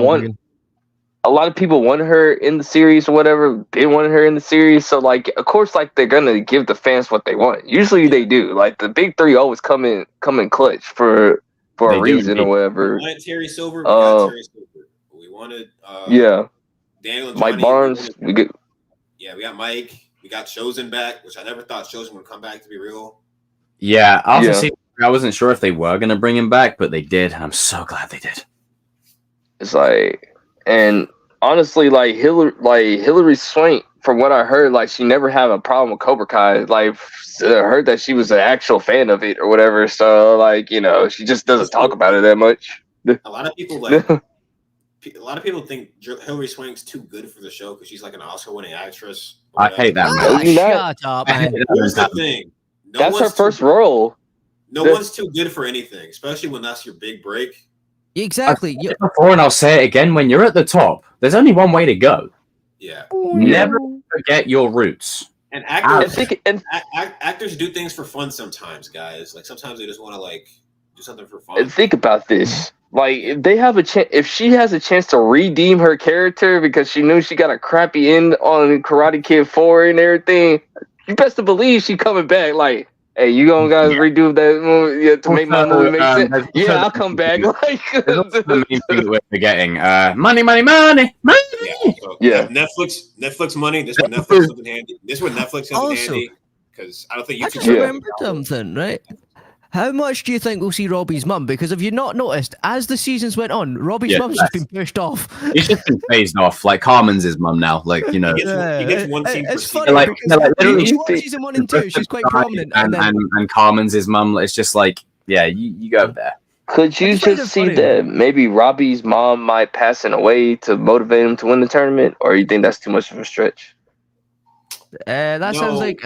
want her in the series or whatever. They want her in the series, so like, of course, like they're gonna give the fans what they want. Usually they do. Like the big three always come in clutch for a reason or whatever.
We wanted Terry Silver. We got Terry Silver. We wanted Daniel and
Mike Barnes.
We got Mike. We got Chosen back, which I never thought Chosen would come back, to be real.
Yeah, I wasn't sure if they were going to bring him back, but they did, and I'm so glad they did.
It's like, and honestly, like Hillary Swank, from what I heard, like she never had a problem with Cobra Kai. Like, I heard that she was an actual fan of it or whatever. So, like, you know, she just doesn't talk about it that much.
A lot of people think Hillary Swank's too good for the show because she's like an Oscar-winning actress.
I hate that, man.
Shut up, man.
Here's the thing.
That's her first role.
No one's too good for anything, especially when that's your big break.
Exactly.
Before, and I'll say it again, when you're at the top, there's only one way to go.
Yeah.
Never forget your roots.
And actors do things for fun sometimes, guys. Like, sometimes they just want to, like, do something for fun.
And think about this. Like, if they have a chance, if she has a chance to redeem her character because she knew she got a crappy end on Karate Kid 4 and everything, you best to believe she coming back. Like, hey, you gonna guys redo that movie to make my movie make sense? Yeah, I'll come back. Like,
the main thing that we're forgetting. Money.
Yeah.
Netflix money. This is Netflix comes in handy. Because I don't think you
I just remembered something, right? How much do you think we'll see Robbie's mum? Because if you've not noticed, as the seasons went on, Robbie's mum's just been pushed off.
He's just been phased off. Like Carmen's his mum now. Like, you know,
he gets one scene per season.
Like season 1 and 2, she's quite prominent.
And Carmen's his mum. It's just like, yeah, you go there.
Could you just see that maybe Robbie's mom might passing away to motivate him to win the tournament, or you think that's too much of a stretch?
Sounds like.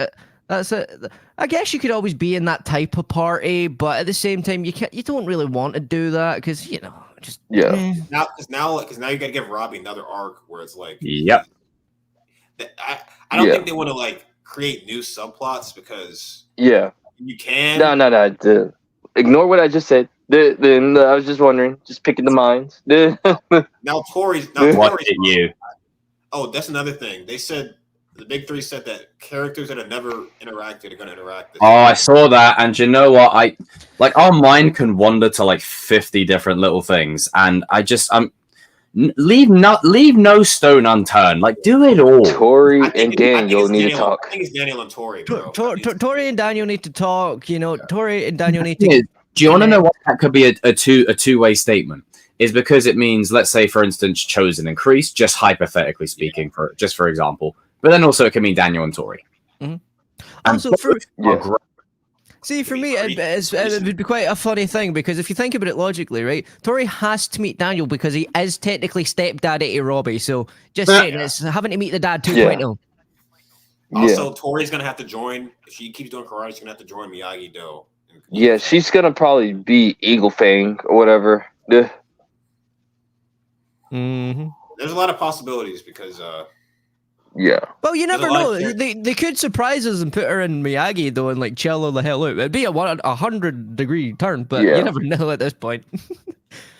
That's it. I guess you could always be in that type of party, but at the same time, you don't really want to do that because
Now you got to give Robbie another arc where it's like,
yep.
I don't think they want to like create new subplots because
you can. No. Ignore what I just said. I was just wondering, just picking the minds.
Now Tori's
you.
Oh, that's another thing. They said. The big three said that characters that have never interacted are going to interact.
I saw that, and you know what? Our mind can wander to like 50 different little things, and leave no stone unturned. Like, do it all.
Tori and Daniel need to talk.
I think it's Daniel and Tori, bro.
Tori and Daniel need to talk. You know, Tori and Daniel need to.
Do you want to know what that could be a two-way statement? Is because it means, let's say, for instance, Chosen and Kreese, just hypothetically speaking, for example. But then also it can mean Daniel and Tori.
Mm-hmm. Also, for me, it would be quite a funny thing because if you think about it logically, right? Tori has to meet Daniel because he is technically stepdaddy to Robbie. So just saying, it's having to meet the dad 2.0.
Also, Tori's going to have to join. If she keeps doing karate, she's going to have to join Miyagi-Do.
Yeah, she's going to probably be Eagle Fang or whatever. Yeah.
Mm-hmm.
There's a lot of possibilities because...
Yeah.
Well, you never know. They could surprise us and put her in Miyagi though, and like chill the hell out. It'd be a 100-degree turn, but you never know at this point.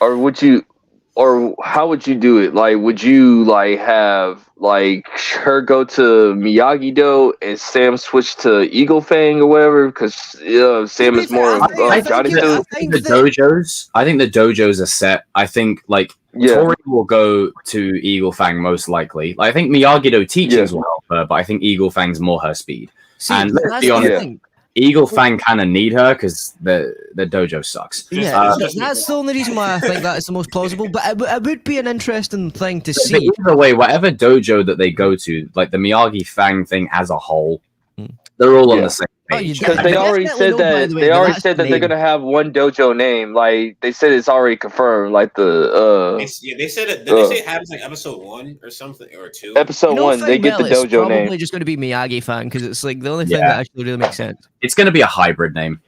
Or how would you do it? Like, would you like have like her go to Miyagi-Do and Sam switch to Eagle Fang or whatever? Because Sam is more Johnny.
I think the dojos are set. I think like. Tori will go to Eagle Fang most likely. Like, I think Miyagi-Do teachings will help her, but I think Eagle Fang's more her speed. And let's be honest, Eagle Fang kind of need her because the dojo sucks.
Yeah, that's the only reason why I think that is the most plausible. But it would be an interesting thing to see.
Either way, whatever dojo that they go to, like the Miyagi Fang thing as a whole, they're all on the same page.
Because they already said that they're gonna have one dojo name. Like they said, it's already confirmed. Like
they said it. Did they say it happens like episode 1 or something or 2?
Episode 1, they get the dojo name.
It's probably just going to be Miyagi Fang because it's like the only thing that actually really makes sense.
It's going to be a hybrid name.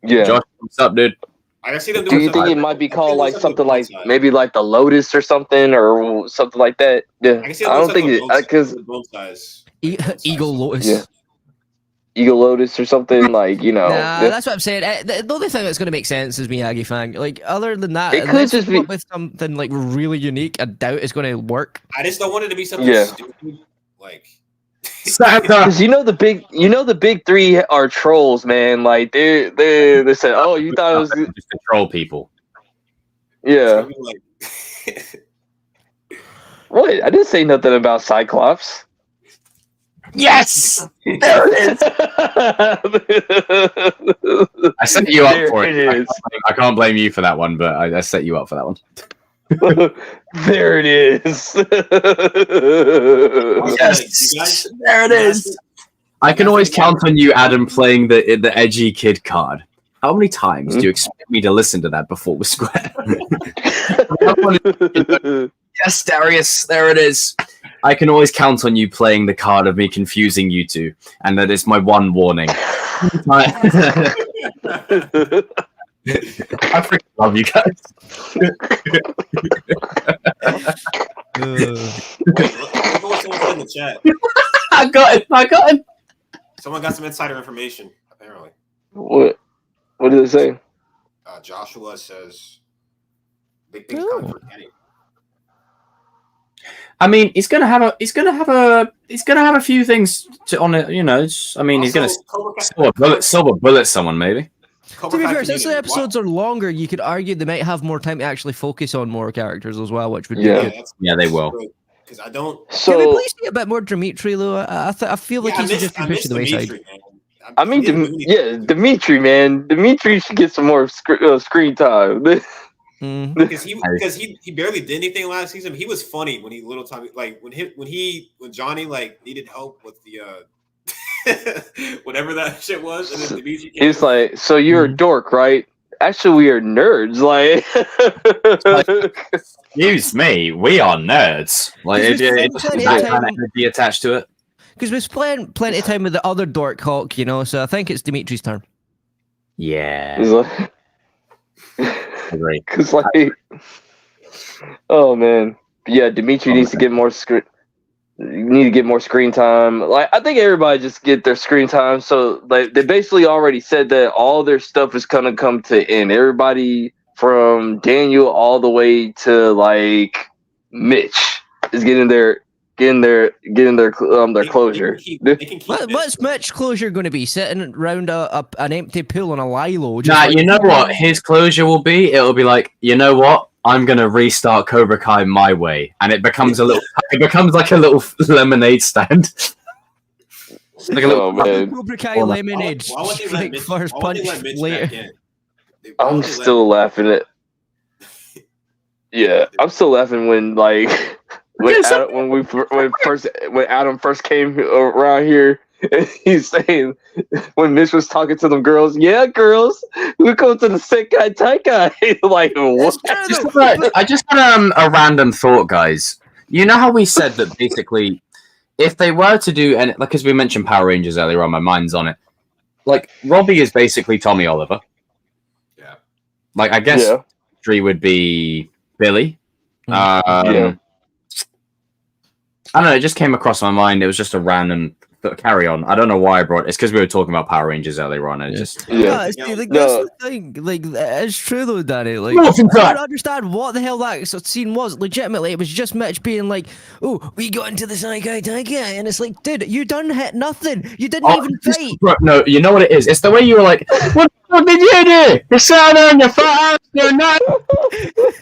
Yeah.
Josh, what's up, dude?
I see them
Do
doing
you think
something-
it might be
I
called
think
like
there's
something
on
like
both sides.
maybe like the Lotus or something or something like that? Yeah,
I can see
I don't think it
it
because
both sides.
Eagle Lotus.
yeah, Eagle Lotus or something like
Nah,
yeah.
that's what I'm saying. The only thing that's going to make sense is Miyagi Fang. Like, other than that,
It could
unless
just
you come
be-
up with something like really unique, I doubt it's going to work.
I just don't want it to be something
Yeah.
stupid. Like
Santa.
Because the big three are trolls, man. Like they said, oh, you thought it was
Just control people.
it's
yeah.
gonna be like
What? I didn't say nothing about Cyclops.
Yes, there it is. I set you up for it.
There it is.
I can't blame you for that one, but I set you up for that one.
There it is.
Yes,
you guys-
there it is. I can always count on you, Adam, playing the edgy kid card. How many times do you expect me to listen to that before we're square? Yes, Darius, there it is. I can always count on you playing the card of me confusing you two, and that is my one warning. I freaking love you guys.
look at what someone said in the chat.
I got it.
Someone got some insider information, apparently.
What did it say?
Joshua says big things
Oh.
coming for Kenny.
I mean, he's gonna have a few things on it. You know, I mean, he's gonna
Also, Cobra Kai-
silver bullet someone maybe.
Cobra
To be
Kai
fair, since the
community.
episodes are longer, you could argue they might have more time to actually focus on more characters as well, which would be
Yeah.
good.
Yeah, they will.
Because I don't.
Can we
So
please see a bit more Dimitri, though? I feel like
Yeah,
he's just
I
been pushed to the
miss
wayside.
Dimitri, man.
I mean,
He didn't do anything.
Dimitri, man. Dimitri should get some more screen time.
Mm.
Because he barely did anything last season. He was funny when he little time like when Johnny like needed help with the whatever that shit was, and then Dimitri came.
He's like, so you're a dork, right? Actually, we are nerds. Like,
Excuse me, we are nerds. Like,
Because
it,
we
it,
spent plenty
that
of
kind of
time-
energy attached to it.
Because we spent plenty of time with the other dork Hawk, you know, so I think it's Dimitri's turn.
Yeah,
he's like,
agree.
cause like, oh man, yeah. Dimitri needs to get more screen. You need to get more screen time. Like, I think everybody just get their screen time. So like, they basically already said that all their stuff is gonna come to end. Everybody from Daniel all the way to like Mitch is getting their closure.
They can keep
What's Mitch's closure going to be? Sitting around an empty pool on a Lilo?
Nah, you know what his closure will be? It'll be like, you know what? I'm gonna restart Cobra Kai my way, and it becomes like a little lemonade stand. Like a little.
Oh man,
Cobra Kai
Well,
lemonade.
Why would they let
Like
Mitch?
first
Why would they
punch
let Mitch
later.
back in? Why
I'm
would they let-
still laughing at. Yeah, I'm still laughing when like when Adam first came around here. And he's saying when Mitch was talking to them girls, yeah, girls, we go to the Senkai Taikai. Like what?
I just had a random thought, guys. You know how we said that basically, if they were to do, and like as we mentioned Power Rangers earlier on, my mind's on it. Like Robbie is basically Tommy Oliver.
Yeah.
Like I guess
Yeah.
3 would be Billy.
Yeah.
I don't know. It just came across my mind. It was just a random carry on. I don't know why I brought it. It's because we were talking about Power Rangers earlier on. And it just
Yeah.
Yeah, see, like,
No.
that's the thing. Like, it's true though, Danny. Like,
No,
I
it's not.
don't understand what the hell that scene was. Legitimately, it was just Mitch being like, "Oh, we got into the Senkai Taikai," and it's like, dude, you done hit nothing. You didn't even fight.
Bro, no, you know what it is? It's the way you were like, what did you do? You sat there in your fat ass, you're not.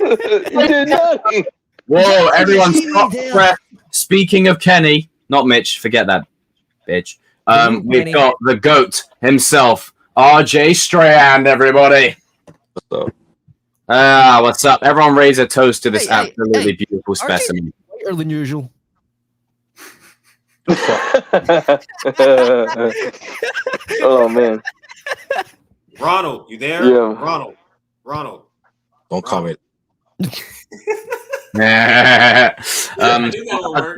You did nothing.
Whoa, everyone
See me
stop
there.
breath. Speaking of Kenny, not Mitch, forget that, bitch. We've
Kenny.
got the GOAT himself, RJ Strand, everybody. What's up? Everyone raise a toast to this
Hey, hey,
absolutely
hey.
beautiful specimen.
Lighter than usual.
Oh man.
Ronald, you there?
Yeah.
Ronald.
Don't comment.
We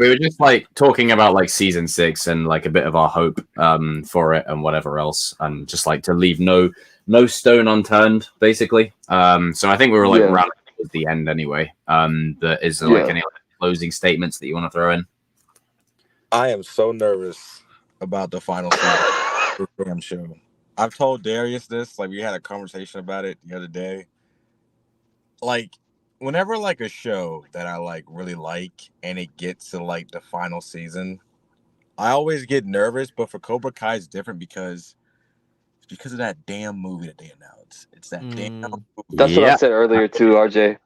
were just like talking about like season 6 and like a bit of our hope for it and whatever else, and just like to leave no no stone unturned, basically. So I think we were like
Yeah.
around the end anyway. Is there like any closing statements that you want to throw in?
I am so nervous about the final season of this damn show. I've told Darius this, like we had a conversation about it the other day. Like, whenever like a show that I like really like and it gets to like the final season, I always get nervous. But for Cobra Kai, it's different because of that damn movie that they announced. It's that damn movie.
That's what I said earlier too, RJ.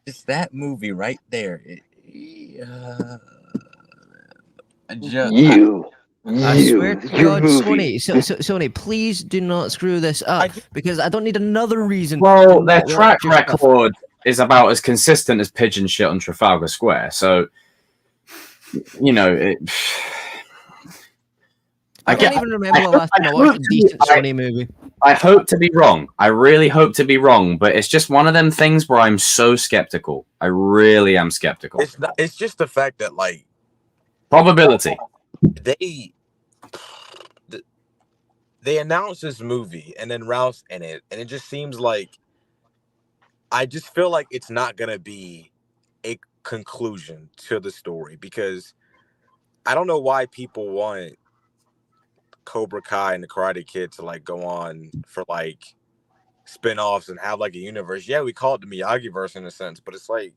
It's that movie right there.
I swear to God, Sony, please do not screw this up because I don't need another reason.
Well, their track record is about as consistent as pigeon shit on Trafalgar Square. So, you know,
I can't even remember the last time I watched a decent Sony movie.
I hope to be wrong. I really hope to be wrong, but it's just one of them things where I'm so skeptical. I really am skeptical.
It's just the fact that like
probability.
They announced this movie and then Ralph's in it, and it just seems like I just feel like it's not gonna be a conclusion to the story because I don't know why people want Cobra Kai and the Karate Kid to like go on for like spin-offs and have like a universe. Yeah, we call it the Miyagi-verse in a sense, but it's like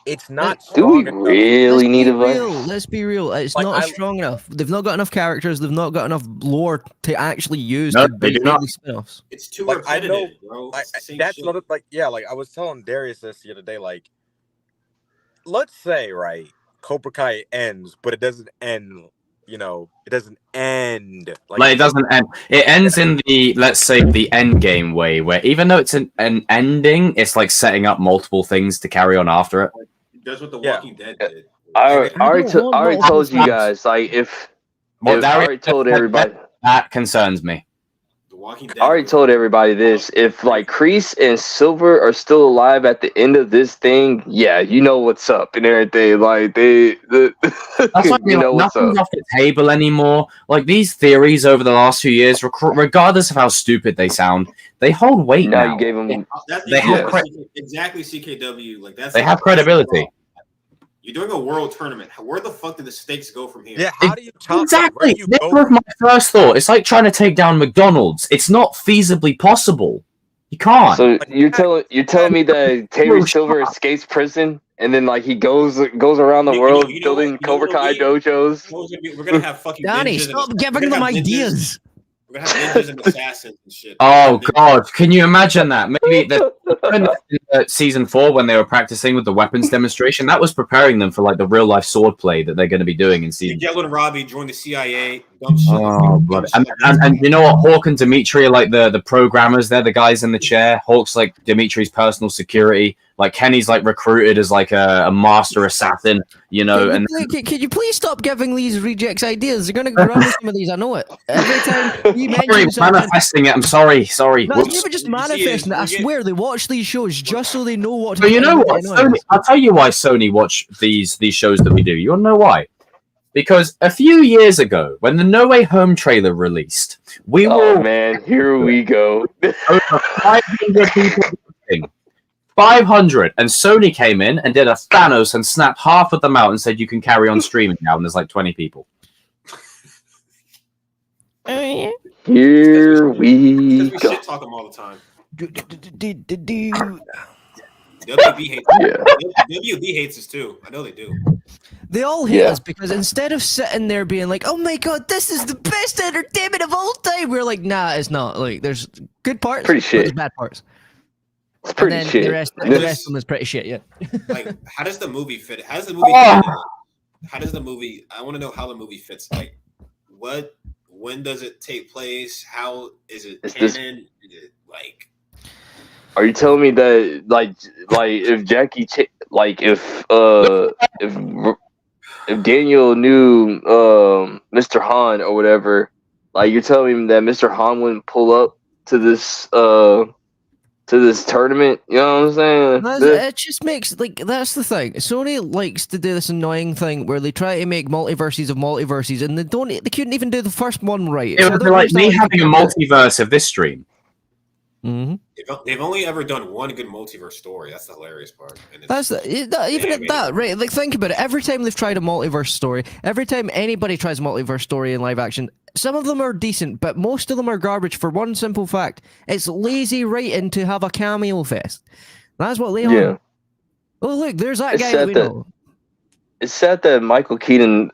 it's not strong enough.
Really need a
Let's be real. It's like, not strong enough. They've not got enough characters. They've not got enough lore to actually use.
No,
to
they do not.
Spin-offs.
It's too repetitive, bro.
That's not like like I was telling Darius this the other day. Like, let's say Cobra Kai ends, but it doesn't end. You know, it doesn't end.
Like it doesn't end. It ends in the, let's say, the end game way, where even though it's an ending, it's like setting up multiple things to carry on after it.
That's what The Walking Dead did.
I already told you guys, like, I already told everybody.
That concerns me.
I already told everybody this. If like Kreese and Silver are still alive at the end of this thing, yeah, you know what's up and everything. Like
that's like,
you know what's
nothing's
up.
off the table anymore. Like these theories over the last few years, regardless of how stupid they sound, they hold weight now.
You gave them.
They have
exactly CKW. Like
they have credibility.
You're doing a world tournament. Where the fuck do the stakes go from here?
Yeah, how do you top
exactly?
That?
That was my first thought. It's like trying to take down McDonald's. It's not feasibly possible. You can't.
So you're telling me that Terry Silver escapes prison and then like he goes around the world building Cobra Kai dojos.
We're gonna have fucking
Danny, stop giving them ideas.
We're gonna have ninjas and assassins and shit.
Oh God, can you imagine that? Maybe in season 4 when they were practicing with the weapons demonstration, that was preparing them for like the real life sword play that they're going to be doing in season.
Yellow and Robbie joined the CIA.
Oh, bloody. And you know what? Hawk and Dimitri are like the programmers. They're the guys in the chair. Hawk's like Dimitri's personal security. Like Kenny's like recruited as like a master assassin, you know.
Can you please stop giving these rejects ideas? You're gonna run with some of these. I know it. Every time you mention
manifesting it. I'm sorry.
No, it's never just manifesting it. I swear they watch these shows just so they know what.
But you know what? I'll tell you why Sony watch these shows that we do. You wanna know why? Because a few years ago, when the No Way Home trailer released, we were...
Oh, man, here we go.
Over 500 people watching. 500. And Sony came in and did a Thanos and snapped half of them out and said, you can carry on streaming now, and there's like 20 people.
Here we go.
Shit talk them all the time. WB hates us too. I know they do.
They all hate us because instead of sitting there being like, "Oh my god, this is the best entertainment of all time," we're like, "Nah, it's not." Like, there's good parts,
pretty shit.
There's bad parts.
It's pretty
and then
shit.
The rest of them is pretty shit. Yeah.
Like, how does the movie fit? How does the movie? How does the movie? I want to know how the movie fits. Like, what? When does it take place? How is it canon? Is it like?
Are you telling me that like if Jackie if Daniel knew Mr. Han or whatever, like you're telling me that Mr. Han wouldn't pull up to this to this tournament. You know what I'm saying?
It just makes that's the thing. Sony likes to do this annoying thing where they try to make multiverses of multiverses, and they couldn't even do the first one right.
It would be like me having a multiverse of this stream.
Mm-hmm.
They've only ever done one good multiverse story. That's the hilarious part. And
Even at that, right? Like, think about it. Every time they've tried a multiverse story, every time anybody tries a multiverse story in live action, some of them are decent, but most of them are garbage for one simple fact: it's lazy writing to have a cameo fest. That's what they are. Oh, look, there's that guy that we know.
It's sad that Michael Keaton's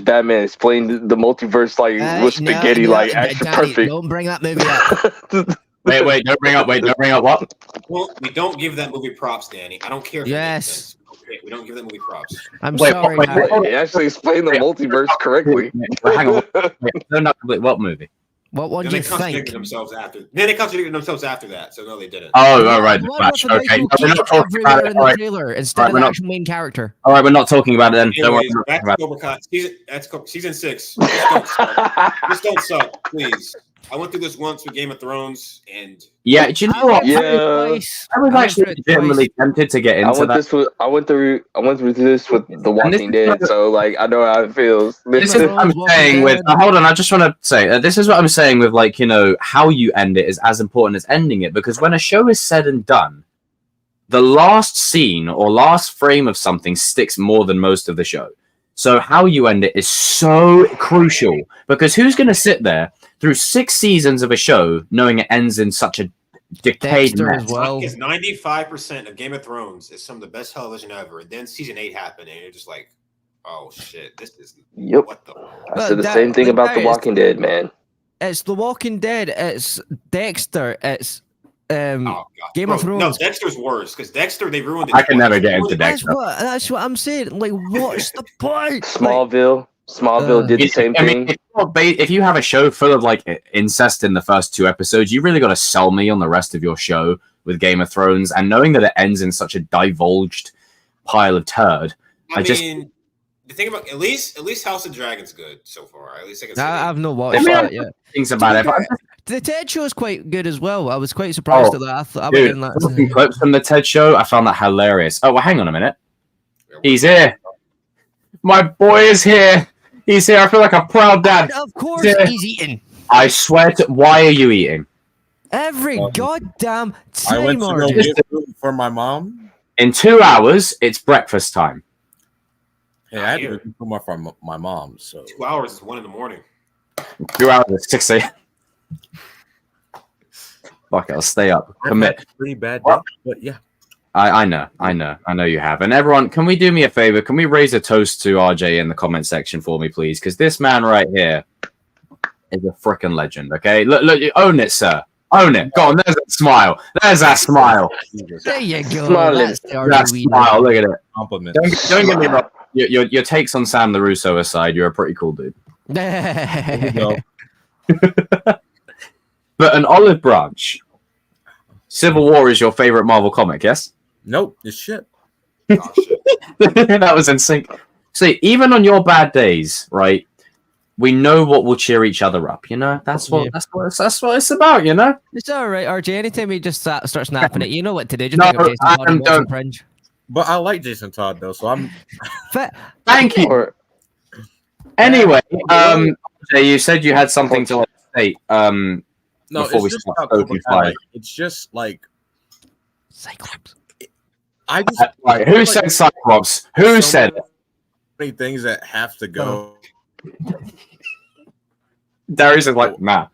Batman explained the multiverse with spaghetti, actually perfect.
Don't bring that movie up.
Wait, don't bring up what?
Well, we don't give that movie props, Danny. I don't care if
yes.
We don't give that movie props.
I'm sorry.
He actually explained the multiverse correctly.
Hang on. What movie?
What do you think?
Then they contradicted themselves after that. So no, they didn't.
Oh, right. The Flash. Okay. We're not talking about it.
In the trailer instead of the actual main character.
All right, we're not talking about it then.
Anyways,
don't worry.
Back to Cobra Kai. That's season 6. Just don't suck, please. I went through this once with Game of Thrones, and
do you know what?
Yeah,
I was actually legitimately tempted to get into that.
I went through this with The Walking Dead, so I know how it feels.
This is what I'm saying with. Hold on, I just want to say this is what I'm saying with how you end it is as important as ending it, because when a show is said and done, the last scene or last frame of something sticks more than most of the show. So how you end it is so crucial, because who's going to sit there through 6 seasons of a show knowing it ends in such a decayed mess?
As well.
Because 95% of Game of Thrones is some of the best television ever. And then season 8 happened, and you're just like, oh shit, this is what the.
I said the same thing about The Walking Dead, man.
It's The Walking Dead. It's Dexter. It's Game of Thrones.
No, Dexter's worse because Dexter they ruined it.
I can never get into Dexter.
That's what I'm saying. Like, what's the point?
Smallville did the same thing.
If you have a show full of incest in the first 2 episodes, you really got to sell me on the rest of your show with Game of Thrones. And knowing that it ends in such a divulged pile of turd,
I mean, the thing about at least House of Dragon's good so far. At least I can say
I've not watched that yet.
Things about it.
The TED show is quite good as well. I was quite surprised at that.
Dude, clips from the TED show, I found that hilarious. Oh, well, hang on a minute. He's here. My boy is here. He's here. I feel like a proud dad.
Of course he's eating.
I swear to... Why are you eating?
Every goddamn time.
I went to go get food for my mom.
In 2 hours, it's breakfast time.
Hey, I had to get food for my mom. So
2 hours is 1 in the morning.
2 hours is 6 a.m. Fuck it, I'll stay up. Commit.
Pretty bad day, but yeah.
I know you have. And everyone, can we do me a favor? Can we raise a toast to RJ in the comment section for me, please? Because this man right here is a freaking legend. Okay, look, you own it, sir. Own it. Go on. There's that smile. There's that smile.
There you go.
That smile. Look at it.
Compliment.
Don't get me wrong. Your takes on Sam LaRusso aside, you're a pretty cool dude.
There you go.
But an olive branch. Civil War is your favorite Marvel comic, yes?
Nope, it's shit.
Oh, shit.
That was in sync. See, even on your bad days, right? We know what will cheer each other up. You know, that's what it's about. You know,
it's all right, RJ. Anytime you just start snapping it, you know what to do. Just
no,
Jason Todd and watch him cringe.
But I like Jason Todd though, so I'm.
Thank you. Anyway, Jay, you said you had something to say.
No,
before
it's just about it's just like
Cyclops.
I just
right. Who said Cyclops? Who said it?
Many things that have to go.
Darius is like, nah.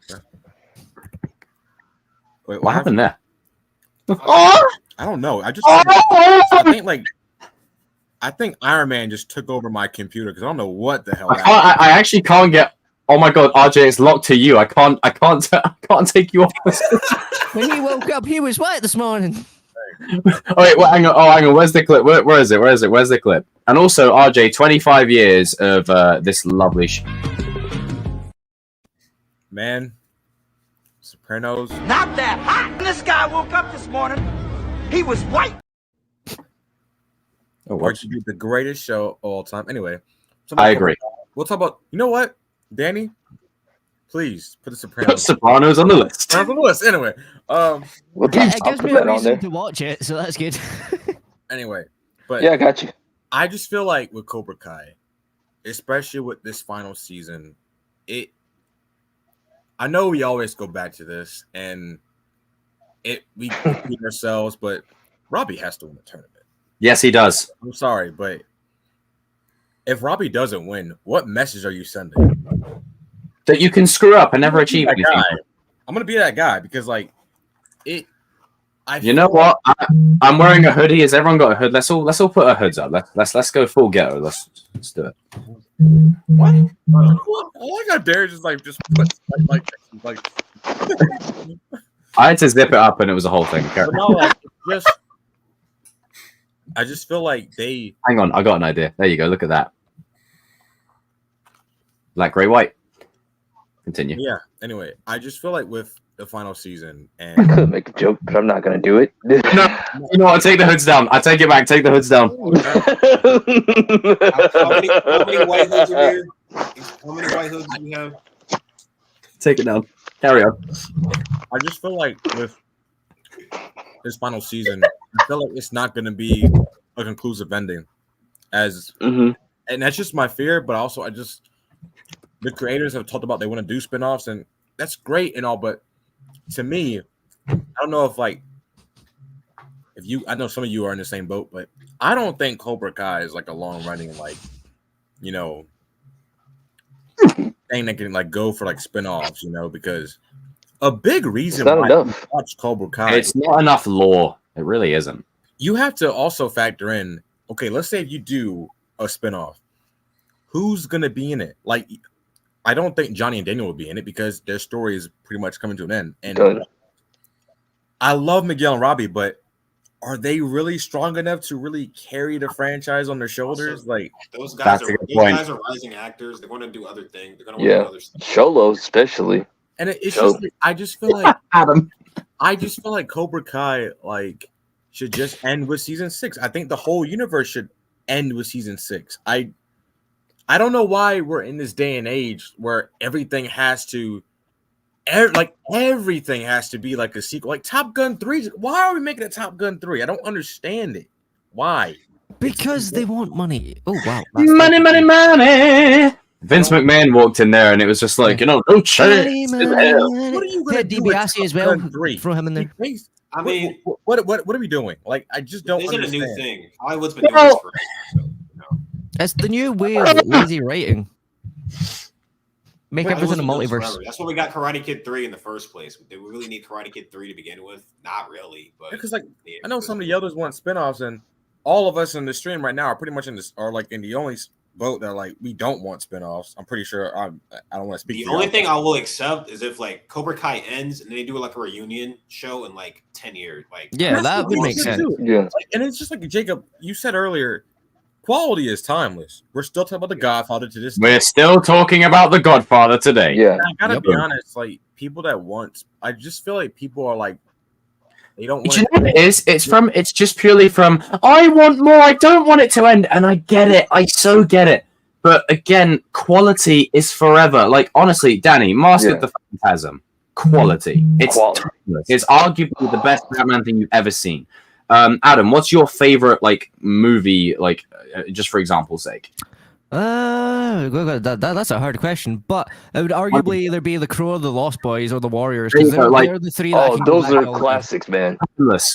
Wait,
what happened there?
I don't know. I think Iron Man just took over my computer because I don't know what the hell.
I actually can't get. Oh my god, RJ, it's locked to you. I can't take you off.
When he woke up, he was white this morning.
Oh wait, hang on. Where's the clip? Where is it? Where's the clip? And also, RJ, 25 years of this lovely
man. Sopranos.
Not that hot. This guy woke up this morning. He was white.
Oh,
what should be the greatest show of all time? Anyway,
I agree.
We'll talk about. You know what, Danny? Please put the
Put
Sopranos.
Sopranos on the list.
On the list. Anyway,
It gives me a reason to watch it, so that's good.
Anyway, but
yeah, I got you.
I just feel like with Cobra Kai, especially with this final season, I know we always go back to this, and we compete ourselves, but Robbie has to win the tournament.
Yes, he does.
I'm sorry, but if Robbie doesn't win, what message are you sending?
That you can screw up and never achieve anything.
I'm gonna be that guy because, like,
you know what? I'm wearing a hoodie. Has everyone got a hood? Let's all put our hoods up. Let's go full ghetto. Let's do it.
What? I got Darius just put like.
I had to zip it up, and it was a whole thing.
No, I just feel like they.
Hang on, I got an idea. There you go. Look at that. Black, gray, white. Continue.
Yeah. Anyway, I just feel like with the final season, and
I could make a joke, but I'm not gonna do it.
No, you know what? Take the hoods down. I take it back. Take the hoods down.
How many white hoods are here? How many white hoods do you have?
Take it down. Carry on.
I just feel like with this final season, I feel like it's not going to be a conclusive ending, and that's just my fear. But also, the creators have talked about they want to do spinoffs, and that's great and all. But to me, I don't know if I know some of you are in the same boat, but I don't think Cobra Kai is like a long running thing that can go for spinoffs, because a big reason why you watch Cobra Kai,
it's not enough lore. It really isn't.
You have to also factor in, okay, let's say if you do a spinoff, who's gonna be in it? I don't think Johnny and Daniel will be in it because their story is pretty much coming to an end. And I love Miguel and Robbie, but are they really strong enough to really carry the franchise on their shoulders?
Those guys are rising actors. They're going to do other things. They're going to want to do other stuff.
Cholo especially.
And it's just I just feel like
Adam.
I just feel like Cobra Kai should just end with season 6. I think the whole universe should end with season 6. I don't know why we're in this day and age where everything has to everything has to be like a sequel. Like Top Gun 3. Why are we making a Top Gun 3? I don't understand it. Why?
Because they want money. Oh wow.
Money. Vince McMahon walked in there and it was just like, no chance.
What are you going to do
DiBiase as well?
Throw
him in there.
I mean, what are we doing? I just don't understand.
This isn't a new thing. Hollywood's been doing this for
It's the new way of lazy writing. Make everything a multiverse.
That's why we got Karate Kid 3 in the first place. Did we really need Karate Kid 3 to begin with? Not really. But
because I know some of the others want spinoffs, and all of us in the stream right now are pretty much in the only boat that we don't want spinoffs. I'm pretty sure I don't want to speak.
The only thing I will accept is if Cobra Kai ends and they do a reunion show in 10 years.
That would make sense.
Yeah,
and it's just Jacob, you said earlier, quality is timeless. We're still talking about The Godfather to this day.
We're still talking about The Godfather today.
Yeah,
I gotta be honest. People that want, I just feel like people are they don't want.
Do you know what it is? It's just purely from I want more. I don't want it to end, and I get it. I so get it. But again, quality is forever. Honestly, Danny, Mask of the Phantasm, quality. It's timeless. It's arguably the best Batman thing you've ever seen. Adam, what's your favorite movie? Just for example's sake.
That's a hard question, but it would arguably either be The Crow or The Lost Boys or The Warriors because they're the three.
Those are classics, man.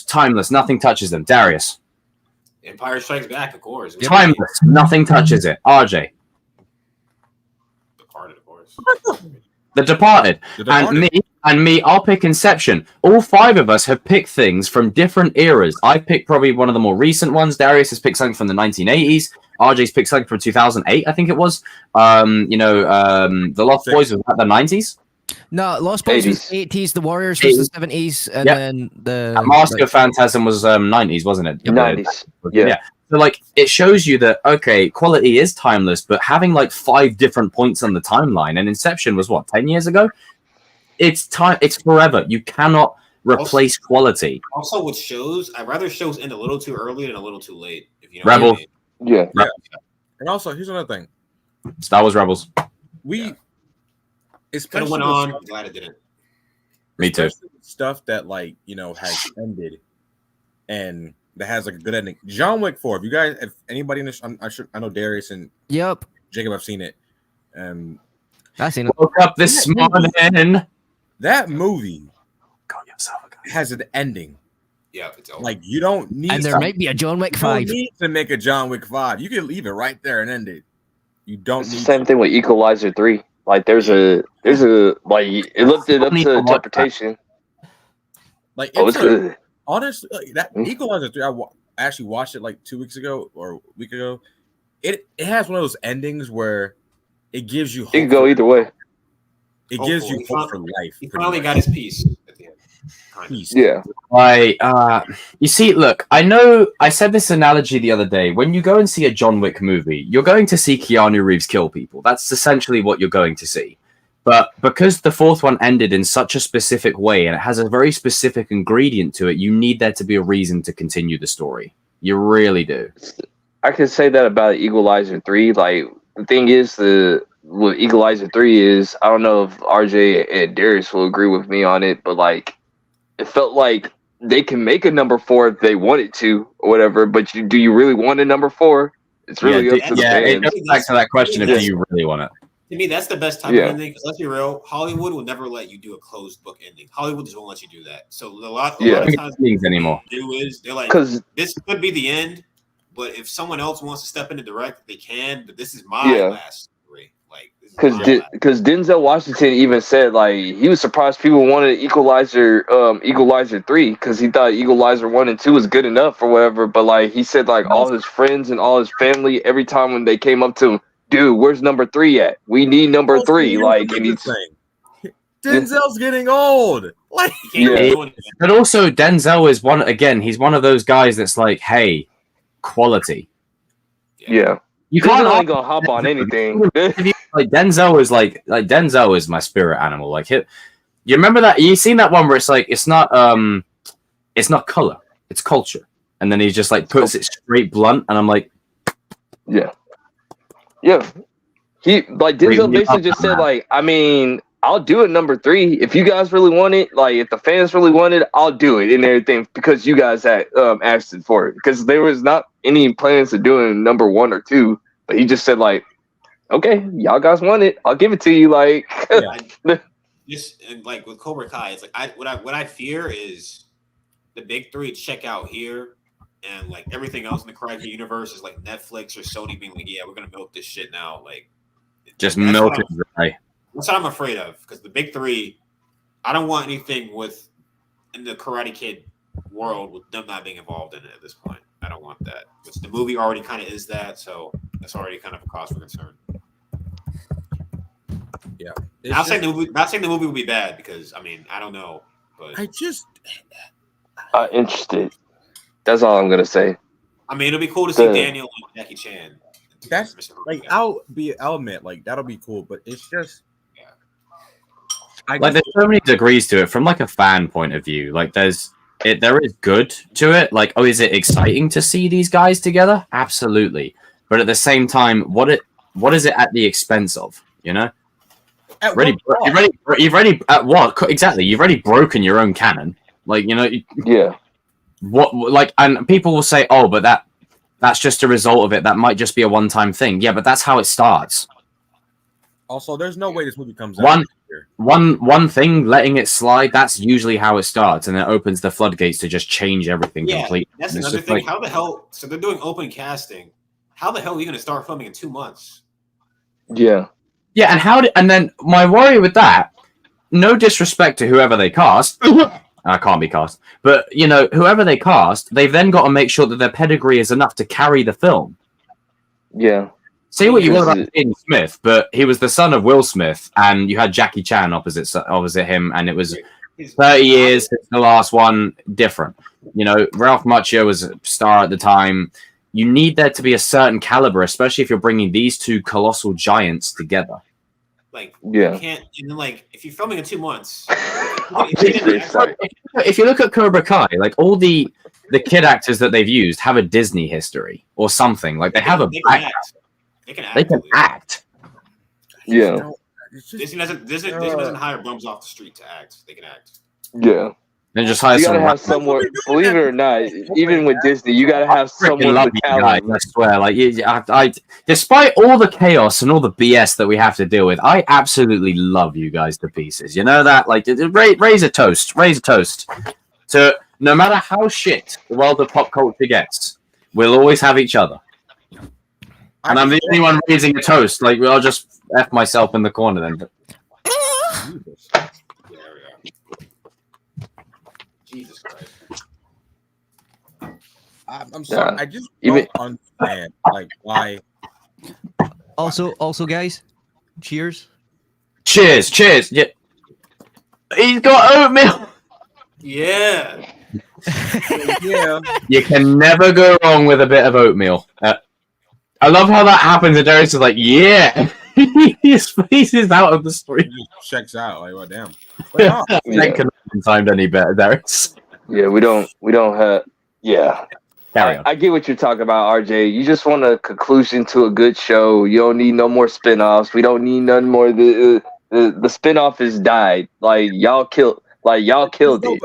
Timeless. Nothing touches them. Darius.
Empire Strikes Back, of course.
Timeless. Nothing touches it. RJ.
Departed, of course.
The Departed. And me, I'll pick Inception. All 5 of us have picked things from different eras. I've picked probably one of the more recent ones. Darius has picked something from the 1980s. RJ's picked something from 2008, I think it was. The Lost Boys was that the 90s?
No, Lost Boys was 80s, The Warriors was the 70s, and then the
Mask of Phantasm was 90s, wasn't it?
90s.
Yeah. So it shows you that quality is timeless, but having 5 different points on the timeline, and Inception was 10 years ago? It's forever. You cannot replace quality.
Also with shows, I'd rather shows end a little too early than a little too late. If you know
Rebel.
what I mean.
Yeah.
And also, here's another thing.
Star Wars Rebels.
Could have went on. Glad it didn't.
Me too.
Stuff that like has ended, and that has like a good ending. John Wick 4. If anybody in this, I know Darius and Jacob have seen it.
I've seen it.
Woke up this morning.
That movie has an ending.
Yeah, it's over.
Like you don't need.
And there might be a John Wick 5.
You don't need to make a John Wick 5. You can leave it right there and end it. You don't need.
Same thing with Equalizer 3. Like there's a like it left it up to interpretation.
Like
it's good.
Honestly, like, that Equalizer 3, I actually watched it like 2 weeks ago or a week ago. It has one of those endings where it gives you hope.
It can go either way.
It gives you hope for life.
He finally got his peace at the end.
Peace.
Yeah.
You see, look, I know I said this analogy the other day. When you go and see a John Wick movie, you're going to see Keanu Reeves kill people. That's essentially what you're going to see. But because the fourth one ended in such a specific way and it has a very specific ingredient to it, you need there to be a reason to continue the story. You really do.
I can say that about Equalizer 3. Like, the thing is, with Equalizer 3 is, I don't know if RJ and Darius will agree with me on it, but, like, it felt like they can make a number 4 if they wanted to or whatever, but do you really want a number 4? It's really up to the fans.
It goes back to that question of do you really want it?
To me, that's the best type of ending. Because let's be real, Hollywood will never let you do a closed book ending. Hollywood just won't let you do that. So a lot of times
anymore.
They're like, this could be the end, but if someone else wants to step in and direct, they can. But this is my last story. Like,
because Denzel Washington even said like he was surprised people wanted Equalizer 3 because he thought Equalizer 1 and 2 was good enough or whatever. But like he said, like all his friends and all his family, every time when they came up to him, dude, where's number 3 at? We need number 3. Like, and he's
Denzel's getting old. Like,
but also Denzel is one again. He's one of those guys that's like, hey, quality.
Yeah,
you can't
gonna hop on anything.
Like Denzel is my spirit animal. Like, you remember that? You seen that one where it's like it's not color, it's culture, and then he just like puts it straight blunt, and I'm like,
yeah. He like Denzel basically just said like, I mean, I'll do it number 3 if you guys really want it. Like, if the fans really want it, I'll do it and everything because you guys had asked it for it. Because there was not any plans of doing number 1 or 2, but he just said like, okay, y'all guys want it, I'll give it to you. Like,
just and like with Cobra Kai, it's like what I fear is the big 3 check out here. And like everything else in the Karate universe is like Netflix or Sony being like, yeah, we're gonna milk this shit now. Like,
just milk it dry.
That's what I'm afraid of because the big 3, I don't want anything in the Karate Kid world with them not being involved in it at this point. I don't want that. Which the movie already kind of is that, so that's already kind of a cause for concern.
Yeah,
not saying the movie will be bad because I mean I don't know, but
interested. That's all I'm gonna say.
I mean, it'll be cool to see Daniel and Jackie Chan.
That's like I'll admit like that'll be cool, but it's just
there's so many degrees to it from like a fan point of view. Like there is good to it. Like, oh, is it exciting to see these guys together? Absolutely. But at the same time, what is it at the expense of? You know, you've already at what exactly? You've already broken your own canon. Like, you know, What like, and people will say, oh, but that's just a result of it. That might just be a one-time thing. Yeah, but that's how it starts.
Also, there's no way this movie comes out.
One thing, letting it slide, that's usually how it starts, and it opens the floodgates to just change everything completely.
That's another thing. Like, how the hell? So they're doing open casting. How the hell are you going to start filming in 2 months?
Yeah,
and then my worry with that, no disrespect to whoever they cast. I can't be cast. But, you know, whoever they cast, they've then got to make sure that their pedigree is enough to carry the film.
Yeah.
Say what you will about Jaden Smith, but he was the son of Will Smith, and you had Jackie Chan opposite him, and it was 30 years since the last one, different. You know, Ralph Macchio was a star at the time. You need there to be a certain caliber, especially if you're bringing these two colossal giants together.
Like, you can't, and then, like, if you're filming in 2 months,
if you look at Cobra Kai, like all the kid actors that they've used have a Disney history or something. Like they can act.
Yeah. Disney doesn't hire bums off the street to act. They can act.
Yeah.
Then just hire
You gotta
some.
have somewhere. Believe it or not, even with Disney, you gotta have someone
love
with
you guys,
talent.
I swear. Like, I, despite all the chaos and all the BS that we have to deal with, I absolutely love you guys to pieces. You know that? Like, raise a toast to no matter how shit the world of pop culture gets, we'll always have each other. And I'm the only one raising a toast. Like, I'll just F myself in the corner then.
Jesus Christ.
I'm sorry. I just don't understand like why.
Also, guys, cheers.
Cheers. Yeah. He's got oatmeal.
Yeah.
Yeah.
You can never go wrong with a bit of oatmeal. I love how that happens, and Darius is like, yeah. His face is out of the screen.
It just checks out. Like, well, damn.
That couldn't have been timed any better, Darius.
Yeah, we don't have. Yeah.
Carry on.
I get what you're talking about, RJ. You just want a conclusion to a good show. You don't need no more spinoffs. We don't need none more. The spinoff has died. Like y'all killed it.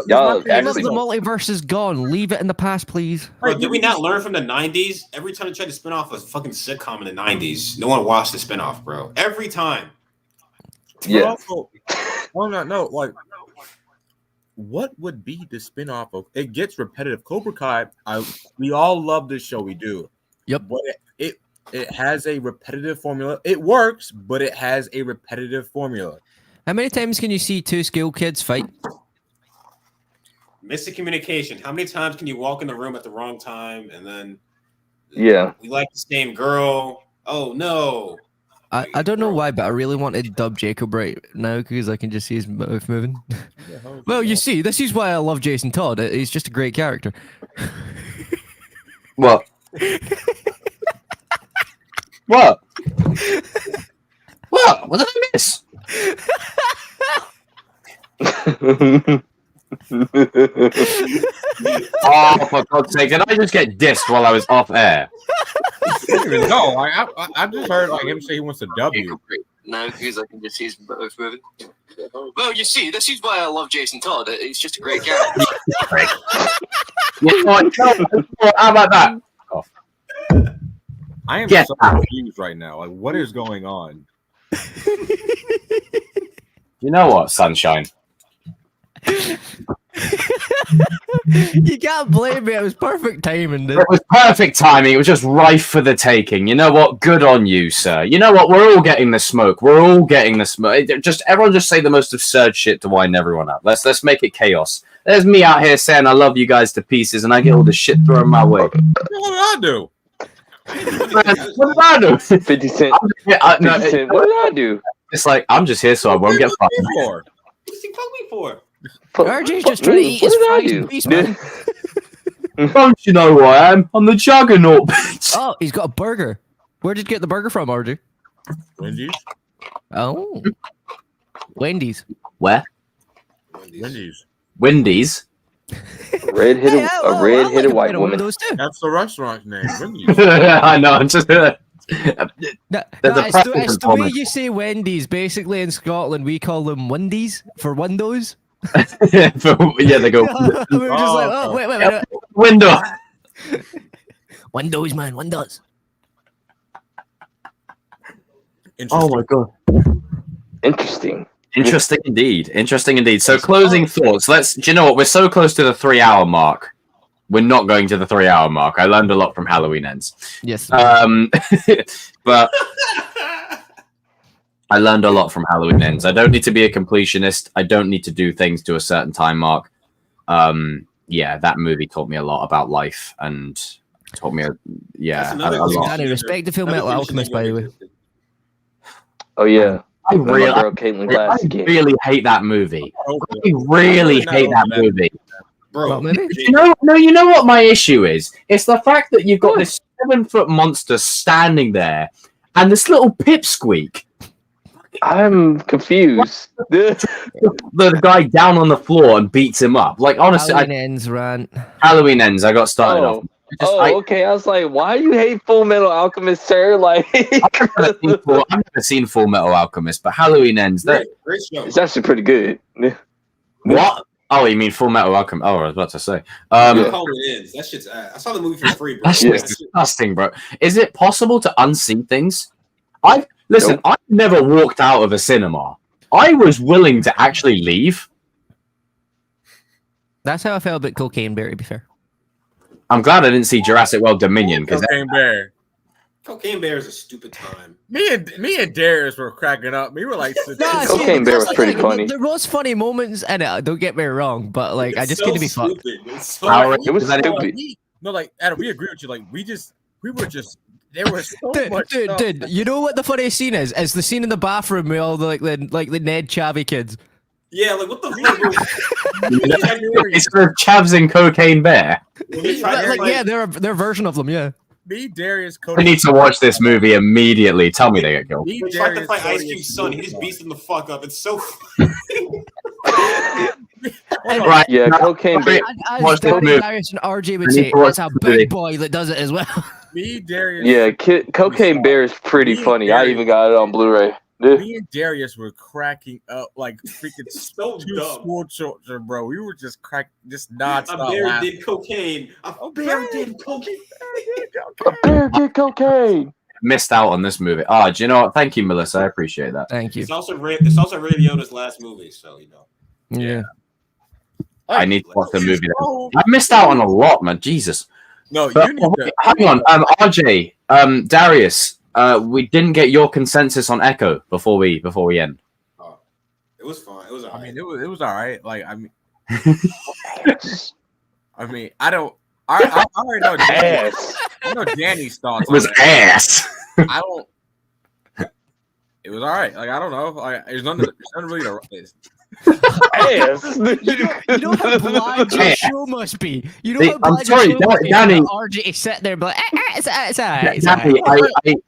Y'all actually.
The multiverse is gone. Leave it in the past, please.
Bro, did we not learn from the 90s? Every time they tried to spin off a fucking sitcom in the 90s, no one watched the spinoff, bro. Every time.
Yeah.
No, like, what would be the spinoff of? It gets repetitive. Cobra Kai. We all love this show. We do.
Yep.
But it has a repetitive formula. It works, but it has a repetitive formula.
How many times can you see two school kids fight?
Missing communication. How many times can you walk in the room at the wrong time and then we like the same girl? Oh no.
I don't know why, but I really wanted to dub Jacob right now because I can just see his mouth moving. Well, you see, this is why I love Jason Todd. He's just a great character.
What? What? What did I miss? Oh, for God's sake, did I just get dissed while I was off air?
I don't even know. I just heard like him say he wants to dub you.
No, because I can just see his mouth moving. Well, you see, this is why I love Jason Todd. He's just a great character.
You know what? How about that?
I am so confused right now. Like, what is going on?
You know what, Sunshine?
You can't blame me. It was perfect timing, dude.
It was perfect timing. It was just rife for the taking. You know what? Good on you, sir. You know what? We're all getting the smoke. Just everyone just say the most absurd shit to wind everyone up. Let's make it chaos. There's me out here saying I love you guys to pieces, and I get all the shit thrown my way.
What did I do?
What did I do?
50 Cent. What did I do?
It's like I'm just here so I won't get fucked.
What's he fuck me for?
RJ's just trying to eat his fries in peace, man.
Don't you know who I am? I'm the juggernaut, bitch.
Oh, he's got a burger. Where did you get the burger from, RJ?
Wendy's.
Oh. Wendy's.
Where? Wendy's.
Red-headed white woman.
That's the restaurant name. Wendy's.
I know. I'm just.
It's the way you say Wendy's. Basically, in Scotland, we call them Windies for windows.
Yeah, they go.
We were just like, oh, wait.
Window.
Windows, man, windows.
Oh my god.
Interesting
indeed. So closing thoughts. Do you know what? We're so close to the 3-hour mark. We're not going to the 3-hour mark. I learned a lot from Halloween Ends.
Yes.
But I learned a lot from Halloween Ends. I don't need to be a completionist. I don't need to do things to a certain time mark. Yeah, that movie taught me a lot about life and taught me a lot.
Danny, respect the Full Metal Alchemist, by the way.
Oh yeah.
I really hate that movie. I really hate that movie.
Bro,
you know what my issue is? It's the fact that you've got this 7-foot monster standing there and this little pipsqueak.
I'm confused.
The guy down on the floor and beats him up. Like honestly,
Halloween Ends, rant.
Halloween Ends. I got started off.
Okay. I was like, why you hate Full Metal Alchemist, sir? Like,
I've never seen Full Metal Alchemist, but Halloween Ends.
Great show.
It's actually pretty good.
What? Oh, you mean Full Metal Alchemist? Oh, I was about to say.
Halloween Ends. That shit's ass. I saw the movie for free, bro.
That shit's disgusting, bro. Is it possible to unsee things? I've never walked out of a cinema. I was willing to actually leave.
That's how I felt about Cocaine Bear, to be fair.
I'm glad I didn't see Jurassic World Dominion because
Cocaine Bear.
Cocaine Bear is a stupid time.
Me and Darius were cracking up. We were like,
Cocaine Bear was pretty funny.
There was funny moments in it. Don't get me wrong, but like, I just couldn't be fucked.
It was stupid.
No, like, Adam, we agree with you. Like, we were just. There was so much stuff.
Dude, you know what the funniest scene is? It's the scene in the bathroom with all the the Ned Chavy kids.
Yeah, like what the fuck?
it's the Chavs and Cocaine Bear.
Yeah, they're a version of them. Yeah.
Me, Darius,
I need to watch this movie immediately. Tell me they get killed.
He tried to fight Ice Cube's son. He just beats him the fuck up. It's so funny.
Right.
Yeah, Cocaine Bear.
As Darius and RJ would say, it's a big boy that does it as well.
Me, Darius.
Yeah, Cocaine Bear is pretty funny. I even got it on Blu-ray.
Me and Darius were cracking up like freaking
so
two
dumb.
school children, bro. We were just just nonstop.
A bear
laughing.
did cocaine. A bear did cocaine.
A bear did cocaine.
Missed out on this movie. Oh, do you know what? Thank you, Melissa. I appreciate that.
Thank you.
It's also Ray Liotta's last movie, so you know.
Yeah.
I need to watch the movie. I missed out on a lot, man. Jesus.
No,
but,
you need to.
Hang on, RJ, Darius. We didn't get your consensus on Echo before we end.
Oh, it was fine. It was alright.
I mean, it was all right. Like, I mean, I already know I know Danny's thoughts.
It was ass.
I don't. It was all right. Like, I don't know. Like, there's nothing really to.
Ass.
You know how blind your show must be. You know how blind
I'm sorry,
your show must be.
Danny.
RJ is sitting there, but it's all right.
Danny,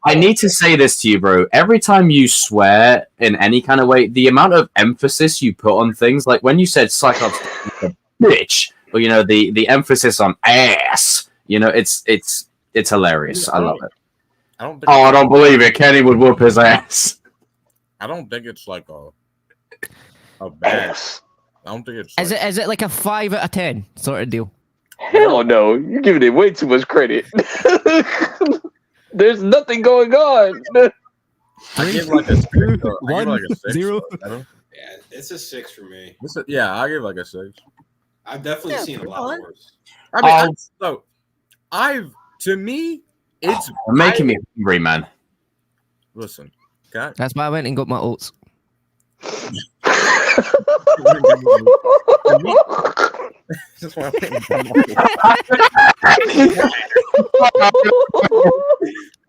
I need to say this to you, bro. Every time you swear in any kind of way, the amount of emphasis you put on things, like when you said Cyclops a bitch, or you know the emphasis on ass, you know, it's hilarious. I love it. I don't believe it. Kenny would whoop his ass.
I don't think it's like a bad. I don't think it's.
Is it like a 5 out of 10 sort of deal?
Hell no! You're giving it way too much credit. There's nothing going on.
I give like a 6.
1, 0.
Yeah, it's a 6 for me.
Yeah, I give like a 6.
I've definitely seen a lot worse.
I mean, to me, it's
making me hungry, man.
Listen, okay.
That's why I went and got my oats.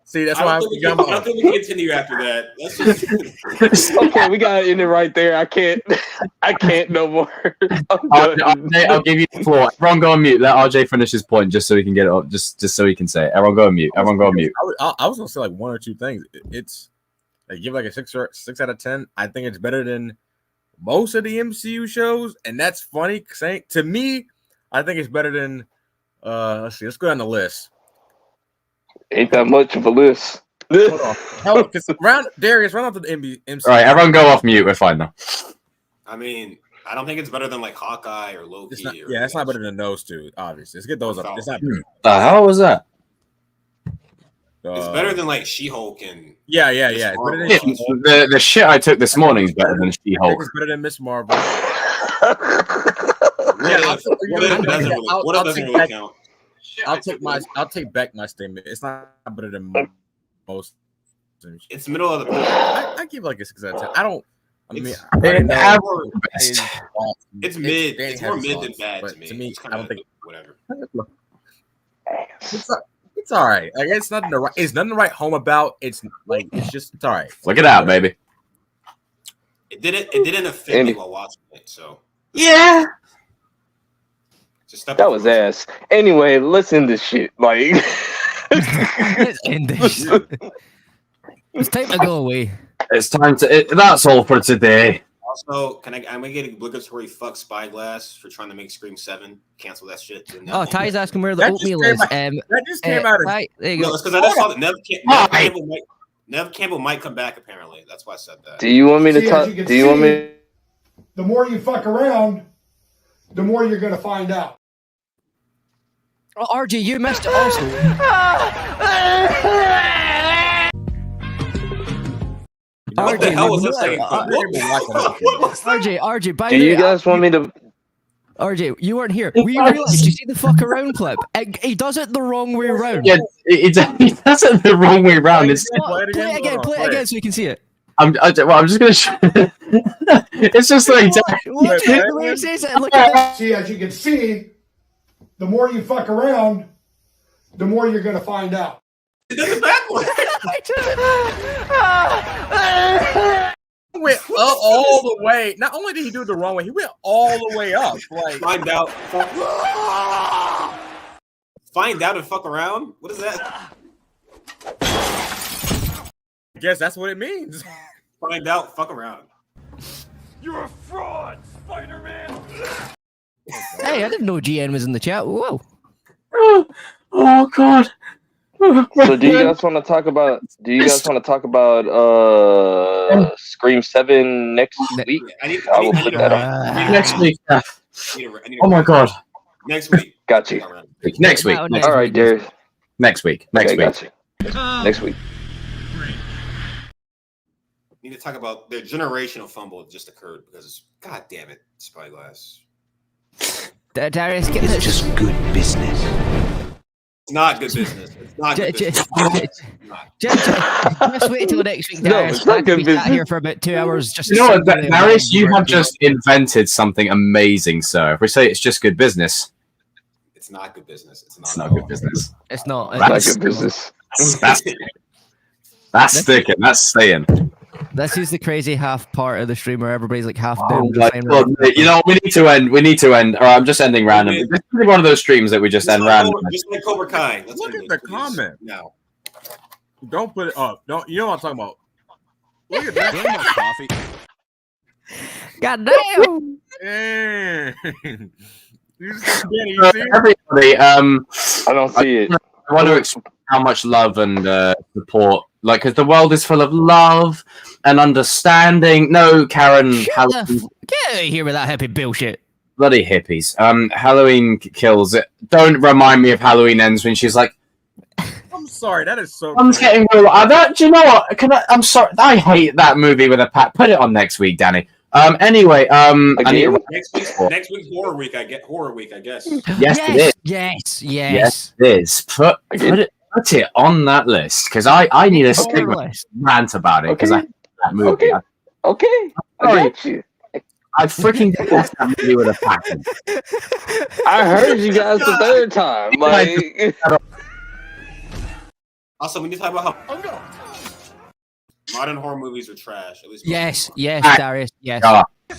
See, that's why
I don't think we can continue after that. That's just...
Okay, we got to end it right there. I can't no more.
I'll give you the floor. Everyone go on mute. Let RJ finish his point just so he can get it up. Just so he can say it. Everyone go on mute. Everyone go on mute.
I was gonna say like 1 or 2 things. It's like give like a 6 out of 10. I think it's better than most of the MCU shows, and that's funny. To me, I think it's better than. Let's see. Let's go down the list.
Ain't that much of a list.
Hold on. Darius, run off the MCU.
All right, everyone go off mute. We're fine now.
I mean, I don't think it's better than like Hawkeye or Loki.
It's not better than those two. Obviously, let's get those up. It's not.
The hell was that?
It's better than like
She-Hulk and yeah.
The shit I took this morning is better than She-Hulk.
It's better than Miss Marvel.
What doesn't really count?
I'll take back my statement. It's not better than most.
It's middle of the.
I give like a 6 out of 10. I don't.
It's mid. It's more mid than bad to me.
To me, I don't think
whatever.
It's all right. Like it's nothing to write home about. It's like it's all right.
Look it out, baby.
It didn't affect me while watching it. So
yeah.
That was ass. Anyway, let's end this shit. Like,
let's end this shit. It's time to go away.
It's time to. That's all for today.
Also, I'm gonna get obligatory fuck Spyglass for trying to make Scream 7. Cancel that shit.
Oh, Ty's asking where the oatmeal is.
That just came out of.
Ty, there you
No,
go.
it's because I just saw that Nev Campbell might come back. Apparently, that's why I said that.
Do you want me to talk? Do you want me?
The more you fuck around, the more you're gonna find out.
Oh, RJ, you missed it also.
What the hell was this thing?
RJ, by
Do
the
you
way,
guys want me to?
RJ, you weren't here. We realized, you see the fuck around clip? He does it the wrong way around.
Yeah, he does it the wrong way around.
Play it again so you can see it.
I'm just gonna show it's just like
Look at the way he says it. Look at
See, as you can see, the more you fuck around, the more you're gonna find out.
It does it backwards.
He went up all the way. Not only did he do it the wrong way, he went all the way up. Like
Find out and fuck around. What is that?
I guess that's what it means.
Find out, fuck around.
You're a fraud, Spider-Man.
Hey, I didn't know GN was in the chat. Whoa.
oh god.
So do you guys want to talk about? Do you guys want to talk about Scream 7 next week?
I
will put that on.
Next week.
Oh
my god.
Next week.
Got you.
Next week.
Next
All right, Darius.
Next week.
Okay, got you. Next week.
Need to talk about their generational fumble that just occurred because, god damn it, Spyglass.
Darius, get
It's just good business.
It's not good business. It's not good business.
Just wait until next week,
No,
Darius.
it's not good
We sat
business.
here for about 2 hours. Just
You know what, Darius, you have just invented something amazing, sir. If we say it's just good business,
It's not good business.
it's not good business.
It's not.
Not
That's-
good business.
That's sticking. That's staying.
This is the crazy half part of the stream where everybody's like half
Oh
down.
my God. You know, we need to end. We need to end. Or I'm just ending random. This is one of those streams that we just end random.
Just like Cobra Kai. Let's
Look
end
at
it,
the
please.
comment.
No.
Don't put it up. Don't. You know what I'm talking about? Look at that.
Coffee.
God damn!
Dang. You see it?
Everybody,
I don't see it.
I want to explain how much love and support, like, because the world is full of love and understanding. No, Karen,
Get out of here with that hippie bullshit.
bloody hippies. Halloween kills it. Don't remind me of Halloween Ends when she's like,
I'm sorry. That is so.
I'm
crazy.
getting real. Do you know what? I'm sorry. I hate that movie with a pat. Put it on next week, Danny. Anyway, I need to...
Next week's horror week. I guess.
Yes, it is.
Yes.
It is. Put it on that list because I need a stigma rant about it because I hate that movie.
Okay. I got you.
I freaking detest that movie with a passion.
I heard you guys the third time. Like,
Also, we need to talk about how modern horror movies are trash. At least
Yes, Darius. Yes.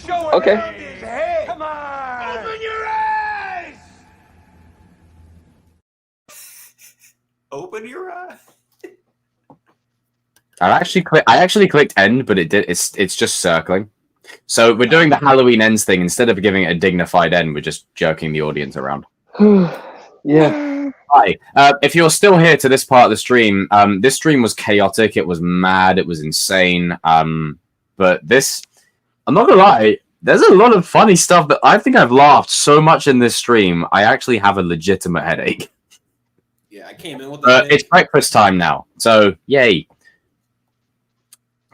okay.
Come on! Open your eyes!
Open your eyes.
I actually clicked end, but it's just circling. So we're doing the Halloween Ends thing instead of giving it a dignified end. We're just jerking the audience around.
Yeah.
Hi. If you're still here to this part of the stream, this stream was chaotic. It was mad. It was insane. But this, I'm not gonna lie, there's a lot of funny stuff that I think I've laughed so much in this stream. I actually have a legitimate headache.
Yeah, I came in with the
It's breakfast time now, so yay.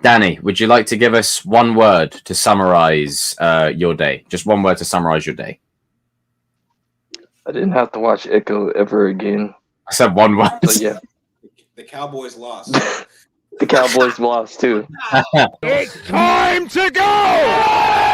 Danny, would you like to give us one word to summarize your day? Just one word to summarize your day.
I didn't have to watch Echo ever again.
I said one word.
So yeah,
The Cowboys lost.
the Cowboys lost too.
It's time to go!